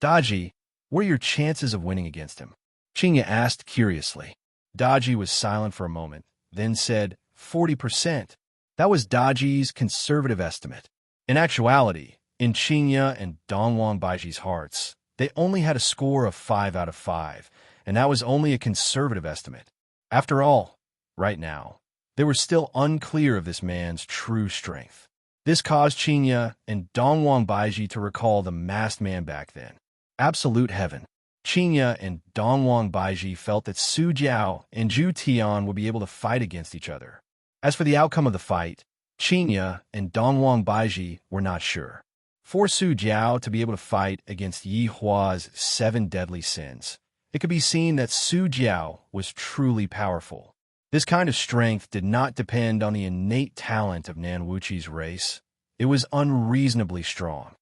Daji, what are your chances of winning against him? Qinya asked curiously. Daji was silent for a moment, then said, 40%. That was Daji's conservative estimate. In actuality, in Qinya and Dongwang Baiji's hearts, they only had a score of 5 out of 5, and that was only a conservative estimate. After all, right now, they were still unclear of this man's true strength. This caused Qinya and Dongwang Baiji to recall the masked man back then. Absolute heaven. Qinya and Dongwang Baiji felt that Su Jiao and Zhu Tian would be able to fight against each other. As for the outcome of the fight, Qinya and Dongwang Baiji were not sure. For Su Jiao to be able to fight against Yi Hua's 7 deadly sins, it could be seen that Su Jiao was truly powerful. This kind of strength did not depend on the innate talent of Nan Wuqi's race. It was unreasonably strong.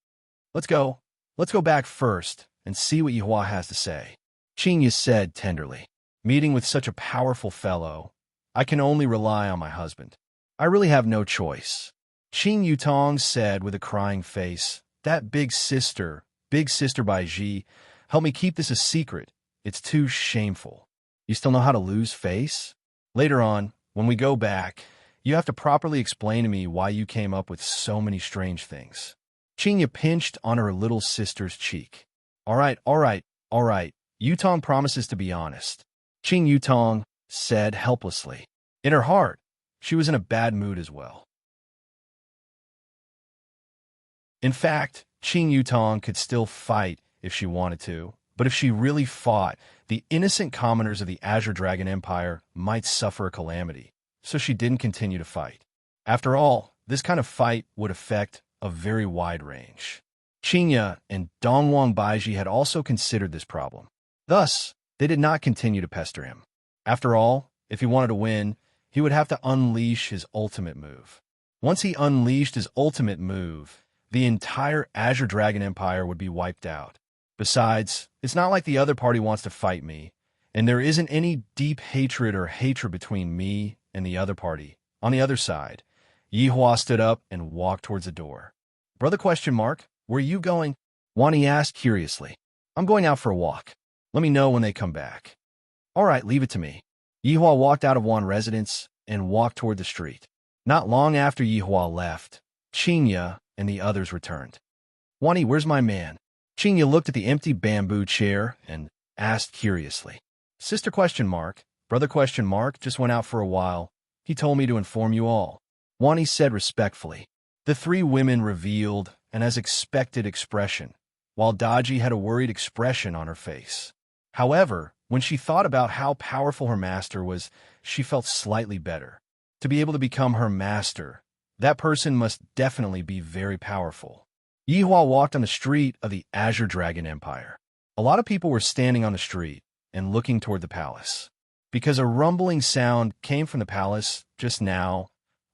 Let's go back first and see what Yi Hua has to say, Qinya said tenderly. Meeting with such a powerful fellow, I can only rely on my husband. I really have no choice. Qing Yutong said with a crying face, that big sister Baiji, help me keep this a secret. It's too shameful. You still know how to lose face? Later on, when we go back, you have to properly explain to me why you came up with so many strange things. Qinya pinched on her little sister's cheek. All right. Yutong promises to be honest, Qing Yutong said helplessly. In her heart, she was in a bad mood as well. In fact, Qing Yutong could still fight if she wanted to, but if she really fought, the innocent commoners of the Azure Dragon Empire might suffer a calamity, so she didn't continue to fight. After all, this kind of fight would affect a very wide range. Qinya and Dongwang Baiji had also considered this problem. Thus, they did not continue to pester him. After all, if he wanted to win, he would have to unleash his ultimate move. Once he unleashed his ultimate move, the entire Azure Dragon Empire would be wiped out. Besides, it's not like the other party wants to fight me, and there isn't any deep hatred between me and the other party. On the other side, Yi Hua stood up and walked towards the door. Brother ? Where are you going? Wani asked curiously. I'm going out for a walk. Let me know when they come back. All right, leave it to me. Yi Hua walked out of Wan residence and walked toward the street. Not long after Yi Hua left, Qinya and the others returned. Wani, where's my man? Qinya looked at the empty bamboo chair and asked curiously. Sister ? Brother ? Just went out for a while. He told me to inform you all. Wani said respectfully. The 3 women revealed an as expected expression, while Daji had a worried expression on her face. However, when she thought about how powerful her master was, she felt slightly better. To be able to become her master, that person must definitely be very powerful. Yi Hua walked on the street of the Azure Dragon Empire. A lot of people were standing on the street and looking toward the palace. Because a rumbling sound came from the palace just now,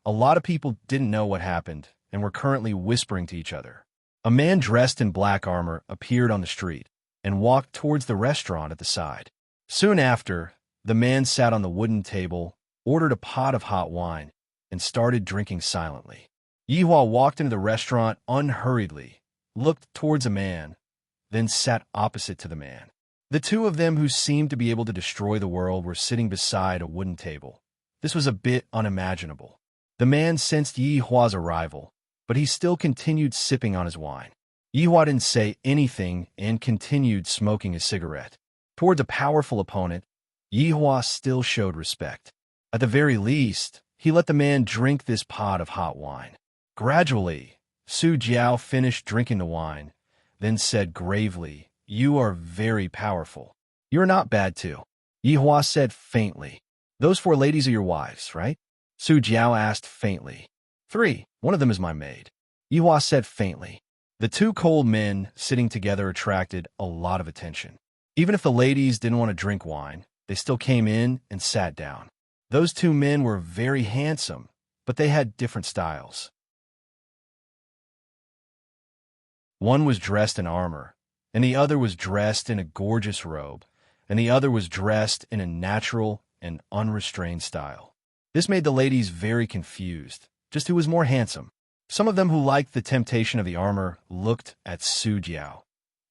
a lot of people didn't know what happened and were currently whispering to each other. A man dressed in black armor appeared on the street and walked towards the restaurant at the side. Soon after, the man sat on the wooden table, ordered a pot of hot wine, and started drinking silently. Yi Hua walked into the restaurant unhurriedly, looked towards a man, then sat opposite to the man. The 2 of them who seemed to be able to destroy the world were sitting beside a wooden table. This was a bit unimaginable. The man sensed Yi Hua's arrival, but he still continued sipping on his wine. Yi Hua didn't say anything and continued smoking his cigarette. Towards a powerful opponent, Yihua still showed respect. At the very least, he let the man drink this pot of hot wine. Gradually, Su Jiao finished drinking the wine, then said gravely, "You are very powerful. You're not bad too." Yihua said faintly, "Those 4 ladies are your wives, right?" Su Jiao asked faintly. 3. One of them is my maid." Yihua said faintly. The 2 cold men sitting together attracted a lot of attention. Even if the ladies didn't want to drink wine, they still came in and sat down. Those 2 men were very handsome, but they had different styles. One was dressed in armor, and the other was dressed in a gorgeous robe, and the other was dressed in a natural and unrestrained style. This made the ladies very confused, just who was more handsome. Some of them who liked the temptation of the armor looked at Su Jiao,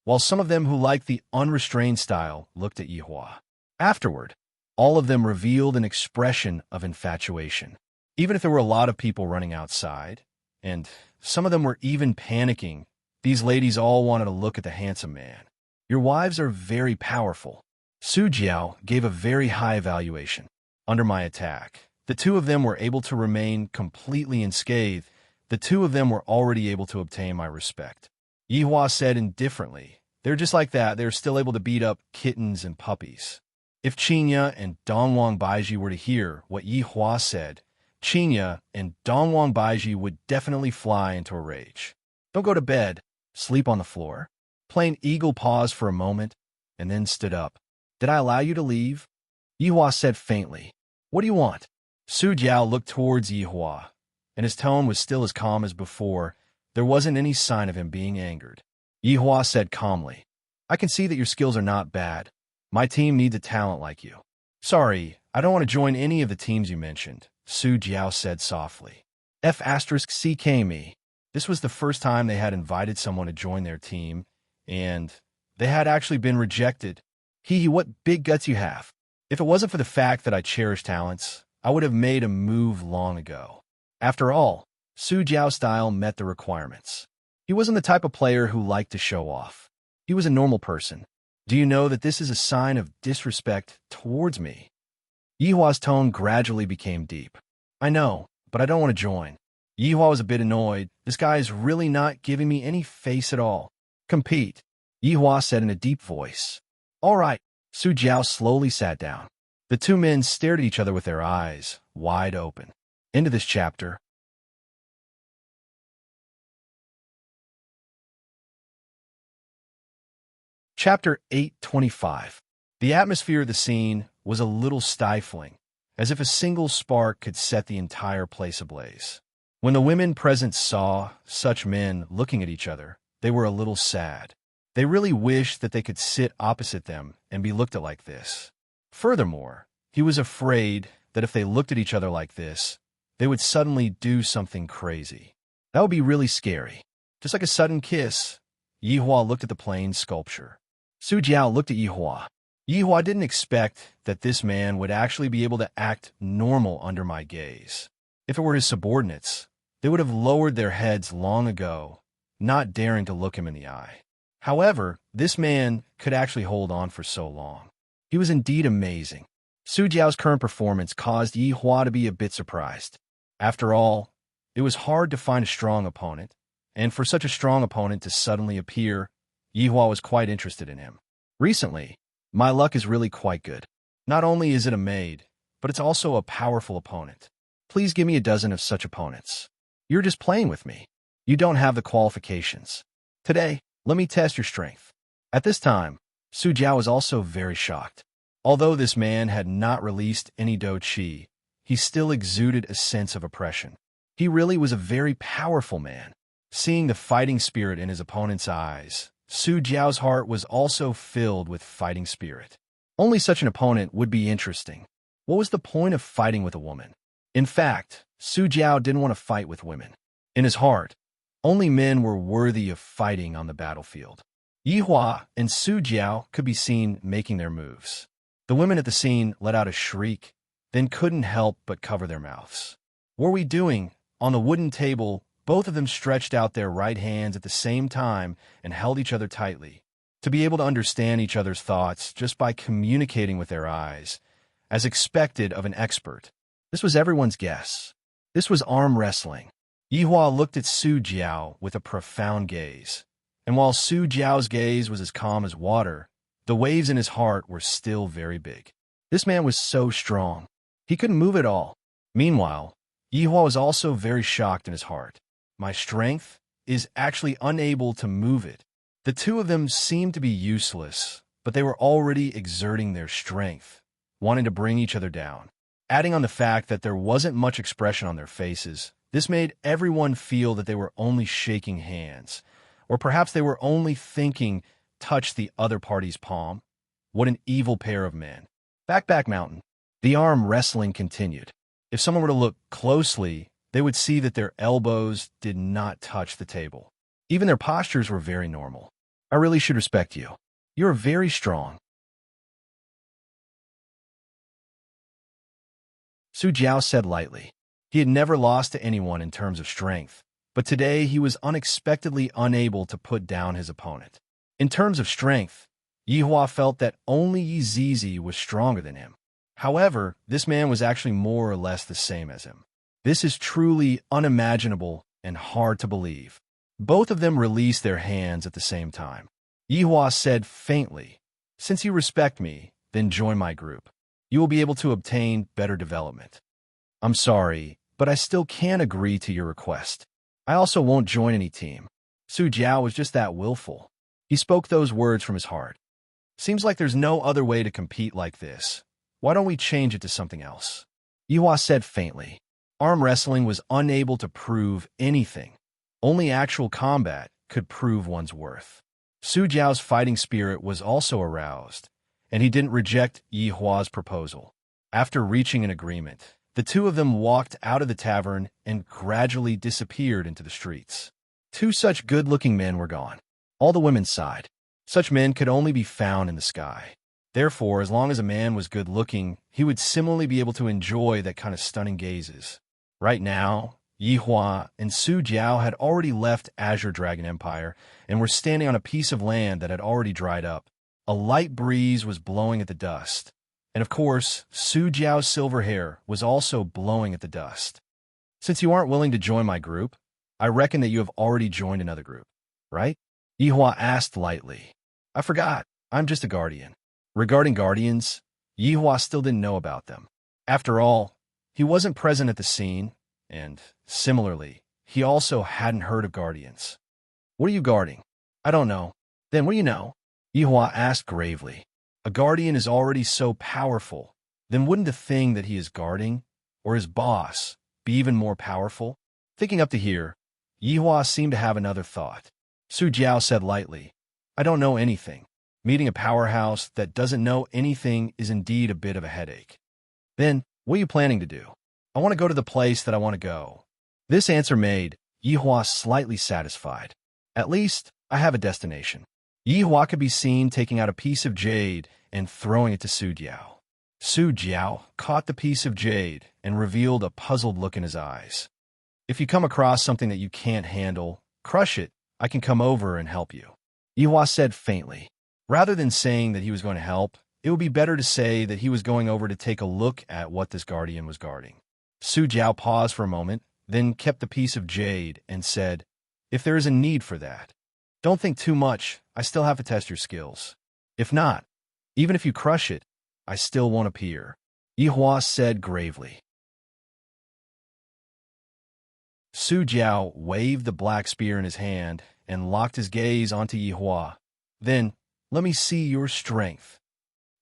while some of them who liked the unrestrained style looked at Yihua. Afterward, all of them revealed an expression of infatuation. Even if there were a lot of people running outside, and some of them were even panicking, these ladies all wanted to look at the handsome man. "Your wives are very powerful." Su Jiao gave a very high evaluation. Under my attack, the 2 of them were able to remain completely unscathed. The 2 of them were already able to obtain my respect. Yihua said indifferently, "They're just like that. They're still able to beat up kittens and puppies." If Qinya and Dongwang Baiji were to hear what Yihua said, Qinya and Dongwang Baiji would definitely fly into a rage. "Don't go to bed. Sleep on the floor." Plain Eagle paused for a moment and then stood up. "Did I allow you to leave?" Yihua said faintly. "What do you want?" Su Jiao looked towards Yihua, and his tone was still as calm as before. There wasn't any sign of him being angered. Yihua said calmly, "I can see that your skills are not bad. My team needs a talent like you." "Sorry, I don't want to join any of the teams you mentioned," Su Jiao said softly. F***CK me. This was the first time they had invited someone to join their team, and they had actually been rejected. Hee, what big guts you have. If it wasn't for the fact that I cherish talents, I would have made a move long ago. After all, Su Jiao's style met the requirements. He wasn't the type of player who liked to show off. He was a normal person. "Do you know that this is a sign of disrespect towards me?" Yihua's tone gradually became deep. "I know, but I don't want to join." Yihua was a bit annoyed. This guy is really not giving me any face at all. "Compete," Yihua said in a deep voice. "All right." Su Jiao slowly sat down. The 2 men stared at each other with their eyes wide open. End of this chapter. Chapter 825. The atmosphere of the scene was a little stifling, as if a single spark could set the entire place ablaze. When the women present saw such men looking at each other, they were a little sad. They really wished that they could sit opposite them and be looked at like this. Furthermore, he was afraid that if they looked at each other like this, they would suddenly do something crazy. That would be really scary. Just like a sudden kiss, Yihua looked at the plain sculpture. Su Jiao looked at Yihua. Yihua didn't expect that this man would actually be able to act normal under my gaze. If it were his subordinates, they would have lowered their heads long ago, not daring to look him in the eye. However, this man could actually hold on for so long. He was indeed amazing. Su Jiao's current performance caused Yihua to be a bit surprised. After all, it was hard to find a strong opponent, and for such a strong opponent to suddenly appear, Yihua was quite interested in him. Recently, my luck is really quite good. Not only is it a maid, but it's also a powerful opponent. Please give me a dozen of such opponents. You're just playing with me. You don't have the qualifications. Today, let me test your strength. At this time, Su Jiao was also very shocked. Although this man had not released any Do Qi, he still exuded a sense of oppression. He really was a very powerful man. Seeing the fighting spirit in his opponent's eyes, Su Jiao's heart was also filled with fighting spirit. Only such an opponent would be interesting. What was the point of fighting with a woman? In fact, Su Jiao didn't want to fight with women. In his heart, only men were worthy of fighting on the battlefield. Yihua and Su Jiao could be seen making their moves. The women at the scene let out a shriek, then couldn't help but cover their mouths. What were we doing? On the wooden table, both of them stretched out their right hands at the same time and held each other tightly. to be able to understand each other's thoughts just by communicating with their eyes, as expected of an expert. This was everyone's guess. This was arm wrestling. Yihua looked at Su Jiao with a profound gaze. And while Su Jiao's gaze was as calm as water, the waves in his heart were still very big. This man was so strong. He couldn't move at all. Meanwhile, Yihua was also very shocked in his heart. My strength is actually unable to move it. The two of them seemed to be useless, but they were already exerting their strength, wanting to bring each other down. Adding on the fact that there wasn't much expression on their faces, this made everyone feel that they were only shaking hands, or perhaps they were only thinking, touch the other party's palm. What an evil pair of men. Back mountain. The arm wrestling continued. If someone were to look closely, they would see that their elbows did not touch the table. Even their postures were very normal. I really should respect you. You are very strong. Su Jiao said lightly. He had never lost to anyone in terms of strength, but today he was unexpectedly unable to put down his opponent. In terms of strength, Yihua felt that only Yi Zizi was stronger than him. However, this man was actually more or less the same as him. This is truly unimaginable and hard to believe. Both of them released their hands at the same time. Yihua said faintly, since you respect me, then join my group. You will be able to obtain better development. I'm sorry, but I still can't agree to your request. I also won't join any team. Su Jiao was just that willful. He spoke those words from his heart. Seems like there's no other way to compete like this. Why don't we change it to something else? Yihua said faintly. Arm wrestling was unable to prove anything. Only actual combat could prove one's worth. Su Jiao's fighting spirit was also aroused, and he didn't reject Yihua's proposal. After reaching an agreement, the two of them walked out of the tavern and gradually disappeared into the streets. Two such good-looking men were gone. All the women sighed. Such men could only be found in the sky. Therefore, as long as a man was good-looking, he would similarly be able to enjoy that kind of stunning gazes. Right now, Yihua and Su Jiao had already left Azure Dragon Empire and were standing on a piece of land that had already dried up. A light breeze was blowing at the dust. And of course, Su Jiao's silver hair was also blowing at the dust. Since you aren't willing to join my group, I reckon that you have already joined another group, right? Yihua asked lightly. I forgot. I'm just a guardian. Regarding guardians, Yihua still didn't know about them. After all, he wasn't present at the scene, and, similarly, he also hadn't heard of guardians. What are you guarding? I don't know. Then what do you know? Yihua asked gravely. A guardian is already so powerful. Then wouldn't the thing that he is guarding, or his boss, be even more powerful? Thinking up to here, Yihua seemed to have another thought. Su Jiao said lightly, I don't know anything. Meeting a powerhouse that doesn't know anything is indeed a bit of a headache. Then, what are you planning to do? I want to go to the place that I want to go. This answer made Yihua slightly satisfied. At least, I have a destination. Yihua could be seen taking out a piece of jade and throwing it to Su Jiao. Su Jiao caught the piece of jade and revealed a puzzled look in his eyes. If you come across something that you can't handle, crush it. I can come over and help you. Yihua said faintly. Rather than saying that he was going to help, it would be better to say that he was going over to take a look at what this guardian was guarding. Su Jiao paused for a moment, then kept the piece of jade and said, If there is a need for that, don't think too much. I still have to test your skills. If not, even if you crush it, I still won't appear. Yihua said gravely. Su Jiao waved the black spear in his hand and locked his gaze onto Yihua. Then, let me see your strength.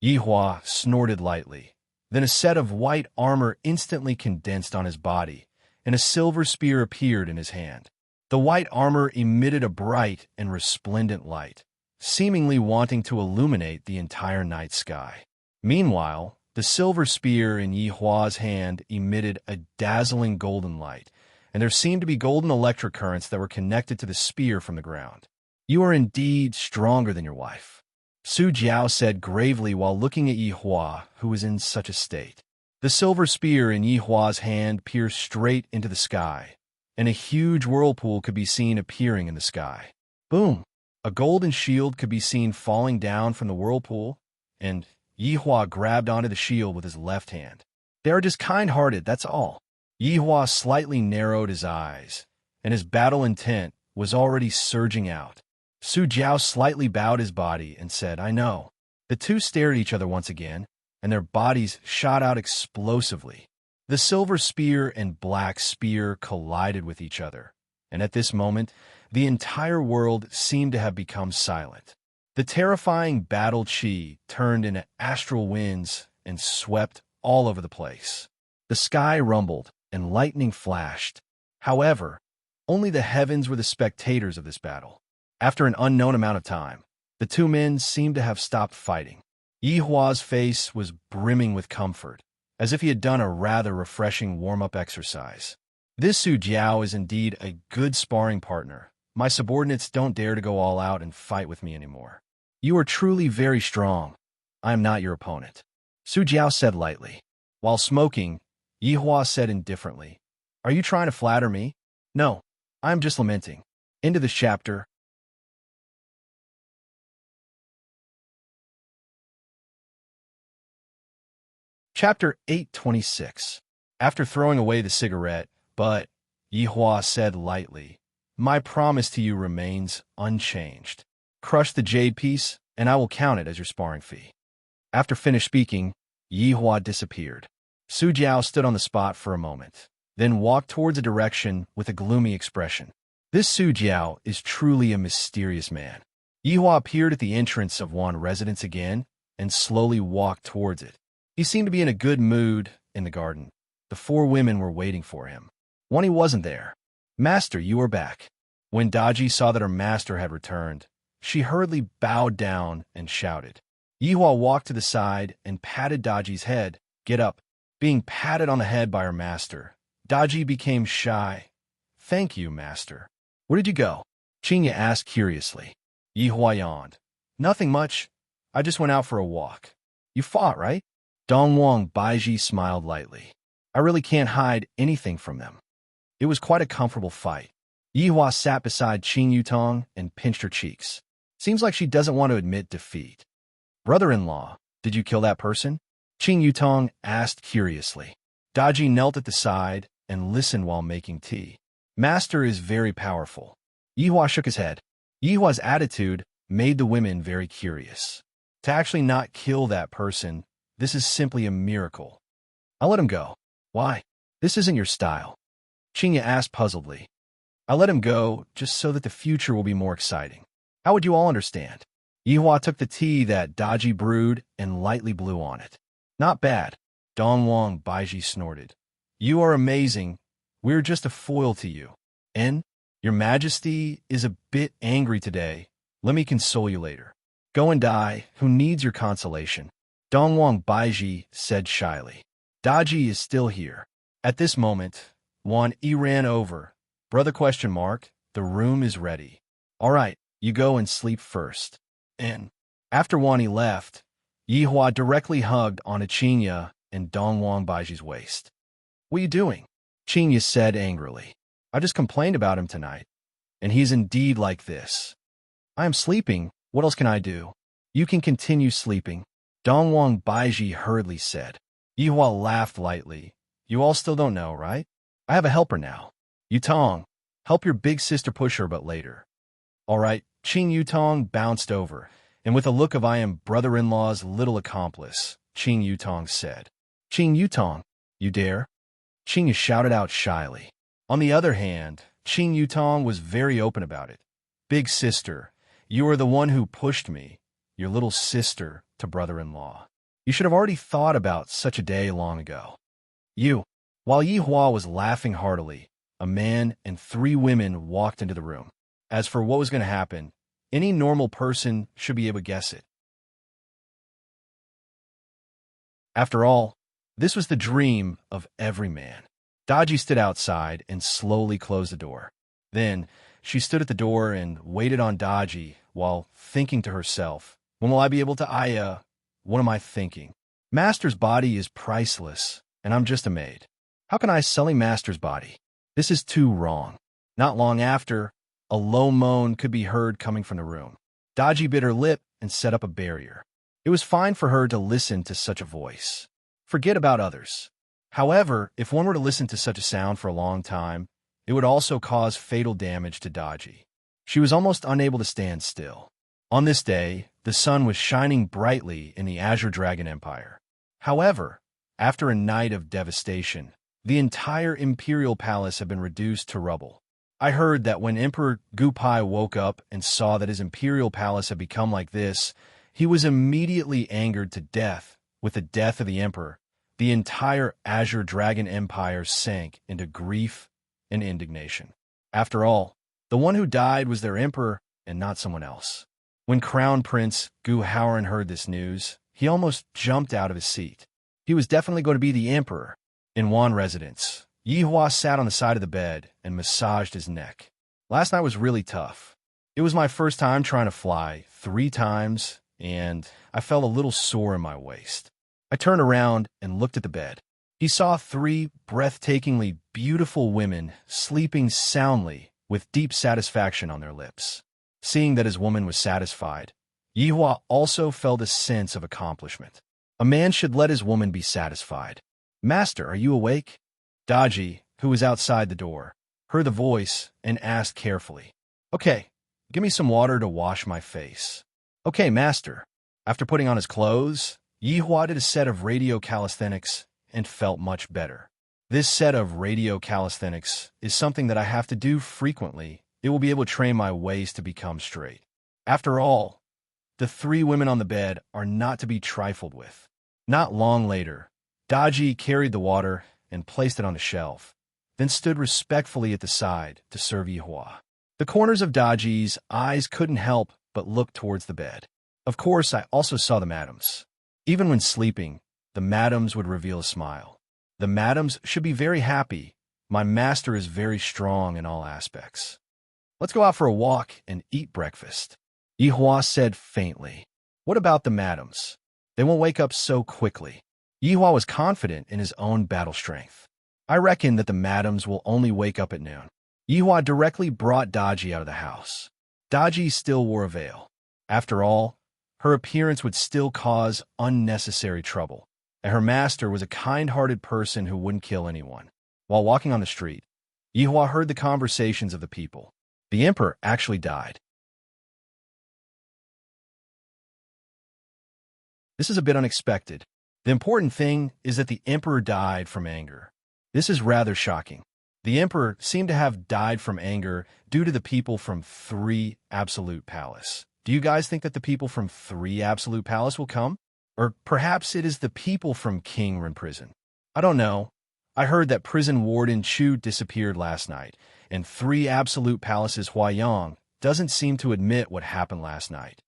Yihua snorted lightly. Then a set of white armor instantly condensed on his body, and a silver spear appeared in his hand. The white armor emitted a bright and resplendent light, seemingly wanting to illuminate the entire night sky. Meanwhile, the silver spear in Yihua's hand emitted a dazzling golden light, and there seemed to be golden electric currents that were connected to the spear from the ground. You are indeed stronger than your wife, Su Jiao said gravely while looking at Yihua, who was in such a state. The silver spear in Yihua's hand pierced straight into the sky, and a huge whirlpool could be seen appearing in the sky. Boom! A golden shield could be seen falling down from the whirlpool, and Yihua grabbed onto the shield with his left hand. They are just kind-hearted, that's all. Yihua slightly narrowed his eyes, and his battle intent was already surging out. Su Jiao slightly bowed his body and said, I know. The two stared at each other once again, and their bodies shot out explosively. The silver spear and black spear collided with each other, and at this moment, the entire world seemed to have become silent. The terrifying battle chi turned into astral winds and swept all over the place. The sky rumbled and lightning flashed. However, only the heavens were the spectators of this battle. After an unknown amount of time, the two men seemed to have stopped fighting. Yihua's face was brimming with comfort, as if he had done a rather refreshing warm-up exercise. This Su Jiao is indeed a good sparring partner. My subordinates don't dare to go all out and fight with me anymore. You are truly very strong. I am not your opponent. Su Jiao said lightly. While smoking, Yihua said indifferently, Are you trying to flatter me? No, I am just lamenting. Into this chapter. Chapter 826. After throwing away the cigarette, but, Yihua said lightly, My promise to you remains unchanged. Crush the jade piece, and I will count it as your sparring fee. After finished speaking, Yihua disappeared. Su Jiao stood on the spot for a moment, then walked towards a direction with a gloomy expression. This Su Jiao is truly a mysterious man. Yihua appeared at the entrance of one residence again and slowly walked towards it. He seemed to be in a good mood in the garden. The four women were waiting for him. When he wasn't there, Master, you are back. When Daji saw that her master had returned, she hurriedly bowed down and shouted. Yihua walked to the side and patted Daji's head. Get up. Being patted on the head by her master, Daji became shy. Thank you, master. Where did you go? Qinya asked curiously. Yihua yawned. Nothing much. I just went out for a walk. You fought, right? Dongwang Baiji smiled lightly. I really can't hide anything from them. It was quite a comfortable fight. Yihua sat beside Qing Yutong and pinched her cheeks. Seems like she doesn't want to admit defeat. Brother-in-law, did you kill that person? Qing Yutong asked curiously. Daji knelt at the side and listened while making tea. Master is very powerful. Yihua shook his head. Yihua's attitude made the women very curious. To actually not kill that person, this is simply a miracle. I'll let him go. Why? This isn't your style. Qinya asked puzzledly. I let him go just so that the future will be more exciting. How would you all understand? Yihua took the tea that Daji brewed and lightly blew on it. Not bad. Dongwang Baiji snorted. You are amazing. We're just a foil to you. And your majesty is a bit angry today. Let me console you later. Go and die. Who needs your consolation? Dongwang Baiji said shyly. Daji is still here. At this moment, Wan Yi ran over. Brother ? The room is ready. All right, you go and sleep first. And after Wan Yi left, Yihua directly hugged onto Qinya and Dongwang Baiji's waist. What are you doing? Qinya said angrily. I just complained about him tonight, and he's indeed like this. I am sleeping. What else can I do? You can continue sleeping. Dongwang Baiji hurriedly said. Yihua laughed lightly. You all still don't know, right? I have a helper now. Yutong, help your big sister push her, but later. All right, Qing Yutong bounced over, and with a look of I am brother-in-law's little accomplice, Qing Yutong said. Qing Yutong, you dare? Qing shouted out shyly. On the other hand, Qing Yutong was very open about it. Big sister, you are the one who pushed me, your little sister, to brother-in-law. You should have already thought about such a day long ago. While Yihua was laughing heartily, a man and 3 women walked into the room. As for what was going to happen, any normal person should be able to guess it. After all, this was the dream of every man. Daji stood outside and slowly closed the door. Then, she stood at the door and waited on Daji while thinking to herself, when will I be able to what am I thinking? Master's body is priceless, and I'm just a maid. How can I sell Master's body? This is too wrong. Not long after, A low moan could be heard coming from the room. Dodgy bit her lip and set up a barrier. It was fine for her to listen to such a voice. Forget about others. However, if one were to listen to such a sound for a long time, it would also cause fatal damage to Dodgy. She was almost unable to stand still. On this day, the sun was shining brightly in the Azure Dragon Empire. However, after a night of devastation, the entire Imperial Palace had been reduced to rubble. I heard that when Emperor Gupai woke up and saw that his Imperial Palace had become like this, he was immediately angered to death. With the death of the Emperor, the entire Azure Dragon Empire sank into grief and indignation. After all, the one who died was their Emperor and not someone else. When Crown Prince Gu Howren heard this news, he almost jumped out of his seat. He was definitely going to be the Emperor. In Wan residence, Yihua sat on the side of the bed and massaged his neck. Last night was really tough. It was my first time trying to fly 3 times, and I felt a little sore in my waist. I turned around and looked at the bed. He saw 3 breathtakingly beautiful women sleeping soundly with deep satisfaction on their lips. Seeing that his woman was satisfied, Yihua also felt a sense of accomplishment. A man should let his woman be satisfied. "Master, are you awake?" Dodgy, who was outside the door, heard the voice and asked carefully, "Okay, give me some water to wash my face." "Okay, master." After putting on his clothes, Yihua did a set of radio calisthenics and felt much better. This set of radio calisthenics is something that I have to do frequently. It will be able to train my waist to become straight. After all, the 3 women on the bed are not to be trifled with. Not long later, Dodgy carried the water and placed it on the shelf, then stood respectfully at the side to serve Yihua. The corners of Dodgy's eyes couldn't help but look towards the bed. Of course, I also saw the madams. Even when sleeping, the madams would reveal a smile. The madams should be very happy. My master is very strong in all aspects. "Let's go out for a walk and eat breakfast," Yihua said faintly. "What about the madams? They won't wake up so quickly." Yihua was confident in his own battle strength. "I reckon that the madams will only wake up at noon." Yihua directly brought Dodgy out of the house. Dodgy still wore a veil. After all, her appearance would still cause unnecessary trouble, and her master was a kind-hearted person who wouldn't kill anyone. While walking on the street, Yihua heard the conversations of the people. The emperor actually died. This is a bit unexpected. The important thing is that the emperor died from anger. This is rather shocking. The emperor seemed to have died from anger due to the people from 3 Absolute Palace. Do you guys think that the people from 3 Absolute Palace will come? Or perhaps it is the people from King Ren Prison. I don't know. I heard that prison warden Chu disappeared last night, and 3 Absolute Palace's Huayang doesn't seem to admit what happened last night.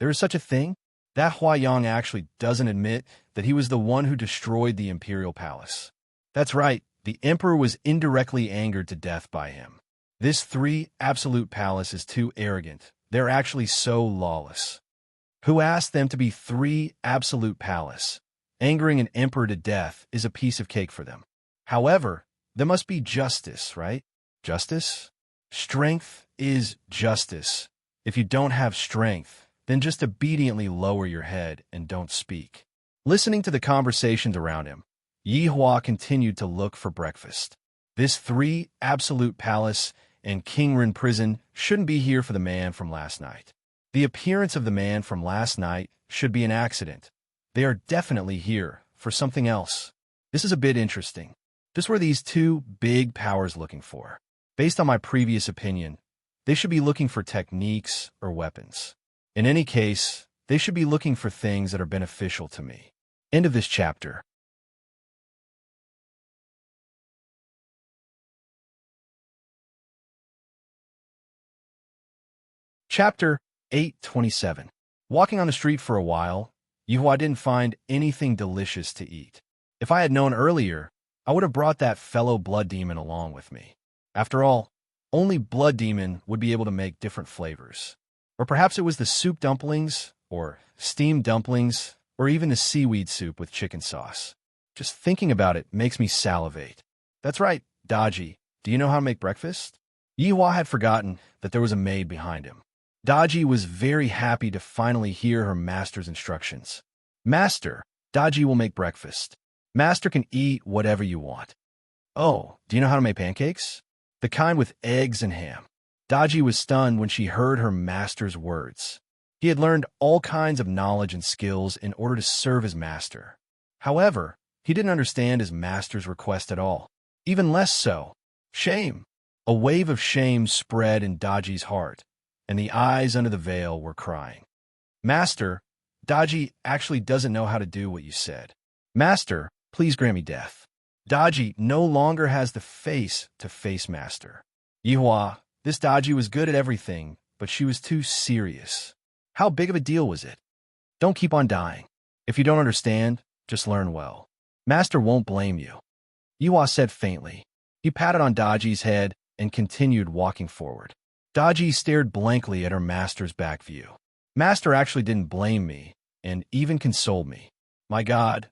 There is such a thing? That Huayang actually doesn't admit that he was the one who destroyed the Imperial Palace. That's right, the Emperor was indirectly angered to death by him. This 3 Absolute Palace is too arrogant. They're actually so lawless. Who asked them to be 3 Absolute Palace? Angering an Emperor to death is a piece of cake for them. However, there must be justice, right? Justice? Strength is justice. If you don't have strength, then just obediently lower your head and don't speak. Listening to the conversations around him, Yihua continued to look for breakfast. This 3 Absolute Palace and King Ren Prison shouldn't be here for the man from last night. The appearance of the man from last night should be an accident. They are definitely here for something else. This is a bit interesting. Just were these 2 big powers looking for? Based on my previous opinion, they should be looking for techniques or weapons. In any case, they should be looking for things that are beneficial to me. End of this chapter. Chapter 827. Walking on the street for a while, Yihua didn't find anything delicious to eat. If I had known earlier, I would have brought that fellow blood demon along with me. After all, only blood demon would be able to make different flavors. Or perhaps it was the soup dumplings, or steamed dumplings, or even the seaweed soup with chicken sauce. Just thinking about it makes me salivate. That's right, Dodgy. Do you know how to make breakfast? Yihua had forgotten that there was a maid behind him. Daji was very happy to finally hear her master's instructions. Master, Daji will make breakfast. Master can eat whatever you want. Oh, do you know how to make pancakes? The kind with eggs and ham. Daji was stunned when she heard her master's words. He had learned all kinds of knowledge and skills in order to serve his master. However, he didn't understand his master's request at all. Even less so. Shame. A wave of shame spread in Daji's heart, and the eyes under the veil were crying. Master, Daji actually doesn't know how to do what you said. Master, please grant me death. Daji no longer has the face to face Master. Yihua, this Daji was good at everything, but she was too serious. How big of a deal was it? Don't keep on dying. If you don't understand, just learn well. Master won't blame you. Yihua said faintly. He patted on Daji's head and continued walking forward. Daji stared blankly at her master's back view. Master actually didn't blame me, and even consoled me. My God,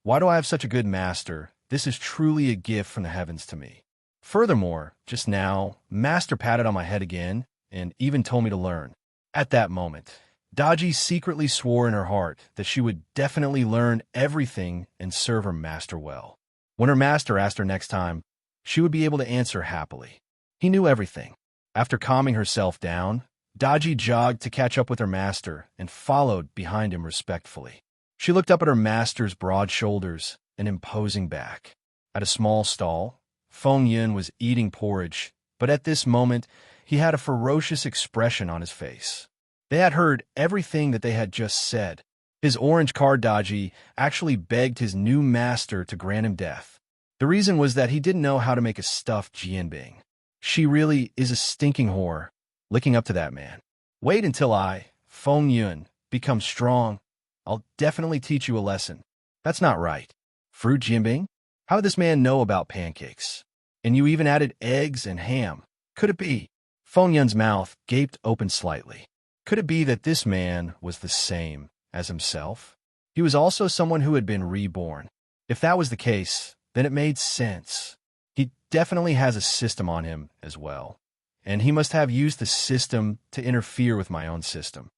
why do I have such a good master? This is truly a gift from the heavens to me. Furthermore, just now, Master patted on my head again, and even told me to learn. At that moment, Daji secretly swore in her heart that she would definitely learn everything and serve her master well. When her master asked her next time, she would be able to answer happily. He knew everything. After calming herself down, Daji jogged to catch up with her master and followed behind him respectfully. She looked up at her master's broad shoulders and imposing back. At a small stall, Feng Yun was eating porridge, but at this moment, he had a ferocious expression on his face. They had heard everything that they had just said. His orange card Daji actually begged his new master to grant him death. The reason was that he didn't know how to make a stuffed Jianbing. She really is a stinking whore, licking up to that man. Wait until I, Feng Yun, become strong. I'll definitely teach you a lesson. That's not right. Fruit Jianbing? How did this man know about pancakes? And you even added eggs and ham. Could it be? Feng Yun's mouth gaped open slightly. Could it be that this man was the same as himself? He was also someone who had been reborn. If that was the case, then it made sense. He definitely has a system on him as well, and he must have used the system to interfere with my own system.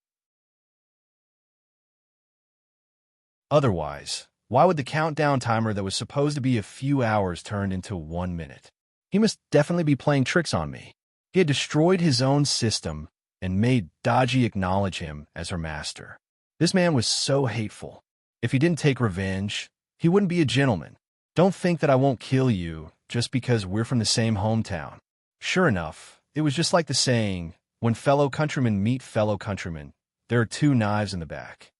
Otherwise, why would the countdown timer that was supposed to be a few hours turn into 1 minute? He must definitely be playing tricks on me. He had destroyed his own system and made Daji acknowledge him as her master. This man was so hateful. If he didn't take revenge, he wouldn't be a gentleman. Don't think that I won't kill you just because we're from the same hometown. Sure enough, it was just like the saying, when fellow countrymen meet fellow countrymen, there are 2 knives in the back.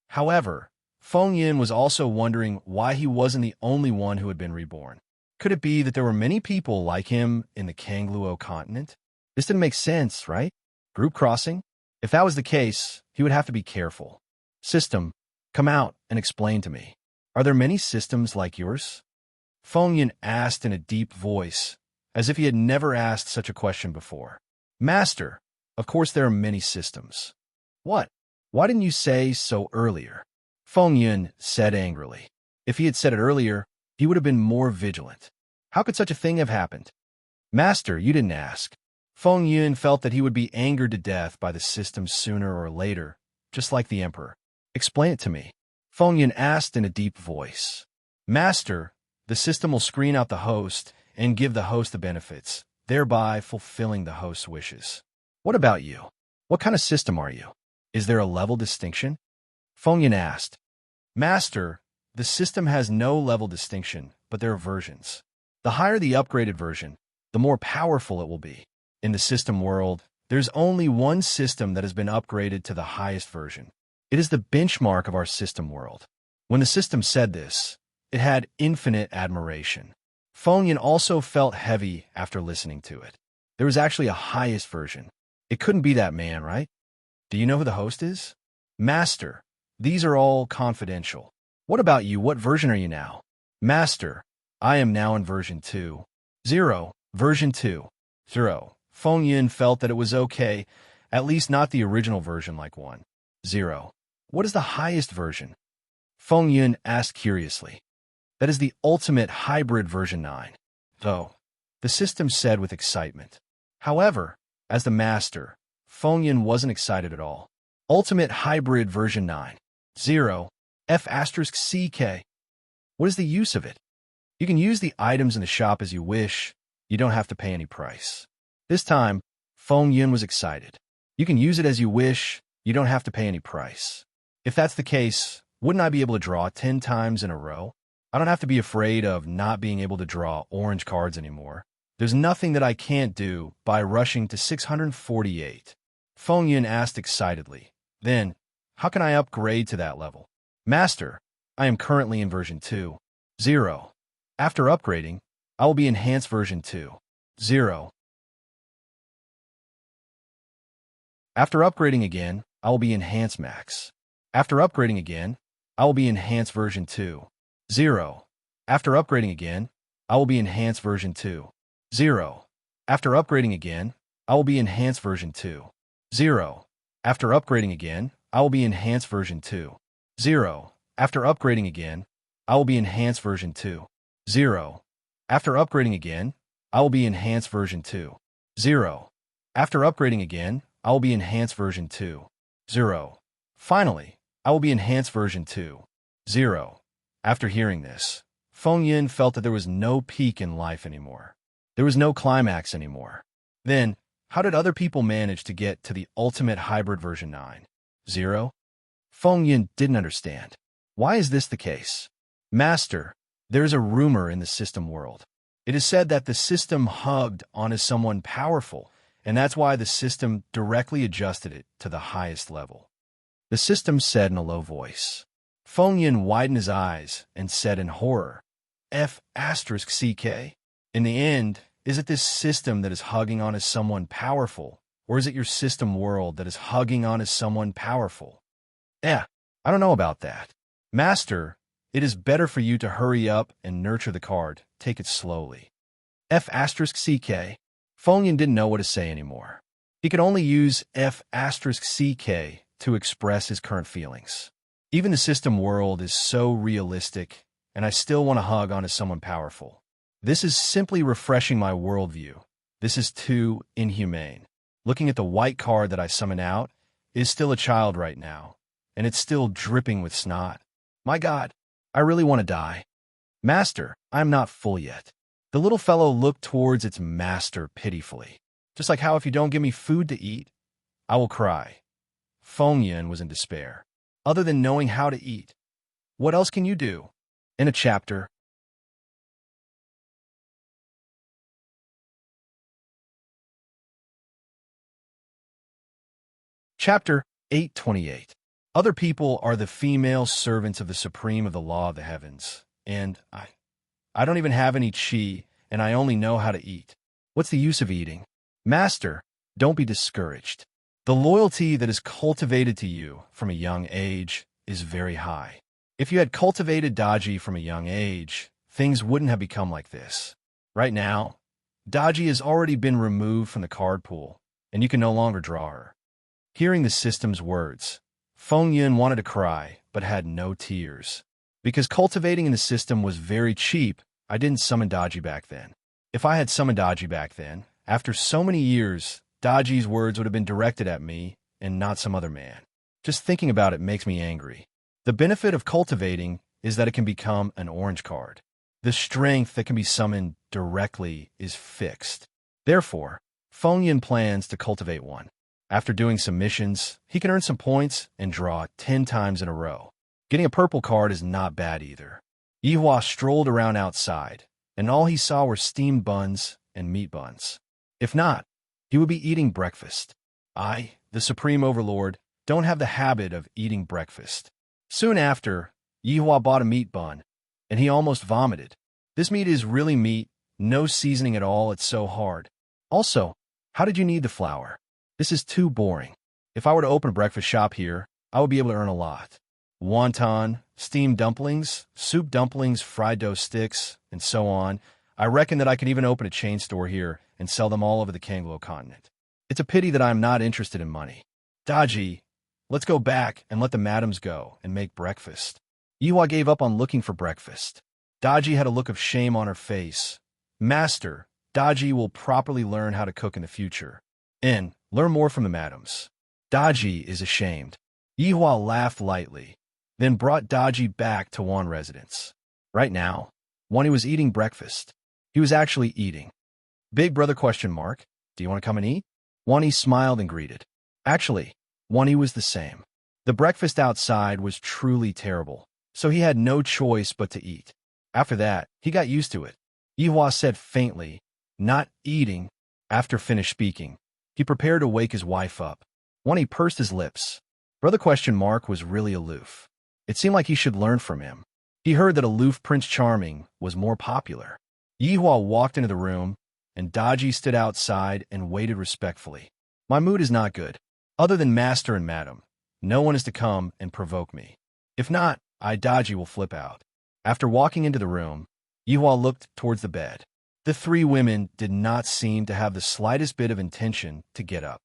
However, Feng Yin was also wondering why he wasn't the only one who had been reborn. Could it be that there were many people like him in the Kangluo continent? This didn't make sense, right? Group crossing? If that was the case, he would have to be careful. System, come out and explain to me. Are there many systems like yours? Feng Yin asked in a deep voice, as if he had never asked such a question before. Master, of course there are many systems. What? Why didn't you say so earlier? Feng Yin said angrily. If he had said it earlier, he would have been more vigilant. How could such a thing have happened? Master, you didn't ask. Feng Yun felt that he would be angered to death by the system sooner or later, just like the emperor. Explain it to me. Feng Yun asked in a deep voice. Master, the system will screen out the host and give the host the benefits, thereby fulfilling the host's wishes. What about you? What kind of system are you? Is there a level distinction? Feng Yun asked. Master, the system has no level distinction, but there are versions. The higher the upgraded version, the more powerful it will be. In the system world, there's only one system that has been upgraded to the highest version. It is the benchmark of our system world. When the system said this, it had infinite admiration. Feng Yin also felt heavy after listening to it. There was actually a highest version. It couldn't be that man, right? Do you know who the host is? Master, these are all confidential. What about you? What version are you now? Master, I am now in version 2.0. Version 2.0. Feng Yin felt that it was okay, at least not the original version like 1.0. What is the highest version? Feng Yin asked curiously. That is the ultimate hybrid version 9. Though, the system said with excitement. However, as the master, Feng Yin wasn't excited at all. Ultimate Hybrid version 9. 0. F***CK. What is the use of it? You can use the items in the shop as you wish. You don't have to pay any price. This time, Feng Yin was excited. You can use it as you wish. You don't have to pay any price. If that's the case, wouldn't I be able to draw 10 times in a row? I don't have to be afraid of not being able to draw orange cards anymore. There's nothing that I can't do by rushing to 648. Feng Yin asked excitedly. Then, how can I upgrade to that level? Master, I am currently in version 2. 0. After upgrading, I will be enhanced version 2. 0. After upgrading again, I will be enhanced max. After upgrading again, I will be enhanced version 2. 0. After upgrading again, I will be enhanced version 2. 0. After upgrading again, I will be enhanced version 2. 0. After upgrading again, I will be enhanced version 2. 0. After upgrading again, I will be enhanced version 2. 0. After upgrading again, I will be enhanced version 2. 0. After upgrading again, I will be enhanced version 2. 0. Finally, I will be enhanced version 2. 0. After hearing this, Feng Yin felt that there was no peak in life anymore. There was no climax anymore. Then, how did other people manage to get to the ultimate hybrid version 9? 0? Feng Yin didn't understand. Why is this the case? Master, there is a rumor in the system world. It is said that the system hugged onto someone powerful, and that's why the system directly adjusted it to the highest level. The system said in a low voice. Feng Yin widened his eyes and said in horror, F***CK? In the end, is it this system that is hugging onto someone powerful, or is it your system world that is hugging onto someone powerful? I don't know about that. Master, it is better for you to hurry up and nurture the card. Take it slowly. F***CK? Feng Yin didn't know what to say anymore. He could only use F***CK to express his current feelings. Even the system world is so realistic, and I still want to hug onto someone powerful. This is simply refreshing my worldview. This is too inhumane. Looking at the white card that I summoned out is still a child right now, and it's still dripping with snot. My God, I really want to die. Master, I am not full yet. The little fellow looked towards its master pitifully. Just like how if you don't give me food to eat, I will cry. Feng Yin was in despair. Other than knowing how to eat, what else can you do? In a chapter. Chapter 828. Other people are the female servants of the Supreme of the Law of the Heavens, and I don't even have any chi, and I only know how to eat. What's the use of eating? Master, don't be discouraged. The loyalty that is cultivated to you from a young age is very high. If you had cultivated Daji from a young age, things wouldn't have become like this. Right now, Daji has already been removed from the card pool, and you can no longer draw her. Hearing the system's words, Feng Yin wanted to cry, but had no tears. Because cultivating in the system was very cheap, I didn't summon Daji back then. If I had summoned Daji back then, after so many years, Daji's words would have been directed at me and not some other man. Just thinking about it makes me angry. The benefit of cultivating is that it can become an orange card. The strength that can be summoned directly is fixed. Therefore, Feng Yin plans to cultivate one. After doing some missions, he can earn some points and draw 10 times in a row. Getting a purple card is not bad either. Yihua strolled around outside, and all he saw were steamed buns and meat buns. If not, he would be eating breakfast. I, the Supreme Overlord, don't have the habit of eating breakfast. Soon after, Yihua bought a meat bun, and he almost vomited. This meat is really meat, no seasoning at all, it's so hard. Also, how did you need the flour? This is too boring. If I were to open a breakfast shop here, I would be able to earn a lot. Wonton, steamed dumplings, soup dumplings, fried dough sticks, and so on. I reckon that I could even open a chain store here and sell them all over the Kanglo continent. It's a pity that I am not interested in money. Daji, let's go back and let the madams go and make breakfast. Yihua gave up on looking for breakfast. Daji had a look of shame on her face. Master, Daji will properly learn how to cook in the future. And learn more from the madams. Daji is ashamed. Yihua laughed lightly, then brought Daji back to Wan residence. Right now, Wani was eating breakfast. He was actually eating. Big brother question mark. Do you want to come and eat? Wani smiled and greeted. Actually, Wani was the same. The breakfast outside was truly terrible, so he had no choice but to eat. After that, he got used to it. Yihua said faintly, not eating. After finished speaking, he prepared to wake his wife up. Wani pursed his lips. Brother question mark was really aloof. It seemed like he should learn from him. He heard that aloof Prince Charming was more popular. Yihua walked into the room, and Daji stood outside and waited respectfully. My mood is not good. Other than master and madam, no one is to come and provoke me. If not, Daji will flip out. After walking into the room, Yihua looked towards the bed. The three women did not seem to have the slightest bit of intention to get up.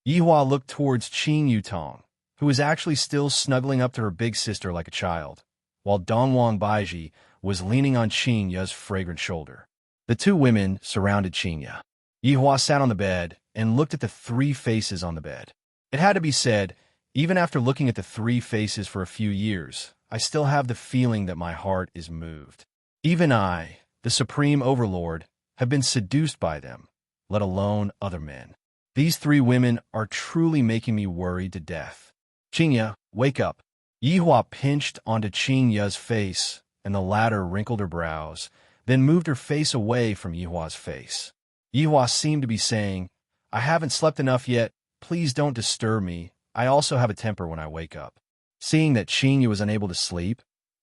Yihua looked towards Qing Yutong, who was actually still snuggling up to her big sister like a child, while Dongwang Baiji was leaning on Qing Ya's fragrant shoulder. The two women surrounded Qing Ya. Yihua sat on the bed and looked at the three faces on the bed. It had to be said, even after looking at the three faces for a few years, I still have the feeling that my heart is moved. Even I, the Supreme Overlord, have been seduced by them, let alone other men. These three women are truly making me worried to death. Qing Ya, wake up. Yihua pinched onto Qing Ya's face, and the latter wrinkled her brows, then moved her face away from Yihua's face. Yihua seemed to be saying, I haven't slept enough yet, please don't disturb me, I also have a temper when I wake up. Seeing that Qing Ya was unable to sleep,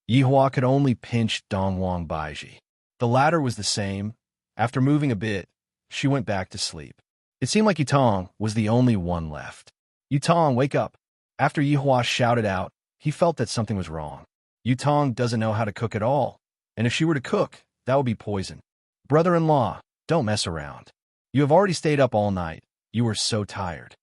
Yihua could only pinch Dongwang Baiji. The latter was the same. After moving a bit, she went back to sleep. It seemed like Yutong was the only one left. Yutong, wake up. After Yihua shouted out, he felt that something was wrong. Yutong doesn't know how to cook at all, and if she were to cook, that would be poison. Brother-in-law, don't mess around. You have already stayed up all night. You were so tired.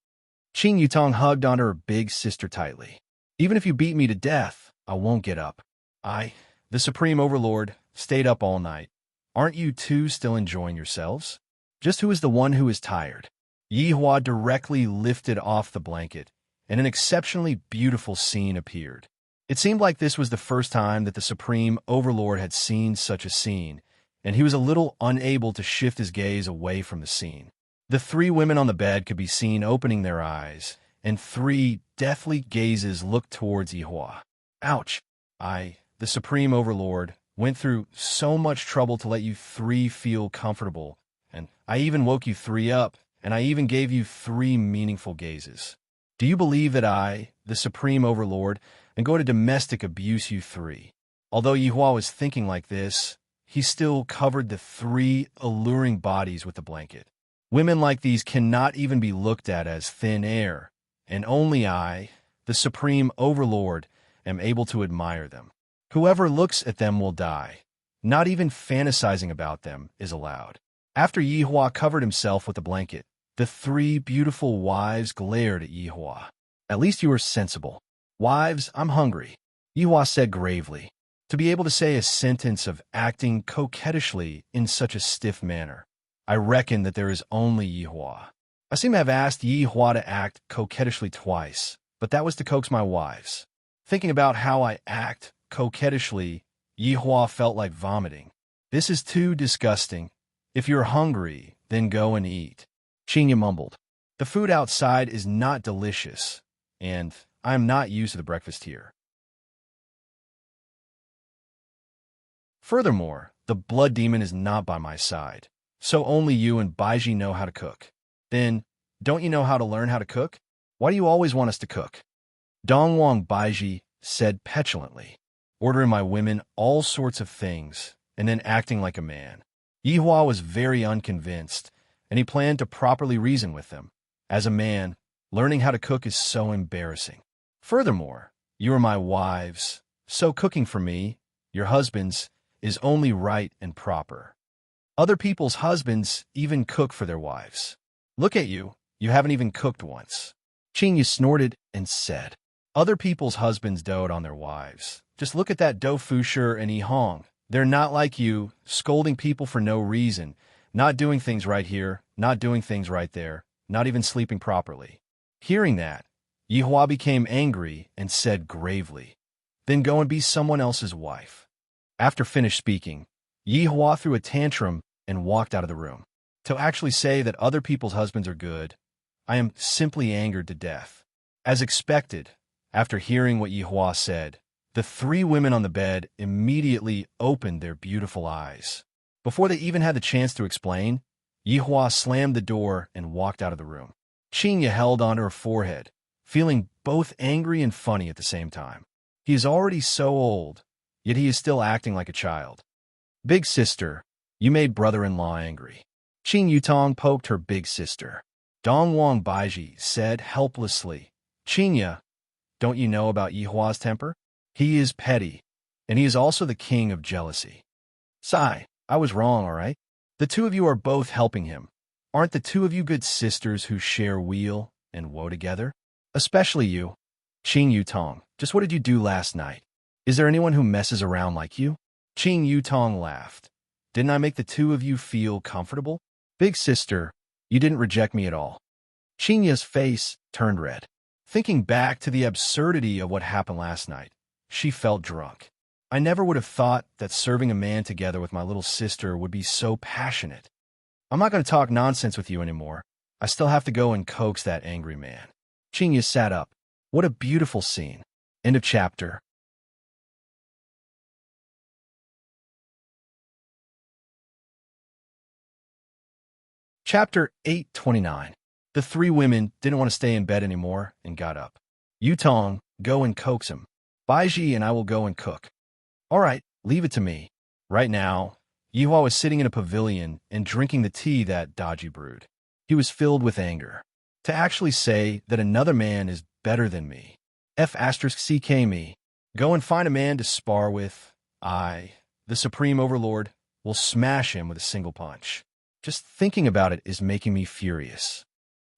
Qing Yutong hugged onto her big sister tightly. Even if you beat me to death, I won't get up. I, the Supreme Overlord, stayed up all night. Aren't you two still enjoying yourselves? Just who is the one who is tired? Yihua directly lifted off the blanket, and an exceptionally beautiful scene appeared. It seemed like this was the first time that the Supreme Overlord had seen such a scene, and he was a little unable to shift his gaze away from the scene. The three women on the bed could be seen opening their eyes, and three deathly gazes looked towards Yihua. Ouch! I, the Supreme Overlord, went through so much trouble to let you three feel comfortable, and I even woke you three up, and I even gave you three meaningful gazes. Do you believe that I, the Supreme Overlord, am going to domestic abuse you three? Although Yihua was thinking like this, he still covered the three alluring bodies with the blanket. Women like these cannot even be looked at as thin air, and only I, the Supreme Overlord, am able to admire them. Whoever looks at them will die. Not even fantasizing about them is allowed. After Yihua covered himself with the blanket, the three beautiful wives glared at Yihua. At least you are sensible. Wives, I'm hungry, Yihua said gravely. To be able to say a sentence of acting coquettishly in such a stiff manner, I reckon that there is only Yihua. I seem to have asked Yihua to act coquettishly twice, but that was to coax my wives. Thinking about how I act coquettishly, Yihua felt like vomiting. This is too disgusting. If you're hungry, then go and eat. Qing Ya mumbled. The food outside is not delicious, and I am not used to the breakfast here. Furthermore, the blood demon is not by my side, so only you and Baiji know how to cook. Then, don't you know how to learn how to cook? Why do you always want us to cook? Dongwang Baiji said petulantly, ordering my women all sorts of things, and then acting like a man. Yihua was very unconvinced, and he planned to properly reason with them. As a man, learning how to cook is so embarrassing. Furthermore, you are my wives, so cooking for me, your husbands, is only right and proper. Other people's husbands even cook for their wives. Look at you, you haven't even cooked once. Qing Ya snorted and said, other people's husbands dote on their wives. Just look at that Do Fusher and Yi Hong. They're not like you, scolding people for no reason, not doing things right here, not doing things right there, not even sleeping properly. Hearing that, Yihua became angry and said gravely, "Then go and be someone else's wife." After finished speaking, Yihua threw a tantrum and walked out of the room. To actually say that other people's husbands are good, I am simply angered to death. As expected, after hearing what Yihua said, the three women on the bed immediately opened their beautiful eyes. Before they even had the chance to explain, Yihua slammed the door and walked out of the room. Qinya held onto her forehead, feeling both angry and funny at the same time. He is already so old, yet he is still acting like a child. "Big sister, you made brother-in-law angry." Qing Yutong poked her big sister. Dongwang Baiji said helplessly, "Qinya, don't you know about Yihua's temper? He is petty, and he is also the king of jealousy." "Sai, I was wrong, all right? The two of you are both helping him. Aren't the two of you good sisters who share weal and woe together? Especially you, Qing Yutong. Just what did you do last night? Is there anyone who messes around like you?" Qing Yutong laughed. "Didn't I make the two of you feel comfortable? Big sister, you didn't reject me at all." Qingya's face turned red. Thinking back to the absurdity of what happened last night, she felt drunk. "I never would have thought that serving a man together with my little sister would be so passionate. I'm not going to talk nonsense with you anymore. I still have to go and coax that angry man." Qingya sat up. What a beautiful scene. End of chapter. Chapter 829. The three women didn't want to stay in bed anymore and got up. "Yutong, go and coax him. Baiji and I will go and cook." "All right, leave it to me." Right now, Yihua was sitting in a pavilion and drinking the tea that Daji brewed. He was filled with anger. To actually say that another man is better than me. F***ck me. Go and find a man to spar with. I, the Supreme Overlord, will smash him with a single punch. Just thinking about it is making me furious.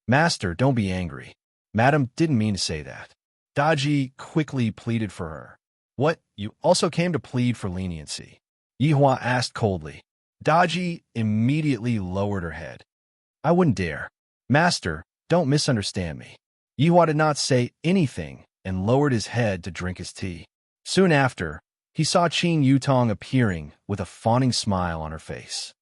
"Master, don't be angry. Madam didn't mean to say that." Daji quickly pleaded for her. "What, you also came to plead for leniency?" Yihua asked coldly. Daji immediately lowered her head. "I wouldn't dare. Master, don't misunderstand me." Yihua did not say anything and lowered his head to drink his tea. Soon after, he saw Qing Yutong appearing with a fawning smile on her face.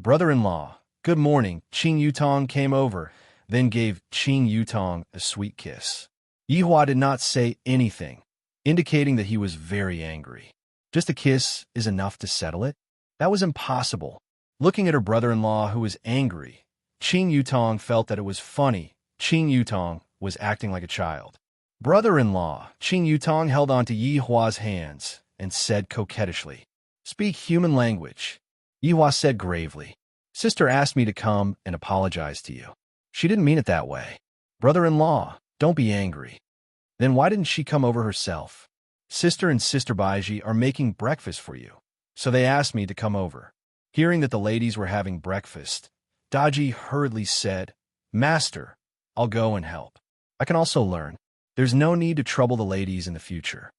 "Brother-in-law, good morning." Qing Yutong came over, then gave Qing Yutong a sweet kiss. Yihua did not say anything, indicating that he was very angry. Just a kiss is enough to settle it? That was impossible. Looking at her brother-in-law who was angry, Qing Yutong felt that it was funny. Qing Yutong was acting like a child. "Brother-in-law," Qing Yutong held onto Yihua's hands and said coquettishly, "Speak human language." Yihua said gravely, "Sister asked me to come and apologize to you. She didn't mean it that way." "Brother-in-law, don't be angry." "Then why didn't she come over herself?" "Sister and Sister Baiji are making breakfast for you, so they asked me to come over." Hearing that the ladies were having breakfast, Daji hurriedly said, "Master, I'll go and help. I can also learn. There's no need to trouble the ladies in the future."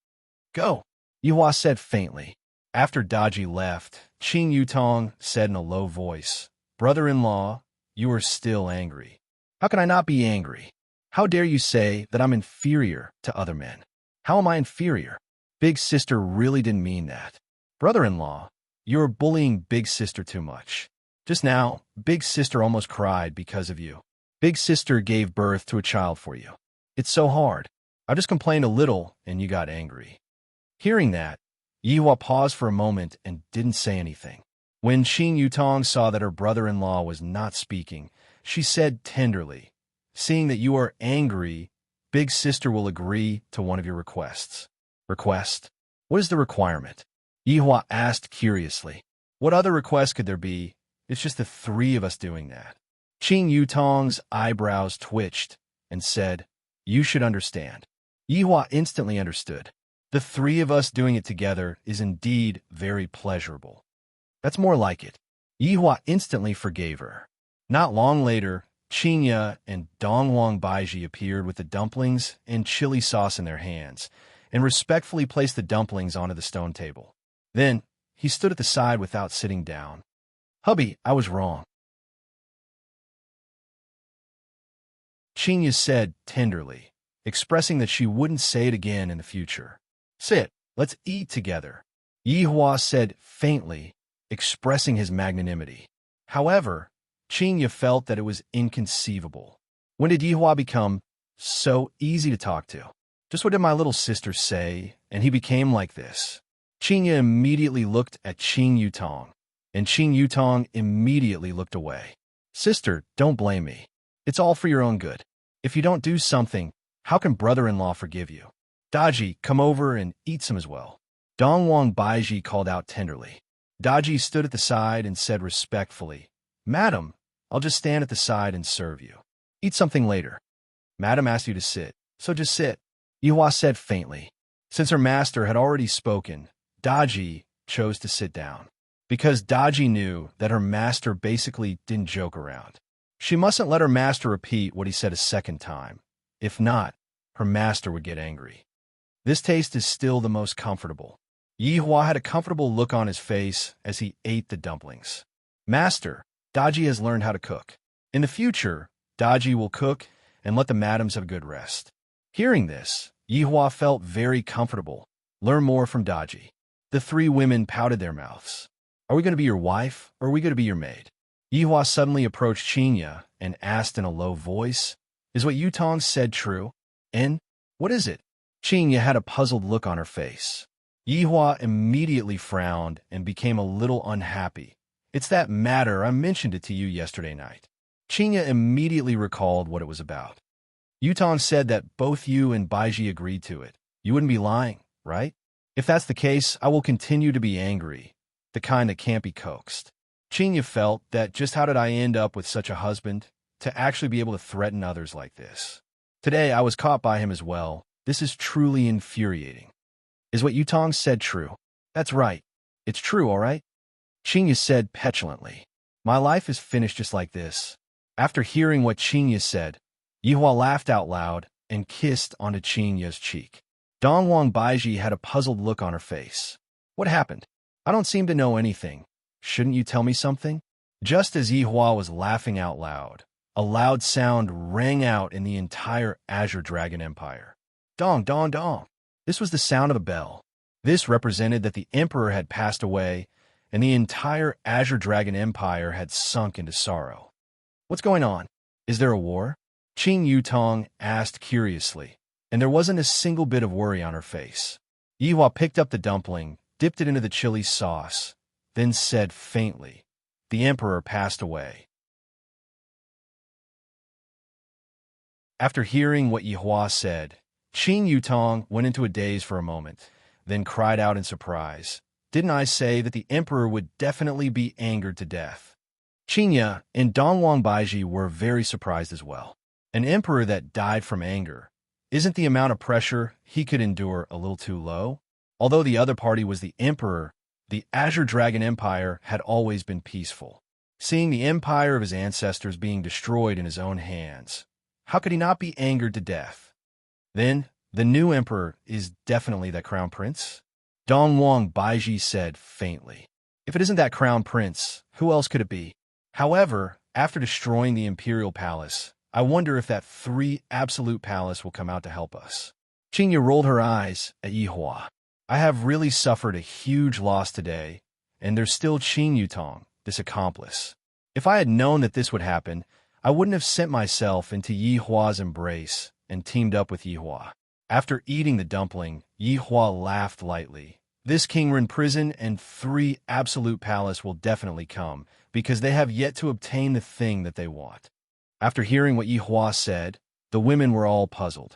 "Go," Yihua said faintly. After Daji left, Qing Yutong said in a low voice, "Brother-in-law, you are still angry." "How can I not be angry? How dare you say that I'm inferior to other men? How am I inferior? Big sister really didn't mean that." "Brother-in-law, you're bullying big sister too much. Just now, big sister almost cried because of you. Big sister gave birth to a child for you. It's so hard. I just complained a little and you got angry." Hearing that, Yihua paused for a moment and didn't say anything. When Qing Yutong saw that her brother-in-law was not speaking, she said tenderly, "Seeing that you are angry, big sister will agree to one of your requests." "Request? What is the requirement?" Yihua asked curiously. "What other request could there be? It's just the three of us doing that." Qing Yutong's eyebrows twitched and said, "You should understand." Yihua instantly understood. The three of us doing it together is indeed very pleasurable. That's more like it. Yihua instantly forgave her. Not long later, Qinya and Dongwang Baiji appeared with the dumplings and chili sauce in their hands and respectfully placed the dumplings onto the stone table. Then, he stood at the side without sitting down. "Hubby, I was wrong," Chinya said tenderly, expressing that she wouldn't say it again in the future. "Sit, let's eat together," Yihua said faintly, expressing his magnanimity. However, Chinya felt that it was inconceivable. When did Yihua become so easy to talk to? Just what did my little sister say, and he became like this? Chinya immediately looked at Qing Yutong, and Qing Yutong immediately looked away. "Sister, don't blame me. It's all for your own good. If you don't do something, how can brother-in-law forgive you? Daji, come over and eat some as well," Dongwang Baiji called out tenderly. Daji stood at the side and said respectfully, "Madam, I'll just stand at the side and serve you. Eat something later." "Madam asked you to sit, so just sit," Yihua said faintly. Since her master had already spoken, Daji chose to sit down. Because Daji knew that her master basically didn't joke around. She mustn't let her master repeat what he said a second time. If not, her master would get angry. This taste is still the most comfortable. Yihua had a comfortable look on his face as he ate the dumplings. "Master, Daji has learned how to cook. In the future, Daji will cook and let the madams have a good rest." Hearing this, Yihua felt very comfortable. Learn more from Daji. The three women pouted their mouths. "Are we going to be your wife, or are we going to be your maid?" Yihua suddenly approached Chinya and asked in a low voice, "Is what Yutong said true? And what is it?" Chinya had a puzzled look on her face. Yihua immediately frowned and became a little unhappy. "It's that matter I mentioned it to you yesterday night." Chinya immediately recalled what it was about. "Yutong said that both you and Baiji agreed to it. You wouldn't be lying, right? If that's the case, I will continue to be angry, the kind that can't be coaxed." Chinya felt that just how did I end up with such a husband, to actually be able to threaten others like this? Today I was caught by him as well. This is truly infuriating. "Is what Yutong said true?" "That's right. It's true, all right?" Chinya said petulantly. "My life is finished just like this." After hearing what Chinya said, Yihua laughed out loud and kissed onto Chinya's cheek. Dongwang Baiji had a puzzled look on her face. "What happened? I don't seem to know anything. Shouldn't you tell me something?" Just as Yihua was laughing out loud, a loud sound rang out in the entire Azure Dragon Empire. Dong, dong, dong. This was the sound of a bell. This represented that the Emperor had passed away, and the entire Azure Dragon Empire had sunk into sorrow. "What's going on? Is there a war?" Qing Yutong asked curiously, and there wasn't a single bit of worry on her face. Yihua picked up the dumpling, dipped it into the chili sauce, then said faintly, "The Emperor passed away." After hearing what Yihua said, Qing Yutong went into a daze for a moment, then cried out in surprise, "Didn't I say that the Emperor would definitely be angered to death?" Chinya and Dongwang Baiji were very surprised as well. An emperor that died from anger. Isn't the amount of pressure he could endure a little too low? Although the other party was the Emperor, the Azure Dragon Empire had always been peaceful. Seeing the empire of his ancestors being destroyed in his own hands, how could he not be angered to death? Then, the new emperor is definitely that crown prince? Dongwang Baiji said faintly. If it isn't that crown prince, who else could it be? However, after destroying the imperial palace, I wonder if that 3 absolute palace will come out to help us. Chinya rolled her eyes at Yihua. "I have really suffered a huge loss today, and there's still Qing Yutong, this accomplice. If I had known that this would happen, I wouldn't have sent myself into Yihua's embrace and teamed up with Yihua." After eating the dumpling, Yihua laughed lightly. "This Kingren prison and 3 absolute palace will definitely come, because they have yet to obtain the thing that they want." After hearing what Yihua said, the women were all puzzled.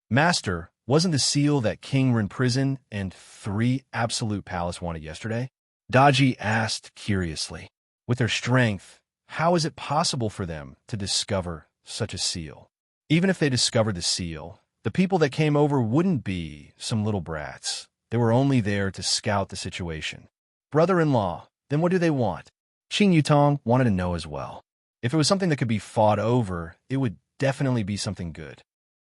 "Master, wasn't the seal that Kingren prison and 3 absolute palace wanted yesterday?" Daji asked curiously. "With their strength, how is it possible for them to discover such a seal? Even if they discovered the seal, the people that came over wouldn't be some little brats. They were only there to scout the situation." "Brother-in-law, then what do they want?" Qing Yutong wanted to know as well. If it was something that could be fought over, it would definitely be something good.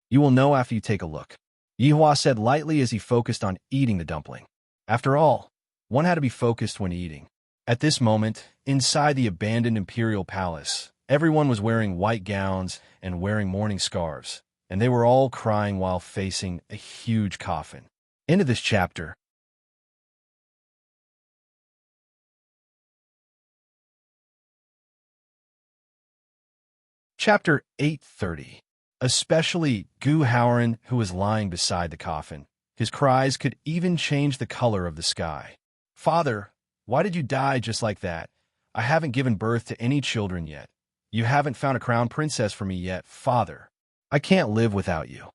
"You will know after you take a look," Yihua said lightly as he focused on eating the dumpling. After all, One had to be focused when eating. At this moment, inside the abandoned imperial palace, everyone was wearing white gowns and wearing mourning scarves, and they were all crying while facing a huge coffin. End of this chapter. Chapter 830. Especially Gu Howren, who was lying beside the coffin. His cries could even change the color of the sky. "Father, why did you die just like that? I haven't given birth to any children yet. You haven't found a crown princess for me yet, Father. I can't live without you."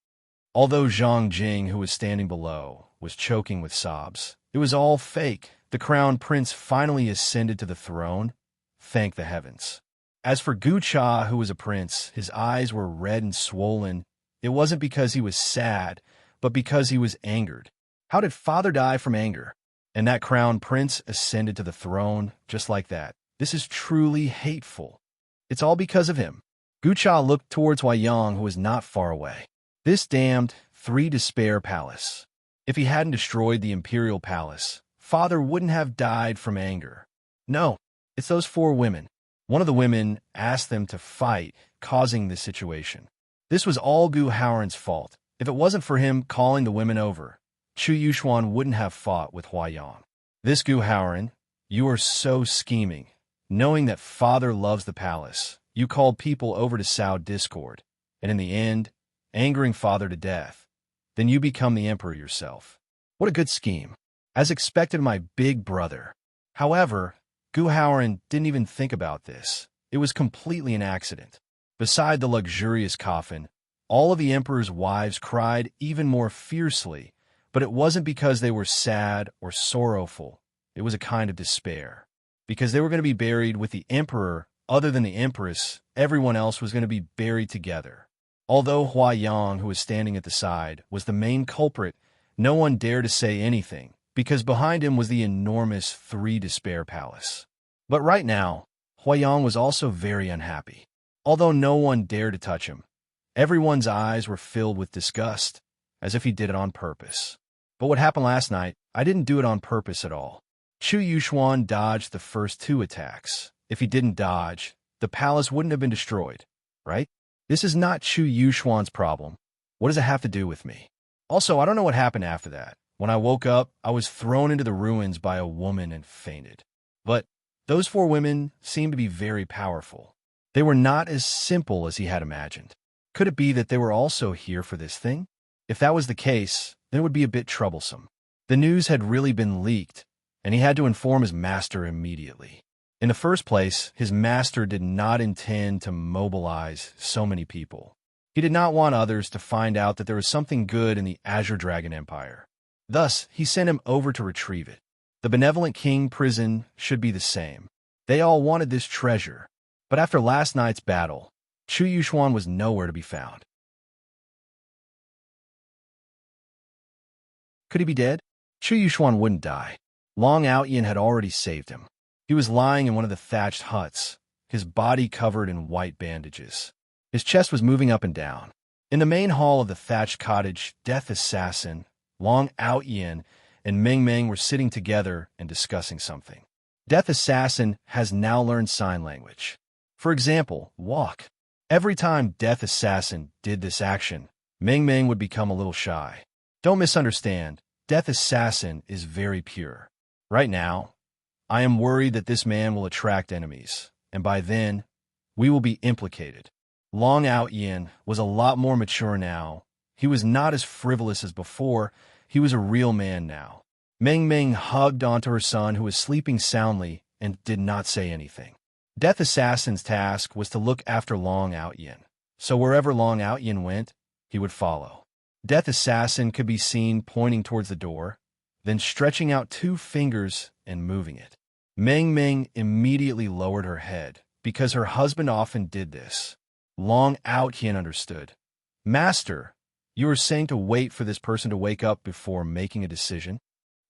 Although Zhang Jing, who was standing below, was choking with sobs, it was all fake. The crown prince finally ascended to the throne. Thank the heavens. As for Gu Cha, who was a prince, his eyes were red and swollen. It wasn't because he was sad, but because he was angered. How did father die from anger? And that crown prince ascended to the throne just like that. This is truly hateful. It's all because of him. Gu Cha looked towards Huayang, who was not far away. This damned Three Despair Palace. If he hadn't destroyed the imperial palace, father wouldn't have died from anger. No, it's those four women. One of the women asked them to fight, causing this situation. This was all Gu Howren's fault. If it wasn't for him calling the women over, Chu Yuxuan wouldn't have fought with Huayang. This Gu Howren, you are so scheming. Knowing that father loves the palace, you called people over to sow discord, and in the end, angering father to death. Then you become the emperor yourself. What a good scheme. As expected, my big brother. However, Gu Howren didn't even think about this. It was completely an accident. Beside the luxurious coffin, all of the emperor's wives cried even more fiercely, but it wasn't because they were sad or sorrowful. It was a kind of despair. Because they were going to be buried with the emperor, other than the empress, everyone else was going to be buried together. Although Huayang, who was standing at the side, was the main culprit, no one dared to say anything, because behind him was the enormous Three Despair Palace. But right now, Huayang was also very unhappy. Although no one dared to touch him, everyone's eyes were filled with disgust, as if he did it on purpose. But what happened last night, I didn't do it on purpose at all. Chu Yuxuan dodged the first two attacks. If he didn't dodge, the palace wouldn't have been destroyed, right? This is not Chu Yuxuan's problem. What does it have to do with me? Also, I don't know what happened after that. When I woke up, I was thrown into the ruins by a woman and fainted. But those four women seemed to be very powerful. They were not as simple as he had imagined. Could it be that they were also here for this thing? If that was the case, then it would be a bit troublesome. The news had really been leaked, and he had to inform his master immediately. In the first place, his master did not intend to mobilize so many people. He did not want others to find out that there was something good in the Azure Dragon Empire. Thus, he sent him over to retrieve it. The Benevolent King prison should be the same. They all wanted this treasure. But after last night's battle, Chu Yuxuan was nowhere to be found. Could he be dead? Chu Yuxuan wouldn't die. Long Outyin had already saved him. He was lying in one of the thatched huts, his body covered in white bandages. His chest was moving up and down. In the main hall of the thatched cottage, Death Assassin, Long Outyin, and Meng Meng were sitting together and discussing something. Death Assassin has now learned sign language. For example, walk. Every time Death Assassin did this action, Meng Meng would become a little shy. Don't misunderstand, Death Assassin is very pure. Right now, I am worried that this man will attract enemies, and by then, we will be implicated. Long Outyin was a lot more mature now. He was not as frivolous as before. He was a real man now. Meng Meng hugged onto her son, who was sleeping soundly, and did not say anything. Death Assassin's task was to look after Long Outyin, so wherever Long Outyin went, he would follow. Death Assassin could be seen pointing towards the door, then stretching out two fingers and moving it. Meng Meng immediately lowered her head, because her husband often did this. Long Outyin understood. Master, you are saying to wait for this person to wake up before making a decision?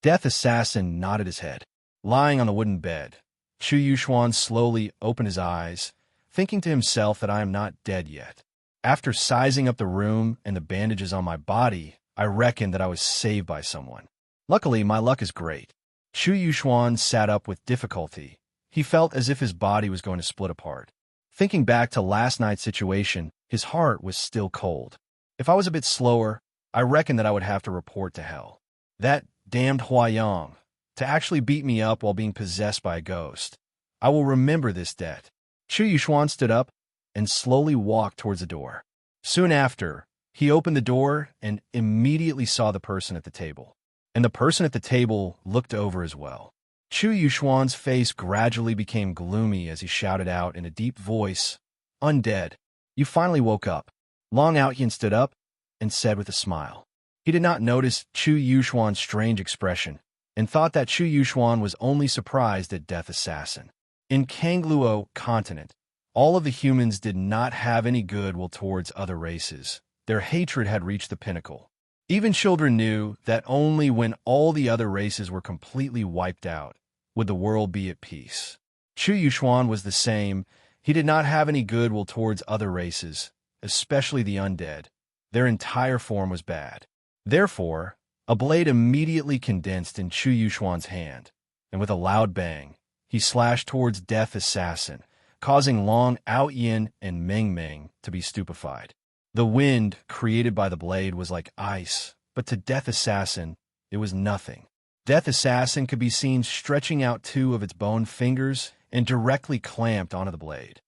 Death Assassin nodded his head. Lying on the wooden bed, Chu Yuxuan slowly opened his eyes, thinking to himself that I am not dead yet. After sizing up the room and the bandages on my body, I reckoned that I was saved by someone. Luckily, my luck is great. Chu Yuxuan sat up with difficulty. He felt as if his body was going to split apart. Thinking back to last night's situation, his heart was still cold. If I was a bit slower, I reckon that I would have to report to hell. That damned Huayang, to actually beat me up while being possessed by a ghost. I will remember this debt. Chu Yuxuan stood up and slowly walked towards the door. Soon after, he opened the door and immediately saw the person at the table. And the person at the table looked over as well. Chu Yuxuan's face gradually became gloomy as he shouted out in a deep voice, "Undead, you finally woke up." Long Outyin stood up and said with a smile. He did not notice Chu Yuxuan's strange expression and thought that Chu Yuxuan was only surprised at Death Assassin. In Kangluo continent, all of the humans did not have any goodwill towards other races. Their hatred had reached the pinnacle. Even children knew that only when all the other races were completely wiped out would the world be at peace. Chu Yuxuan was the same. He did not have any goodwill towards other races, especially the undead. Their entire form was bad. Therefore, a blade immediately condensed in Chu Yuxuan's hand, and with a loud bang, he slashed towards Death Assassin, causing Long Outyin and Meng Meng to be stupefied. The wind created by the blade was like ice, but to Death Assassin, it was nothing. Death Assassin could be seen stretching out two of its bone fingers and directly clamped onto the blade.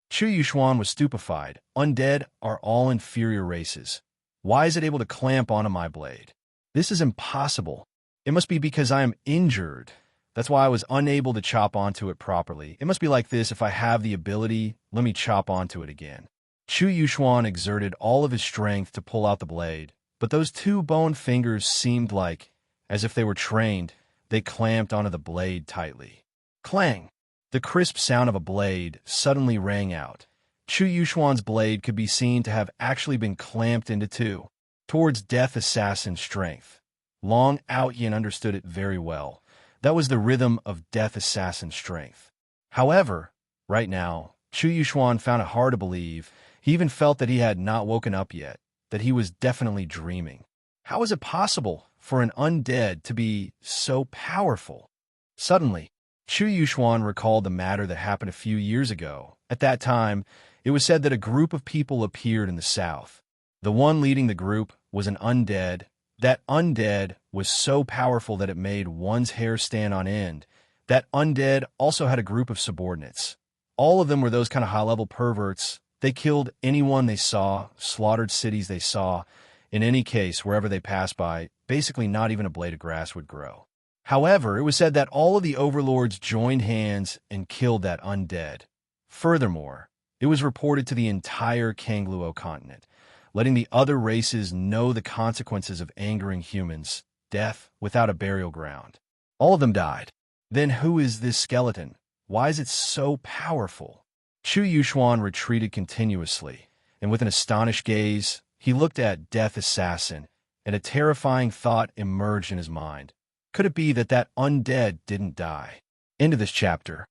Chu Yuxuan was stupefied. Undead are all inferior races. Why is it able to clamp onto my blade? This is impossible. It must be because I am injured. That's why I was unable to chop onto it properly. It must be like this. If I have the ability, let me chop onto it again. Chu Yuxuan exerted all of his strength to pull out the blade, but those two bone fingers seemed like, as if they were trained, they clamped onto the blade tightly. Clang! The crisp sound of a blade suddenly rang out. Chu Yuxuan's blade could be seen to have actually been clamped into two, towards Death Assassin's strength. Long Outyin understood it very well. That was the rhythm of Death Assassin's strength. However, right now, Chu Yuxuan found it hard to believe. He even felt that he had not woken up yet, that he was definitely dreaming. How is it possible for an undead to be so powerful? Suddenly, Chu Yuxuan recalled the matter that happened a few years ago. At that time, it was said that a group of people appeared in the south. The one leading the group was an undead. That undead was so powerful that it made one's hair stand on end. That undead also had a group of subordinates. All of them were those kind of high-level perverts. They killed anyone they saw, slaughtered cities they saw. In any case, wherever they passed by, basically not even a blade of grass would grow. However, it was said that all of the overlords joined hands and killed that undead. Furthermore, it was reported to the entire Kangluo continent, letting the other races know the consequences of angering humans, death without a burial ground. All of them died. Then who is this skeleton? Why is it so powerful? Chu Yuxuan retreated continuously, and with an astonished gaze, he looked at Death Assassin, and a terrifying thought emerged in his mind. Could it be that that undead didn't die? End of this chapter.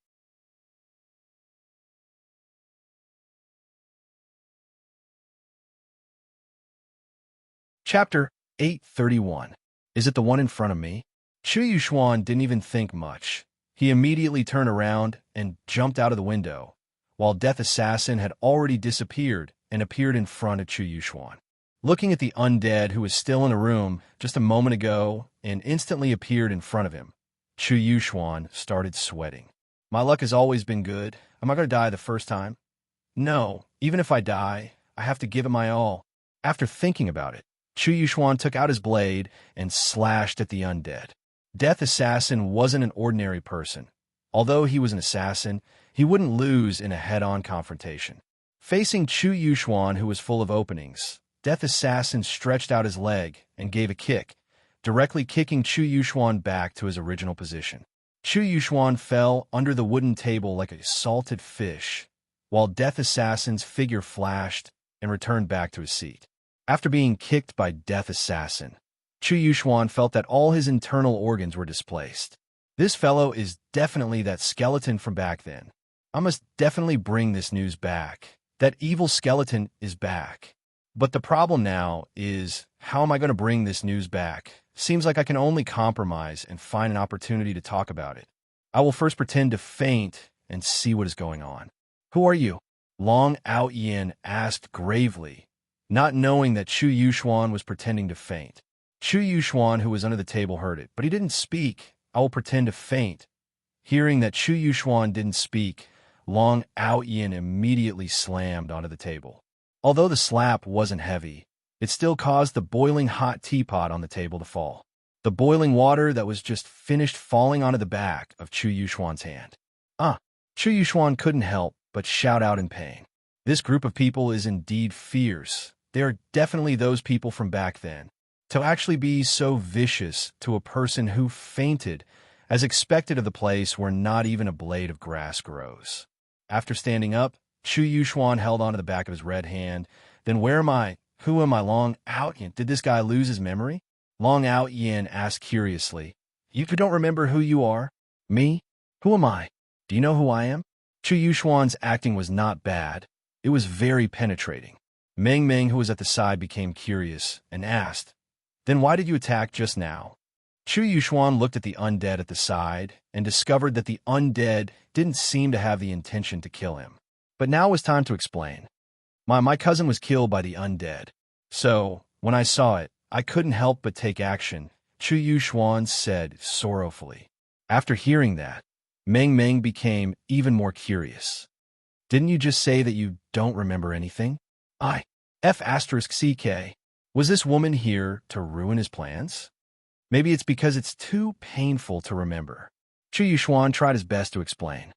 Chapter 831. Is it the one in front of me? Chu Yuxuan didn't even think much. He immediately turned around and jumped out of the window, while Death Assassin had already disappeared and appeared in front of Chu Yuxuan. Looking at the undead who was still in the room just a moment ago and instantly appeared in front of him, Chu Yuxuan started sweating. My luck has always been good. Am I going to die the first time? No, even if I die, I have to give it my all. After thinking about it, Chu Yuxuan took out his blade and slashed at the undead. Death Assassin wasn't an ordinary person. Although he was an assassin, he wouldn't lose in a head-on confrontation. Facing Chu Yuxuan, who was full of openings, Death Assassin stretched out his leg and gave a kick, directly kicking Chu Yuxuan back to his original position. Chu Yuxuan fell under the wooden table like a salted fish, while Death Assassin's figure flashed and returned back to his seat. After being kicked by Death Assassin, Chu Yuxuan felt that all his internal organs were displaced. This fellow is definitely that skeleton from back then. I must definitely bring this news back. That evil skeleton is back. But the problem now is, how am I going to bring this news back? Seems like I can only compromise and find an opportunity to talk about it. I will first pretend to faint and see what is going on. Who are you? Long Ao Yin asked gravely, not knowing that Chu Yuxuan was pretending to faint. Chu Yuxuan, who was under the table, heard it, but he didn't speak. I will pretend to faint. Hearing that Chu Yuxuan didn't speak, Long Ao Yin immediately slammed onto the table. Although the slap wasn't heavy, it still caused the boiling hot teapot on the table to fall. The boiling water that was just finished falling onto the back of Chu Yuxuan's hand. Chu Yuxuan couldn't help but shout out in pain. This group of people is indeed fierce. They are definitely those people from back then. To actually be so vicious to a person who fainted, as expected of the place where not even a blade of grass grows. After standing up, Chu Yuxuan held onto the back of his red hand. Then where am I? Who am I? Long Ao Yin? Did this guy lose his memory? Long Ao Yin asked curiously. You don't remember who you are? Me? Who am I? Do you know who I am? Chu Yuxuan's acting was not bad. It was very penetrating. Meng Meng, who was at the side, became curious and asked, Then why did you attack just now? Chu Yuxuan looked at the undead at the side and discovered that the undead didn't seem to have the intention to kill him. But now it was time to explain. My cousin was killed by the undead. So, when I saw it, I couldn't help but take action, Chu Yuxuan said sorrowfully. After hearing that, Meng Meng became even more curious. Didn't you just say that you don't remember anything? F***CK. Was this woman here to ruin his plans? Maybe it's because it's too painful to remember. Chu Yuxuan tried his best to explain.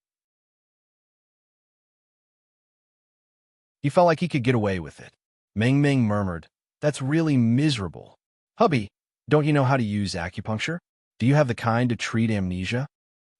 He felt like he could get away with it. Meng Meng murmured, That's really miserable. Hubby, don't you know how to use acupuncture? Do you have the kind to treat amnesia?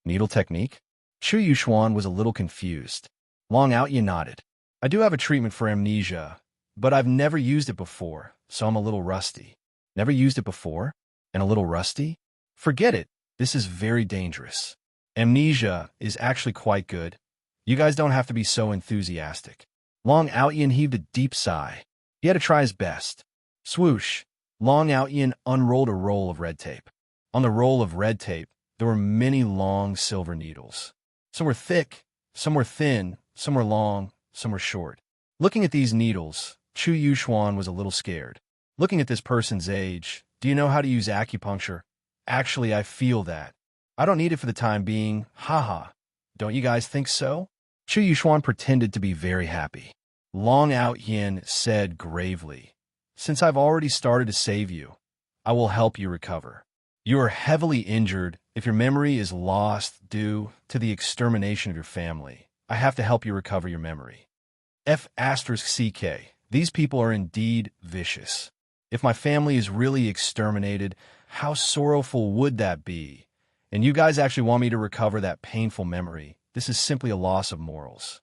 Needle technique? Chu Yuxuan was a little confused. Long Ao Yin nodded. I do have a treatment for amnesia, but I've never used it before, so I'm a little rusty. Never used it before? And a little rusty? Forget it. This is very dangerous. Amnesia is actually quite good. You guys don't have to be so enthusiastic. Long Ao Yin heaved a deep sigh. He had to try his best. Swoosh. Long Ao Yin unrolled a roll of red tape. On the roll of red tape, there were many long silver needles. Some were thick, some were thin, some were long, some were short. Looking at these needles, Chu Yuxuan was a little scared. Looking at this person's age, do you know how to use acupuncture? Actually, I feel that. I don't need it for the time being, haha. Don't you guys think so? Chu Yuxuan pretended to be very happy. Long Ao Yin said gravely, Since I've already started to save you, I will help you recover. You are heavily injured. If your memory is lost due to the extermination of your family, I have to help you recover your memory. F***CK. These people are indeed vicious. If my family is really exterminated, how sorrowful would that be? And you guys actually want me to recover that painful memory. This is simply a loss of morals.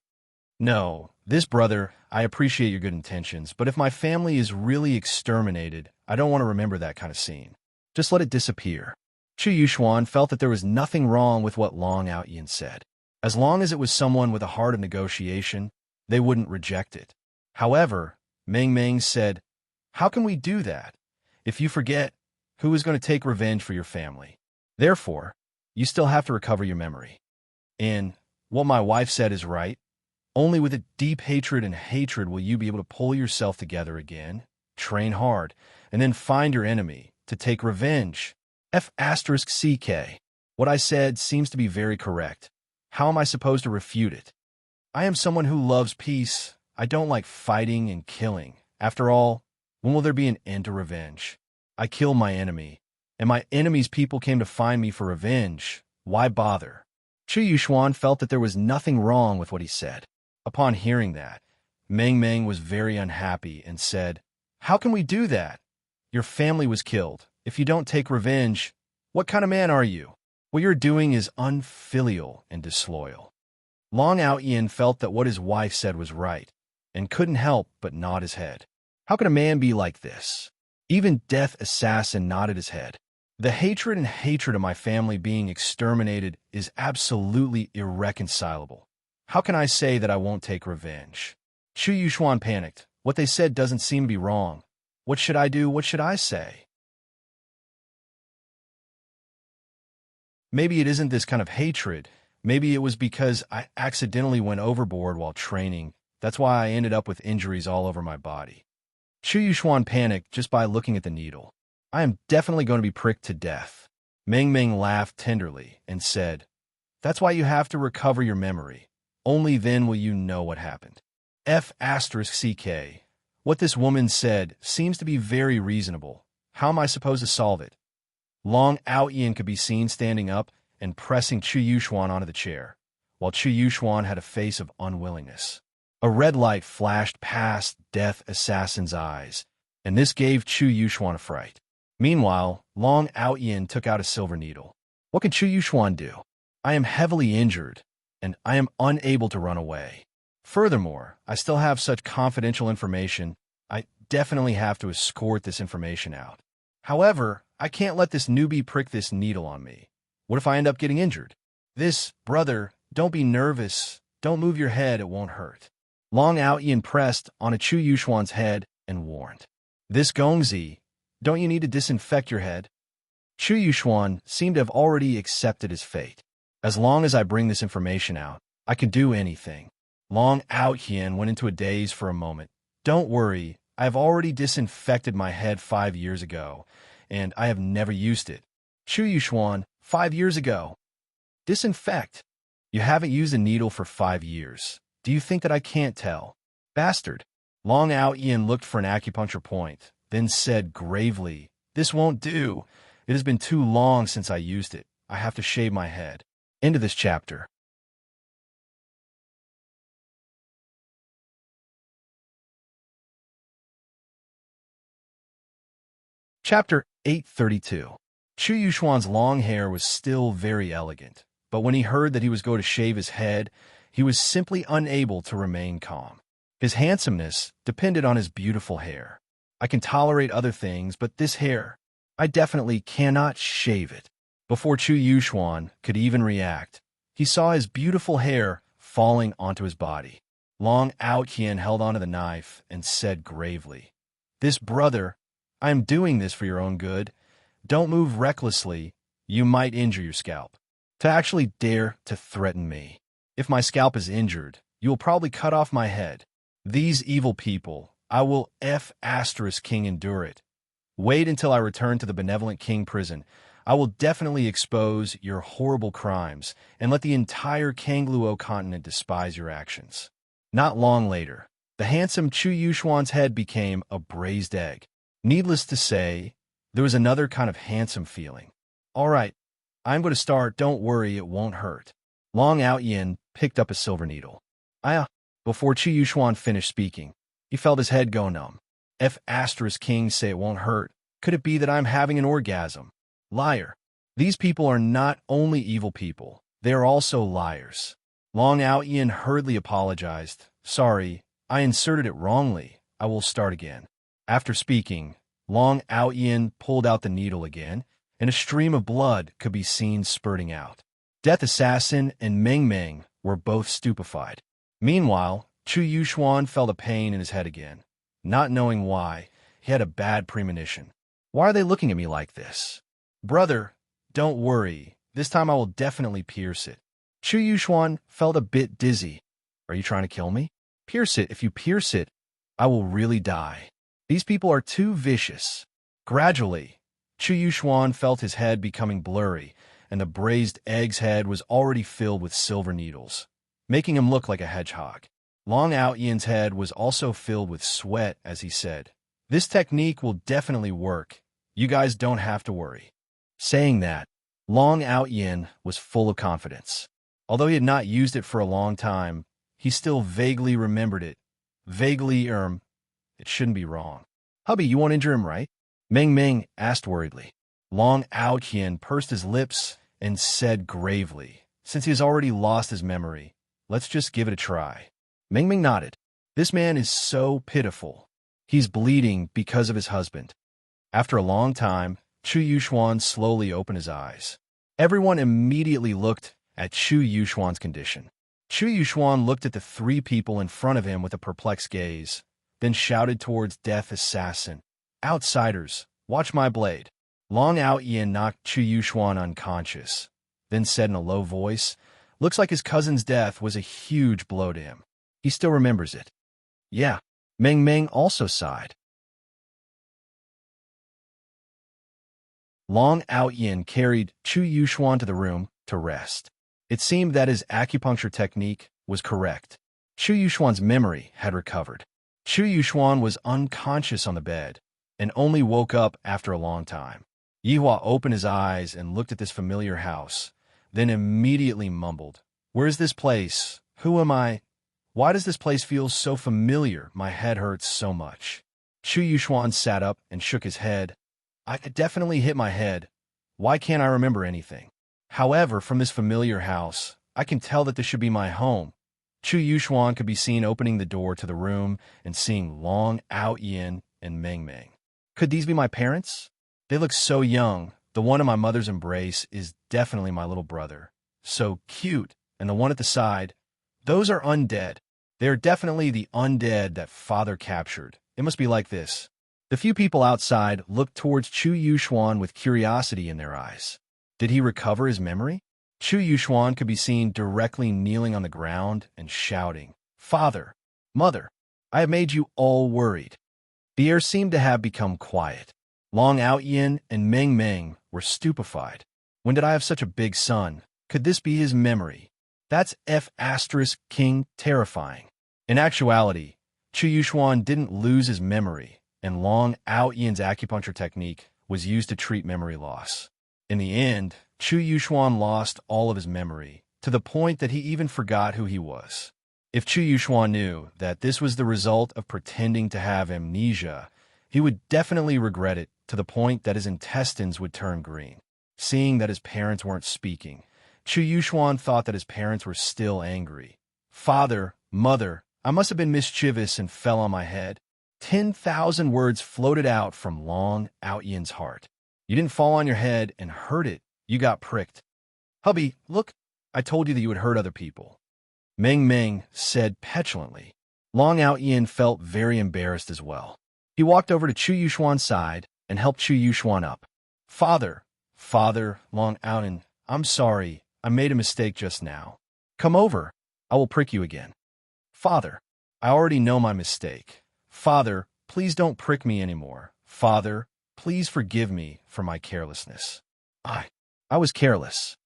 No, this brother, I appreciate your good intentions, but if my family is really exterminated, I don't want to remember that kind of scene. Just let it disappear. Chu Yuxuan felt that there was nothing wrong with what Long Ao Yin said. As long as it was someone with a heart of negotiation, they wouldn't reject it. However, Meng Meng said, How can we do that? If you forget, who is going to take revenge for your family? Therefore, you still have to recover your memory. And what my wife said is right. Only with a deep hatred and hatred will you be able to pull yourself together again, train hard, and then find your enemy to take revenge. F***CK. What I said seems to be very correct. How am I supposed to refute it? I am someone who loves peace. I don't like fighting and killing. After all, when will there be an end to revenge? I killed my enemy, and my enemy's people came to find me for revenge. Why bother? Chu Yuxuan felt that there was nothing wrong with what he said. Upon hearing that, Meng Meng was very unhappy and said, How can we do that? Your family was killed. If you don't take revenge, what kind of man are you? What you're doing is unfilial and disloyal. Long Ao Yin felt that what his wife said was right, and couldn't help but nod his head. How could a man be like this? Even Death Assassin nodded his head. The hatred and hatred of my family being exterminated is absolutely irreconcilable. How can I say that I won't take revenge? Chu Yuxuan panicked. What they said doesn't seem to be wrong. What should I do? What should I say? Maybe it isn't this kind of hatred. Maybe it was because I accidentally went overboard while training. That's why I ended up with injuries all over my body. Chu Yuxuan panicked just by looking at the needle. I am definitely going to be pricked to death. Meng Meng laughed tenderly and said, "That's why you have to recover your memory. Only then will you know what happened." F***CK. What this woman said seems to be very reasonable. How am I supposed to solve it? Long Outyin could be seen standing up and pressing Chu Yuxuan onto the chair, while Chu Yuxuan had a face of unwillingness. A red light flashed past Death Assassin's eyes, and this gave Chu Yuxuan a fright. Meanwhile, Long Outyin took out a silver needle. What can Chu Yuxuan do? I am heavily injured, and I am unable to run away. Furthermore, I still have such confidential information. I definitely have to escort this information out. However, I can't let this newbie prick this needle on me. What if I end up getting injured? Brother, don't be nervous. Don't move your head, it won't hurt. Long Outyin pressed on a Chu Yuxuan's head and warned. Gongzi, don't you need to disinfect your head? Chu Yuxuan seemed to have already accepted his fate. As long as I bring this information out, I can do anything. Long Outyin went into a daze for a moment. Don't worry, I have already disinfected my head 5 years ago, and I have never used it. Chu Yuxuan, 5 years ago. Disinfect? You haven't used a needle for 5 years. Do you think that I can't tell? Bastard. Long Outyin looked for an acupuncture point, then said gravely, "This won't do. It has been too long since I used it. I have to shave my head." End of this chapter. Chapter 832. Chu Yuxuan's long hair was still very elegant, but when he heard that he was going to shave his head, he was simply unable to remain calm. His handsomeness depended on his beautiful hair. I can tolerate other things, but this hair, I definitely cannot shave it. Before Chu Yuxuan could even react, he saw his beautiful hair falling onto his body. Long Outyin held onto the knife and said gravely, Brother, I am doing this for your own good. Don't move recklessly. You might injure your scalp. To actually dare to threaten me. If my scalp is injured, you will probably cut off my head. These evil people, I will King endure it. Wait until I return to the benevolent king prison. I will definitely expose your horrible crimes and let the entire Kangluo continent despise your actions. Not long later, the handsome Chu Yuxuan's head became a braised egg. Needless to say, there was another kind of handsome feeling. All right, I'm going to start. Don't worry, it won't hurt. Long Outyin picked up a silver needle. Before Chu Yuxuan finished speaking, he felt his head go numb. King say it won't hurt. Could it be that I'm having an orgasm? Liar. These people are not only evil people, they are also liars. Long Outyin hurriedly apologized. Sorry, I inserted it wrongly. I will start again. After speaking, Long Outyin pulled out the needle again, and a stream of blood could be seen spurting out. Death Assassin and Meng Meng were both stupefied. Meanwhile, Chu Yuxuan felt a pain in his head again. Not knowing why, he had a bad premonition. Why are they looking at me like this? Brother, don't worry. This time I will definitely pierce it. Chu Yuxuan felt a bit dizzy. Are you trying to kill me? Pierce it. If you pierce it, I will really die. These people are too vicious. Gradually, Chu Yuxuan felt his head becoming blurry, and the braised egg's head was already filled with silver needles, making him look like a hedgehog. Long Outyin's head was also filled with sweat as he said, This technique will definitely work. You guys don't have to worry. Saying that, Long Outyin was full of confidence. Although he had not used it for a long time, he still vaguely remembered it. It shouldn't be wrong. Hubby, you won't injure him, right? Meng Meng asked worriedly. Long Outyin pursed his lips and said gravely, Since he has already lost his memory, let's just give it a try. Meng Meng nodded. This man is so pitiful. He's bleeding because of his husband. After a long time, Chu Yuxuan slowly opened his eyes. Everyone immediately looked at Chu Yuxuan's condition. Chu Yuxuan looked at the three people in front of him with a perplexed gaze. then shouted towards Death Assassin, "Outsiders, watch my blade." Long Out Yin knocked Chu Yuxuan unconscious, then said in a low voice, "Looks like his cousin's death was a huge blow to him. He still remembers it." "Yeah." Meng Meng also sighed. Long Out Yin carried Chu Yuxuan to the room to rest. It seemed that his acupuncture technique was correct. Chu Yuxuan's memory had recovered. Chu Yuxuan was unconscious on the bed and only woke up after a long time. Yihua opened his eyes and looked at this familiar house, then immediately mumbled, "Where is this place? Who am I? Why does this place feel so familiar? My head hurts so much." Chu Yuxuan sat up and shook his head. "I definitely hit my head. Why can't I remember anything? However, from this familiar house, I can tell that this should be my home." Chu Yuxuan could be seen opening the door to the room and seeing Long Out Yin and Meng Meng. "Could these be my parents? They look so young. The one in my mother's embrace is definitely my little brother. So cute. And the one at the side, those are undead. They are definitely the undead that father captured. It must be like this." The few people outside looked towards Chu Yuxuan with curiosity in their eyes. Did he recover his memory? Chu Yuxuan could be seen directly kneeling on the ground and shouting, "Father, Mother, I have made you all worried." The air seemed to have become quiet. Long Out Yin and Meng Meng were stupefied. When did I have such a big son? Could this be his memory? That's King terrifying. In actuality, Chu Yuxuan didn't lose his memory, and Long Out Yin's acupuncture technique was used to treat memory loss. In the end, Chu Yuxuan lost all of his memory, to the point that he even forgot who he was. If Chu Yuxuan knew that this was the result of pretending to have amnesia, he would definitely regret it to the point that his intestines would turn green. Seeing that his parents weren't speaking, Chu Yuxuan thought that his parents were still angry. "Father, Mother, I must have been mischievous and fell on my head." 10,000 words floated out from Long Out Yin's heart. "You didn't fall on your head and hurt it. You got pricked." "Hubby, look, I told you that you would hurt other people," Meng Meng said petulantly. Long Out Yin felt very embarrassed as well. He walked over to Chu Yuxuan's side and helped Chu Yuxuan up. Father, Long Out Yin, I'm sorry. I made a mistake just now. Come over. I will prick you again." "Father, I already know my mistake. Father, please don't prick me anymore. Father, please forgive me for my carelessness." I was careless."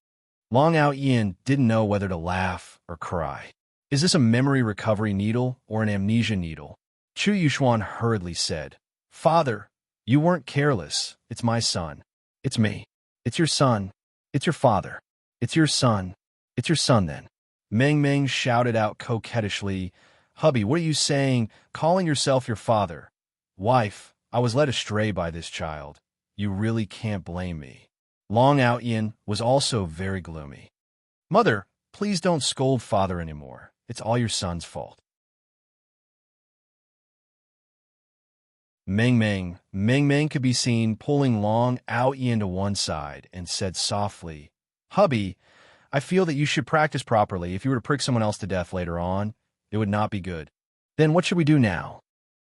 Long Out Yin didn't know whether to laugh or cry. "Is this a memory recovery needle or an amnesia needle?" Chu Yuxuan hurriedly said, "Father, you weren't careless. It's my son. It's me. It's your son. It's your father. It's your son. It's your son then." Meng Meng shouted out coquettishly, "Hubby, what are you saying, calling yourself your father?" "Wife, I was led astray by this child. You really can't blame me." Long Out Yin was also very gloomy. "Mother, please don't scold father anymore. It's all your son's fault." Meng Meng could be seen pulling Long Out Yin to one side and said softly, "Hubby, I feel that you should practice properly. If you were to prick someone else to death later on, it would not be good." "Then what should we do now?"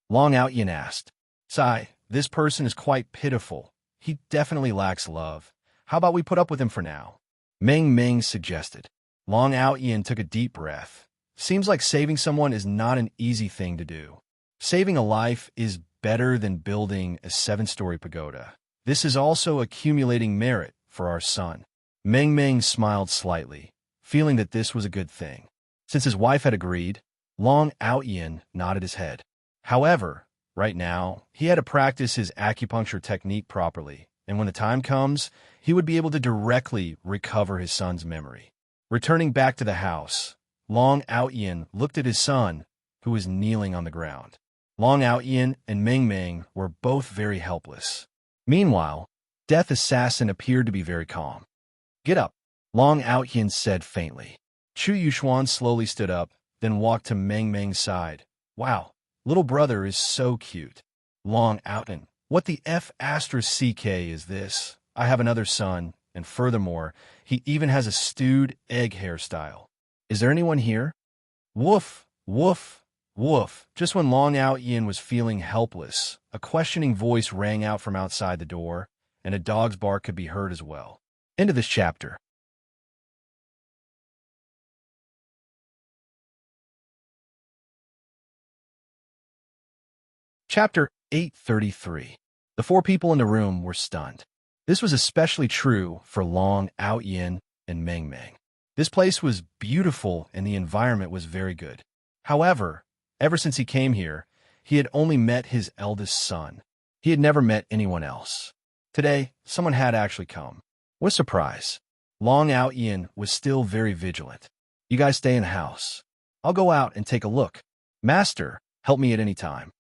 Long Out Yin asked. "Sai, this person is quite pitiful. He definitely lacks love. How about we put up with him for now?" Meng Meng suggested. Long Out Yin took a deep breath. Seems like saving someone is not an easy thing to do. Saving a life is better than building a 7-story pagoda. This is also accumulating merit for our son. Meng Meng smiled slightly, feeling that this was a good thing. Since his wife had agreed, Long Out Yin nodded his head. However, right now, he had to practice his acupuncture technique properly, and when the time comes, he would be able to directly recover his son's memory. Returning back to the house, Long Out Yin looked at his son, who was kneeling on the ground. Long Out Yin and Meng Meng were both very helpless. Meanwhile, Death Assassin appeared to be very calm. "Get up," Long Out Yin said faintly. Chu Yuxuan slowly stood up, then walked to Meng Meng's side. "Wow, little brother is so cute." Long Out Yin, "What the F***CK is this? I have another son, and furthermore, he even has a stewed egg hairstyle. Is there anyone here?" "Woof, woof." Woof! Just when Long Ao Yin was feeling helpless, a questioning voice rang out from outside the door, and a dog's bark could be heard as well. End of this chapter. Chapter 833. The four people in the room were stunned. This was especially true for Long Ao Yin and Meng Meng. This place was beautiful and the environment was very good. However, ever since he came here, he had only met his eldest son. He had never met anyone else. Today, someone had actually come. What a surprise. Long Ao Yin was still very vigilant. You guys stay in the house. I'll go out and take a look. Master, help me at any time.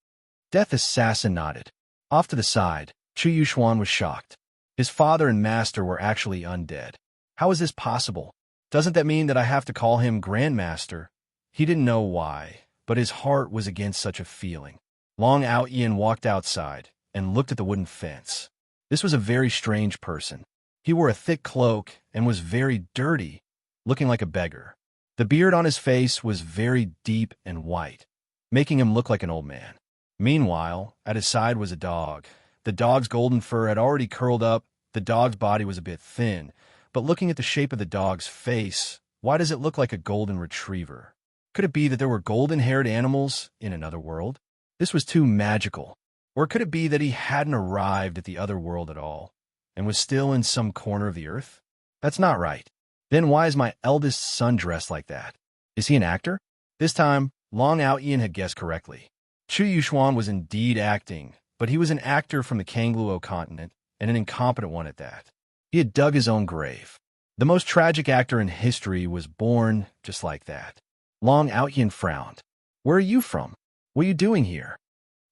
Death Assassin nodded. Off to the side, Chu Yuxuan was shocked. His father and master were actually undead. How is this possible? Doesn't that mean that I have to call him Grandmaster? He didn't know why, but his heart was against such a feeling. Long Ao Yin walked outside and looked at the wooden fence. This was a very strange person. He wore a thick cloak and was very dirty, looking like a beggar. The beard on his face was very deep and white, making him look like an old man. Meanwhile, at his side was a dog. The dog's golden fur had already curled up, the dog's body was a bit thin, but looking at the shape of the dog's face, why does it look like a golden retriever? Could it be that there were golden-haired animals in another world? This was too magical. Or could it be that he hadn't arrived at the other world at all, and was still in some corner of the earth? That's not right. Then why is my eldest son dressed like that? Is he an actor? This time, Long Ao Yin had guessed correctly. Chu Yuxuan was indeed acting, but he was an actor from the Kangluo continent, and an incompetent one at that. He had dug his own grave. The most tragic actor in history was born just like that. Long Ao Yin frowned. Where are you from? What are you doing here?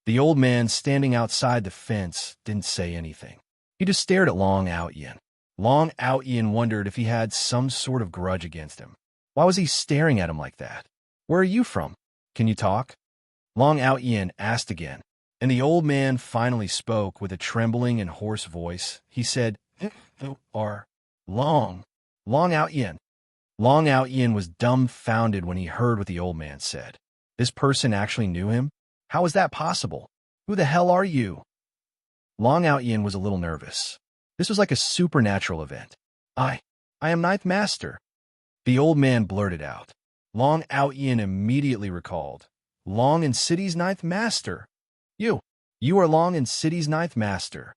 The old man standing outside the fence didn't say anything. He just stared at Long Ao Yin. Long Ao Yin wondered if he had some sort of grudge against him. Why was he staring at him like that? Where are you from? Can you talk? Long Ao Yin asked again, and the old man finally spoke with a trembling and hoarse voice. He said, "You are Long Ao Yin." Long Ao Yin was dumbfounded when he heard what the old man said. This person actually knew him? How is that possible? Who the hell are you? Long Ao Yin was a little nervous. This was like a supernatural event. I am Ninth Master. The old man blurted out. Long Ao Yin immediately recalled. Long and City's Ninth Master. You are Long and City's Ninth Master.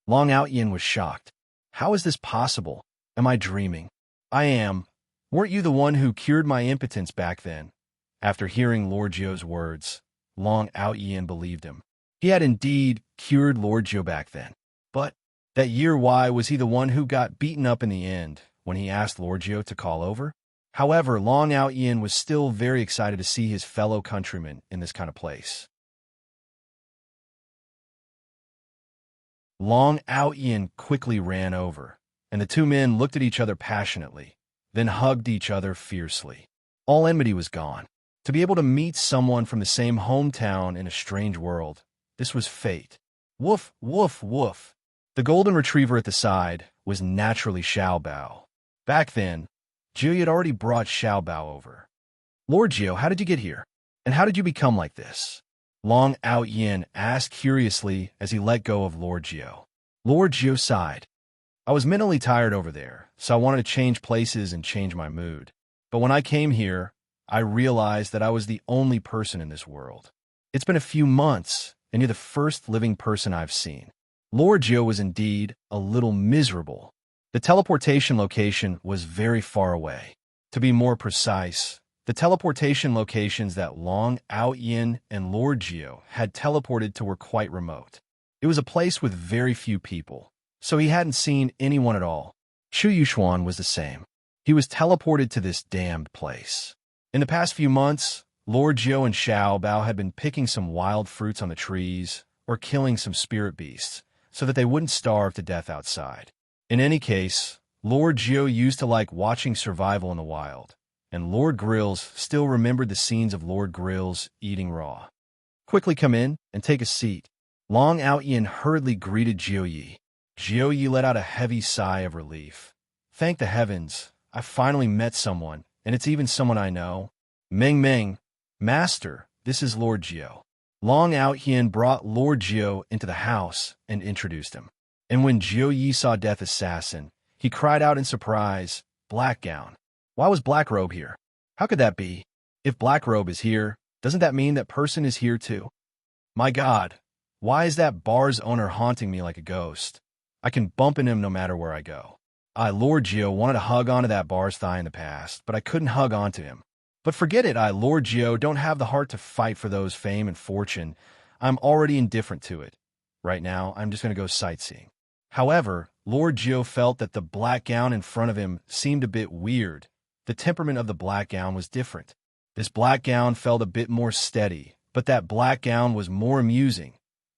Long Ao Yin was shocked. How is this possible? Am I dreaming? I am. Weren't you the one who cured my impotence back then? After hearing Lord Zhou's words, Long Ao Yin believed him. He had indeed cured Lord Zhou back then. But that year, why was he the one who got beaten up in the end when he asked Lord Zhou to call over? However, Long Ao Yin was still very excited to see his fellow countrymen in this kind of place. Long Ao Yin quickly ran over, and the two men looked at each other passionately, then hugged each other fiercely. All enmity was gone. To be able to meet someone from the same hometown in a strange world, this was fate. Woof, woof, woof. The golden retriever at the side was naturally Xiao Bao. Back then, Zhou had already brought Xiao Bao over. Lord Zhou, how did you get here? And how did you become like this? Long Ao Yin asked curiously as he let go of Lord Zhou. Lord Zhou sighed. I was mentally tired over there, so I wanted to change places and change my mood. But when I came here, I realized that I was the only person in this world. It's been a few months, and you're the first living person I've seen. Lord Zhou was indeed a little miserable. The teleportation location was very far away. To be more precise, the teleportation locations that Long Ao Yin and Lord Zhou had teleported to were quite remote. It was a place with very few people, so he hadn't seen anyone at all. Chu Yuxuan was the same. He was teleported to this damned place. In the past few months, Lord Zhou and Xiao Bao had been picking some wild fruits on the trees or killing some spirit beasts so that they wouldn't starve to death outside. In any case, Lord Zhou used to like watching survival in the wild, and Lord Grills still remembered the scenes of Lord Grills eating raw. Quickly come in and take a seat. Long Ao Yin hurriedly greeted Zhou Yi. Zhou Yi let out a heavy sigh of relief. Thank the heavens, I finally met someone, and it's even someone I know. Meng Meng, Master, this is Lord Geo. Long Out Hien brought Lord Geo into the house and introduced him. And when Geo Yi saw Death Assassin, he cried out in surprise, "Black Gown. Why was Black Robe here? How could that be? If Black Robe is here, doesn't that mean that person is here too? My God, why is that bar's owner haunting me like a ghost? I can bump into him no matter where I go." Lord Geo wanted to hug onto that bar's thigh in the past, but I couldn't hug onto him. But forget it, Lord Geo don't have the heart to fight for those fame and fortune. I'm already indifferent to it. Right now, I'm just going to go sightseeing. However, Lord Geo felt that the black gown in front of him seemed a bit weird. The temperament of the black gown was different. This black gown felt a bit more steady, but that black gown was more amusing.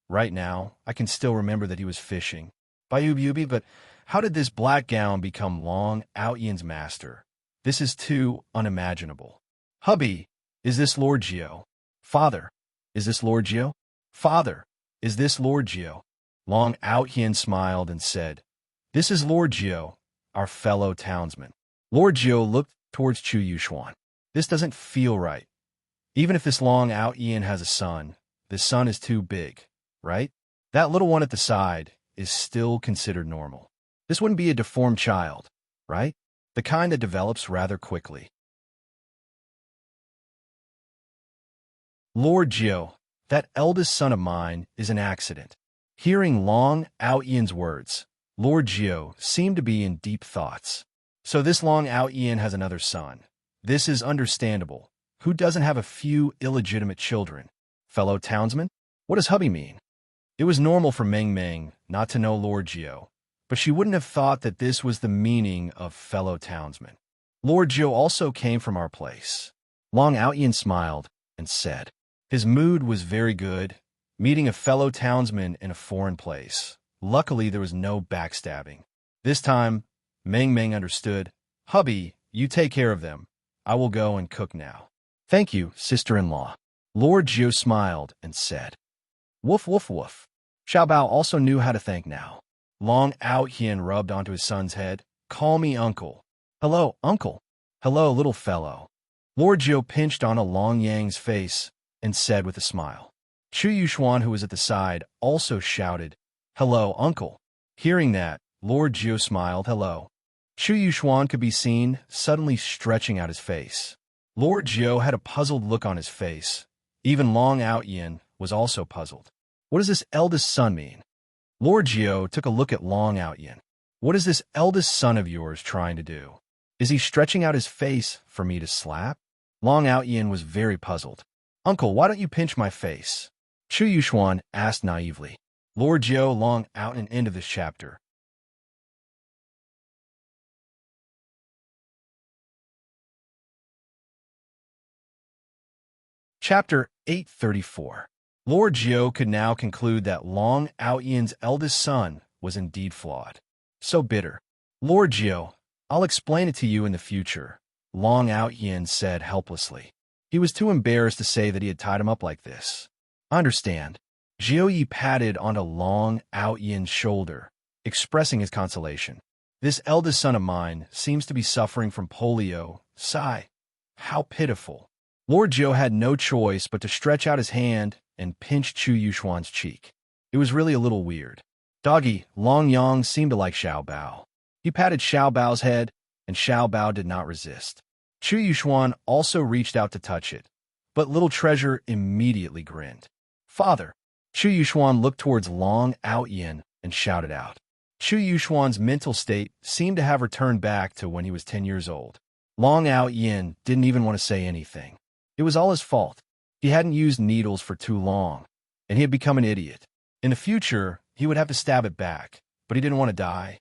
Right now, I can still remember that he was fishing. Bayubi, but how did this black gown become Long Out Yien's master? This is too unimaginable. Hubby, is this Lord Geo? Father, is this Lord Geo? Father, is this Lord Geo? Long Out Hien smiled and said, "This is Lord Geo, our fellow townsman." Lord Geo looked towards Chu Yuxuan. This doesn't feel right. Even if this Long Out Hien has a son, this son is too big, right? That little one at the side is still considered normal. This wouldn't be a deformed child, right? The kind that develops rather quickly. Lord Geo, that eldest son of mine is an accident. Hearing Long Out Yien's words, Lord Geo seemed to be in deep thoughts. So this Long Out Yien has another son. This is understandable. Who doesn't have a few illegitimate children? Fellow townsman? What does hubby mean? It was normal for Meng Meng not to know Lord Geo, but she wouldn't have thought that this was the meaning of fellow townsman. Lord Geo also came from our place. Long Out Yien smiled and said, his mood was very good, meeting a fellow townsman in a foreign place. Luckily, there was no backstabbing. This time, Meng Meng understood. Hubby, you take care of them. I will go and cook now. Thank you, sister-in-law. Lord Geo smiled and said, woof, woof, woof. Xiao Bao also knew how to thank now. Long Out Hien rubbed onto his son's head. Call me uncle. Hello, uncle. Hello, little fellow. Lord Geo pinched on a Long Yang's face and said with a smile. Chu Yuxuan, who was at the side, also shouted, hello, uncle. Hearing that, Lord Geo smiled hello. Chu Yuxuan could be seen suddenly stretching out his face. Lord Geo had a puzzled look on his face. Even Long Out Hien was also puzzled. What does this eldest son mean? Lord Geo took a look at Long Out Hien. What is this eldest son of yours trying to do? Is he stretching out his face for me to slap? Long Out Hien was very puzzled. Uncle, why don't you pinch my face? Chu Yuxuan asked naively. Lord Geo Long Out and end of this chapter. Chapter 834. Lord Geo could now conclude that Long Out Yien's eldest son was indeed flawed. So bitter. Lord Geo, I'll explain it to you in the future, Long Out Hien said helplessly. He was too embarrassed to say that he had tied him up like this. I understand. Geo Yi patted onto Long Out Yien's shoulder, expressing his consolation. This eldest son of mine seems to be suffering from polio. Sigh. How pitiful. Lord Geo had no choice but to stretch out his hand and pinch Chu Yuxuan's cheek. It was really a little weird. Doggy, Long Yang seemed to like Xiao Bao. He patted Xiao Bao's head, and Xiao Bao did not resist. Chu Yuxuan also reached out to touch it, but Little Treasure immediately grinned. Father! Chu Yuxuan looked towards Long Out Hien and shouted out. Chu Yuxuan's mental state seemed to have returned back to when he was 10 years old. Long Out Hien didn't even want to say anything. It was all his fault. He hadn't used needles for too long, and he had become an idiot. In the future, he would have to stab it back, but he didn't want to die.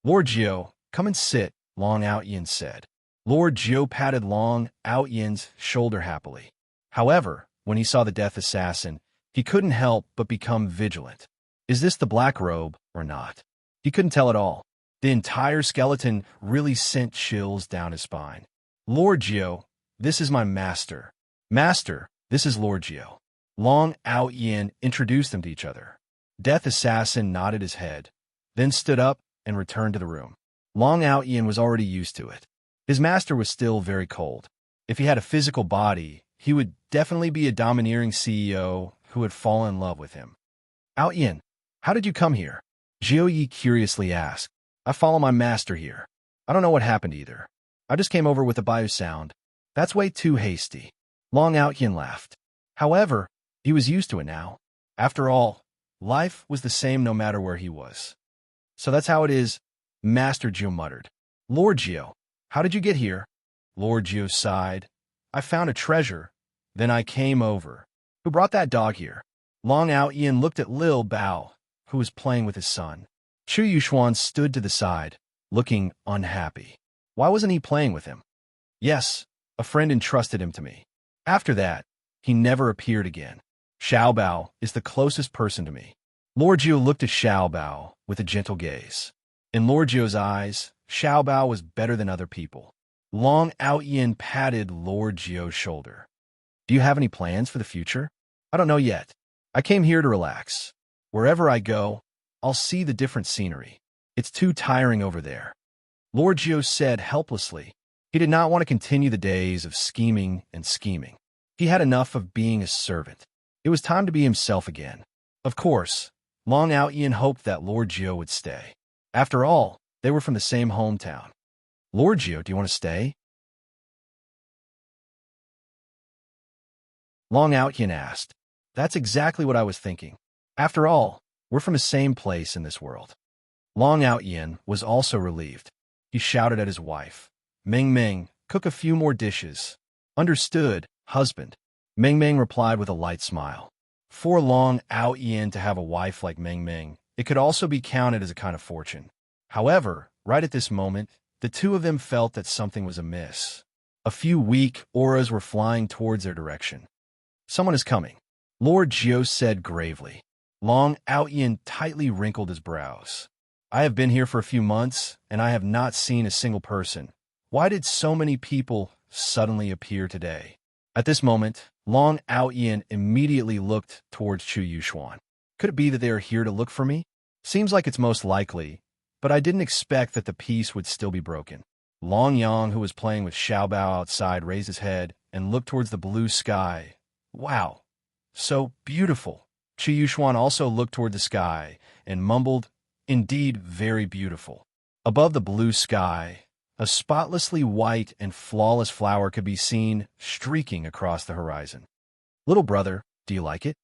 Lord Geo, come and sit, Long Out Hien said. Lord Geo patted Long Out Yien's shoulder happily. However, when he saw the death assassin, he couldn't help but become vigilant. Is this the black robe or not? He couldn't tell at all. The entire skeleton really sent chills down his spine. Lord Geo, this is my master. Master, this is Lord Geo. Long Out Hien introduced them to each other. Death Assassin nodded his head, then stood up and returned to the room. Long Out Hien was already used to it. His master was still very cold. If he had a physical body, he would definitely be a domineering CEO who would fall in love with him. Ao Yin, how did you come here? Jiu Yi curiously asked. I follow my master here. I don't know what happened either. I just came over with a Bayou sound. That's way too hasty. Long Ao Yin laughed. However, he was used to it now. After all, life was the same no matter where he was. So that's how it is, Master Jiu muttered. Lord Jiu, how did you get here? Lord Jiu sighed. I found a treasure. Then I came over. Who brought that dog here? Long Ao Yin looked at Lil Bao, who was playing with his son. Chu Yuxuan stood to the side, looking unhappy. Why wasn't he playing with him? Yes, a friend entrusted him to me. After that, he never appeared again. Xiao Bao is the closest person to me. Lord Jiu looked at Xiao Bao with a gentle gaze. In Lord Jiu's eyes, Xiao Bao was better than other people. Long Ao Yin patted Lord Jiu's shoulder. Do you have any plans for the future? I don't know yet. I came here to relax. Wherever I go, I'll see the different scenery. It's too tiring over there. Lord Jiu said helplessly. He did not want to continue the days of scheming and scheming. He had enough of being a servant. It was time to be himself again. Of course, Long Ao Yin hoped that Lord Jiu would stay. After all, they were from the same hometown. Lord Jiu, do you want to stay? Long Ao Yin asked. That's exactly what I was thinking. After all, we're from the same place in this world. Long Ao Yin was also relieved. He shouted at his wife. Meng Meng, cook a few more dishes. Understood, husband. Meng Meng replied with a light smile. For Long Ao Yin to have a wife like Meng Meng, it could also be counted as a kind of fortune. However, right at this moment, the two of them felt that something was amiss. A few weak auras were flying towards their direction. Someone is coming, Lord Jiu said gravely. Long Ao Yin tightly wrinkled his brows. I have been here for a few months, and I have not seen a single person. Why did so many people suddenly appear today? At this moment, Long Ao Yin immediately looked towards Chu Yuxuan. Could it be that they are here to look for me? Seems like it's most likely, but I didn't expect that the peace would still be broken. Long Yang, who was playing with Xiao Bao outside, raised his head and looked towards the blue sky. Wow, so beautiful. Chu Yuxuan also looked toward the sky and mumbled, indeed very beautiful. Above the blue sky, a spotlessly white and flawless flower could be seen streaking across the horizon. Little brother, do you like it?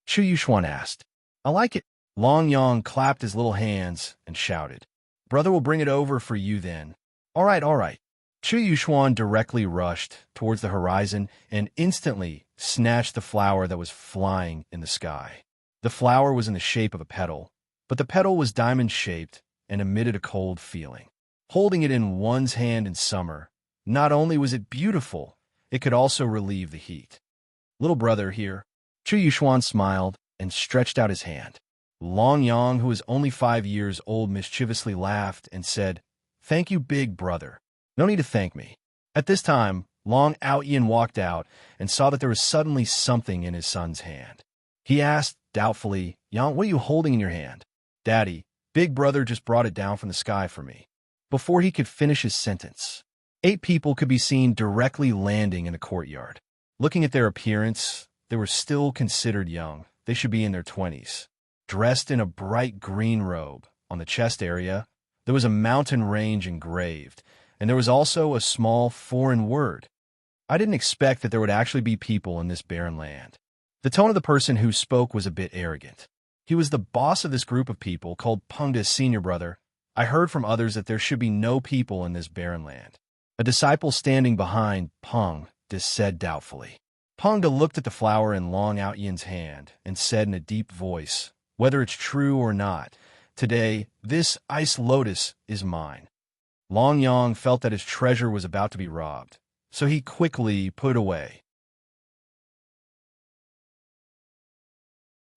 Chu Yuxuan asked. I like it. Long Yang clapped his little hands and shouted. Brother will bring it over for you then. All right, all right. Chu Yuxuan directly rushed towards the horizon and instantly snatched the flower that was flying in the sky. The flower was in the shape of a petal, but the petal was diamond-shaped and emitted a cold feeling. Holding it in one's hand in summer, not only was it beautiful, it could also relieve the heat. Little brother here. Chu Yuxuan smiled and stretched out his hand. Long Yang, who was only 5 years old, mischievously laughed and said, Thank you, big brother. No need to thank me. At this time, Long Ao Yin walked out and saw that there was suddenly something in his son's hand. He asked doubtfully, Yang, what are you holding in your hand? Daddy, big brother just brought it down from the sky for me. Before he could finish his sentence, 8 people could be seen directly landing in the courtyard. Looking at their appearance, they were still considered young. They should be in their 20s. Dressed in a bright green robe, on the chest area, there was a mountain range engraved, and there was also a small foreign word. I didn't expect that there would actually be people in this barren land. The tone of the person who spoke was a bit arrogant. He was the boss of this group of people called Pengda's senior brother. I heard from others that there should be no people in this barren land. A disciple standing behind Pengda said doubtfully. Pengda looked at the flower in Long Ao Yin's hand and said in a deep voice, whether it's true or not, today, this ice lotus is mine. Long Yang felt that his treasure was about to be robbed, so he quickly put it away.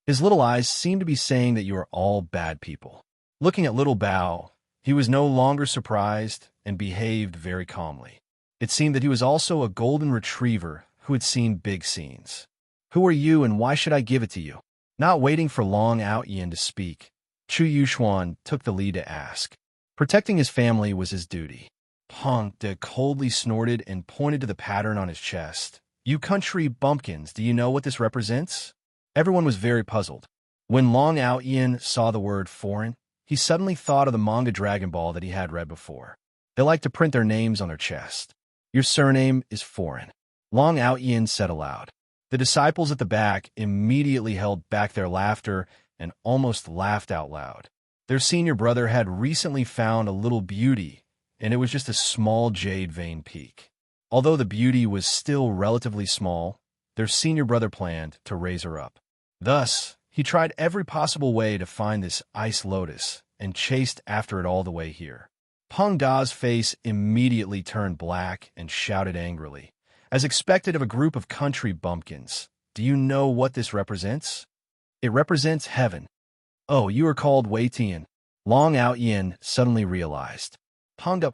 His little eyes seemed to be saying that you are all bad people. Looking at little Bao, he was no longer surprised and behaved very calmly. It seemed that he was also a golden retriever who had seen big scenes. Who are you and why should I give it to you? Not waiting for Long Ao Yin to speak, Chu Yuxuan took the lead to ask. Protecting his family was his duty. Pengda coldly snorted and pointed to the pattern on his chest, You country bumpkins, do you know what this represents? Everyone was very puzzled. When Long Ao Yin saw the word foreign, he suddenly thought of the manga Dragon Ball that he had read before. They like to print their names on their chest. Your surname is foreign. Long Ao Yin said aloud. The disciples at the back immediately held back their laughter and almost laughed out loud. Their senior brother had recently found a little beauty, and it was just a small jade vein peak. Although the beauty was still relatively small, their senior brother planned to raise her up. Thus, he tried every possible way to find this ice lotus and chased after it all the way here. Peng Da's face immediately turned black and shouted angrily. As expected of a group of country bumpkins, do you know what this represents? It represents heaven. Oh, you are called Wei Tian. Long Ao Yin suddenly realized. Peng Da,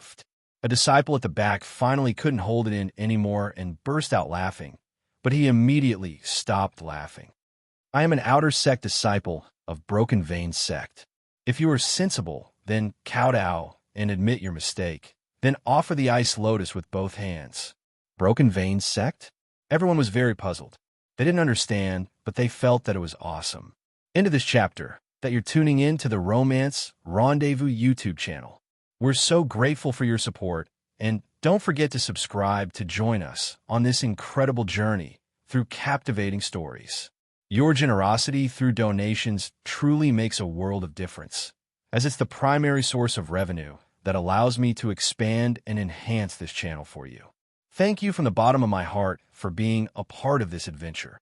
a disciple at the back, finally couldn't hold it in anymore and burst out laughing, but he immediately stopped laughing. I am an outer sect disciple of Broken Vein sect. If you are sensible, then kowtow and admit your mistake. Then offer the ice lotus with both hands. Broken Vein sect? Everyone was very puzzled. They didn't understand, but they felt that it was awesome. Into this chapter, that you're tuning in to the Romance Rendezvous YouTube channel. We're so grateful for your support, and don't forget to subscribe to join us on this incredible journey through captivating stories. Your generosity through donations truly makes a world of difference, as it's the primary source of revenue that allows me to expand and enhance this channel for you. Thank you from the bottom of my heart for being a part of this adventure.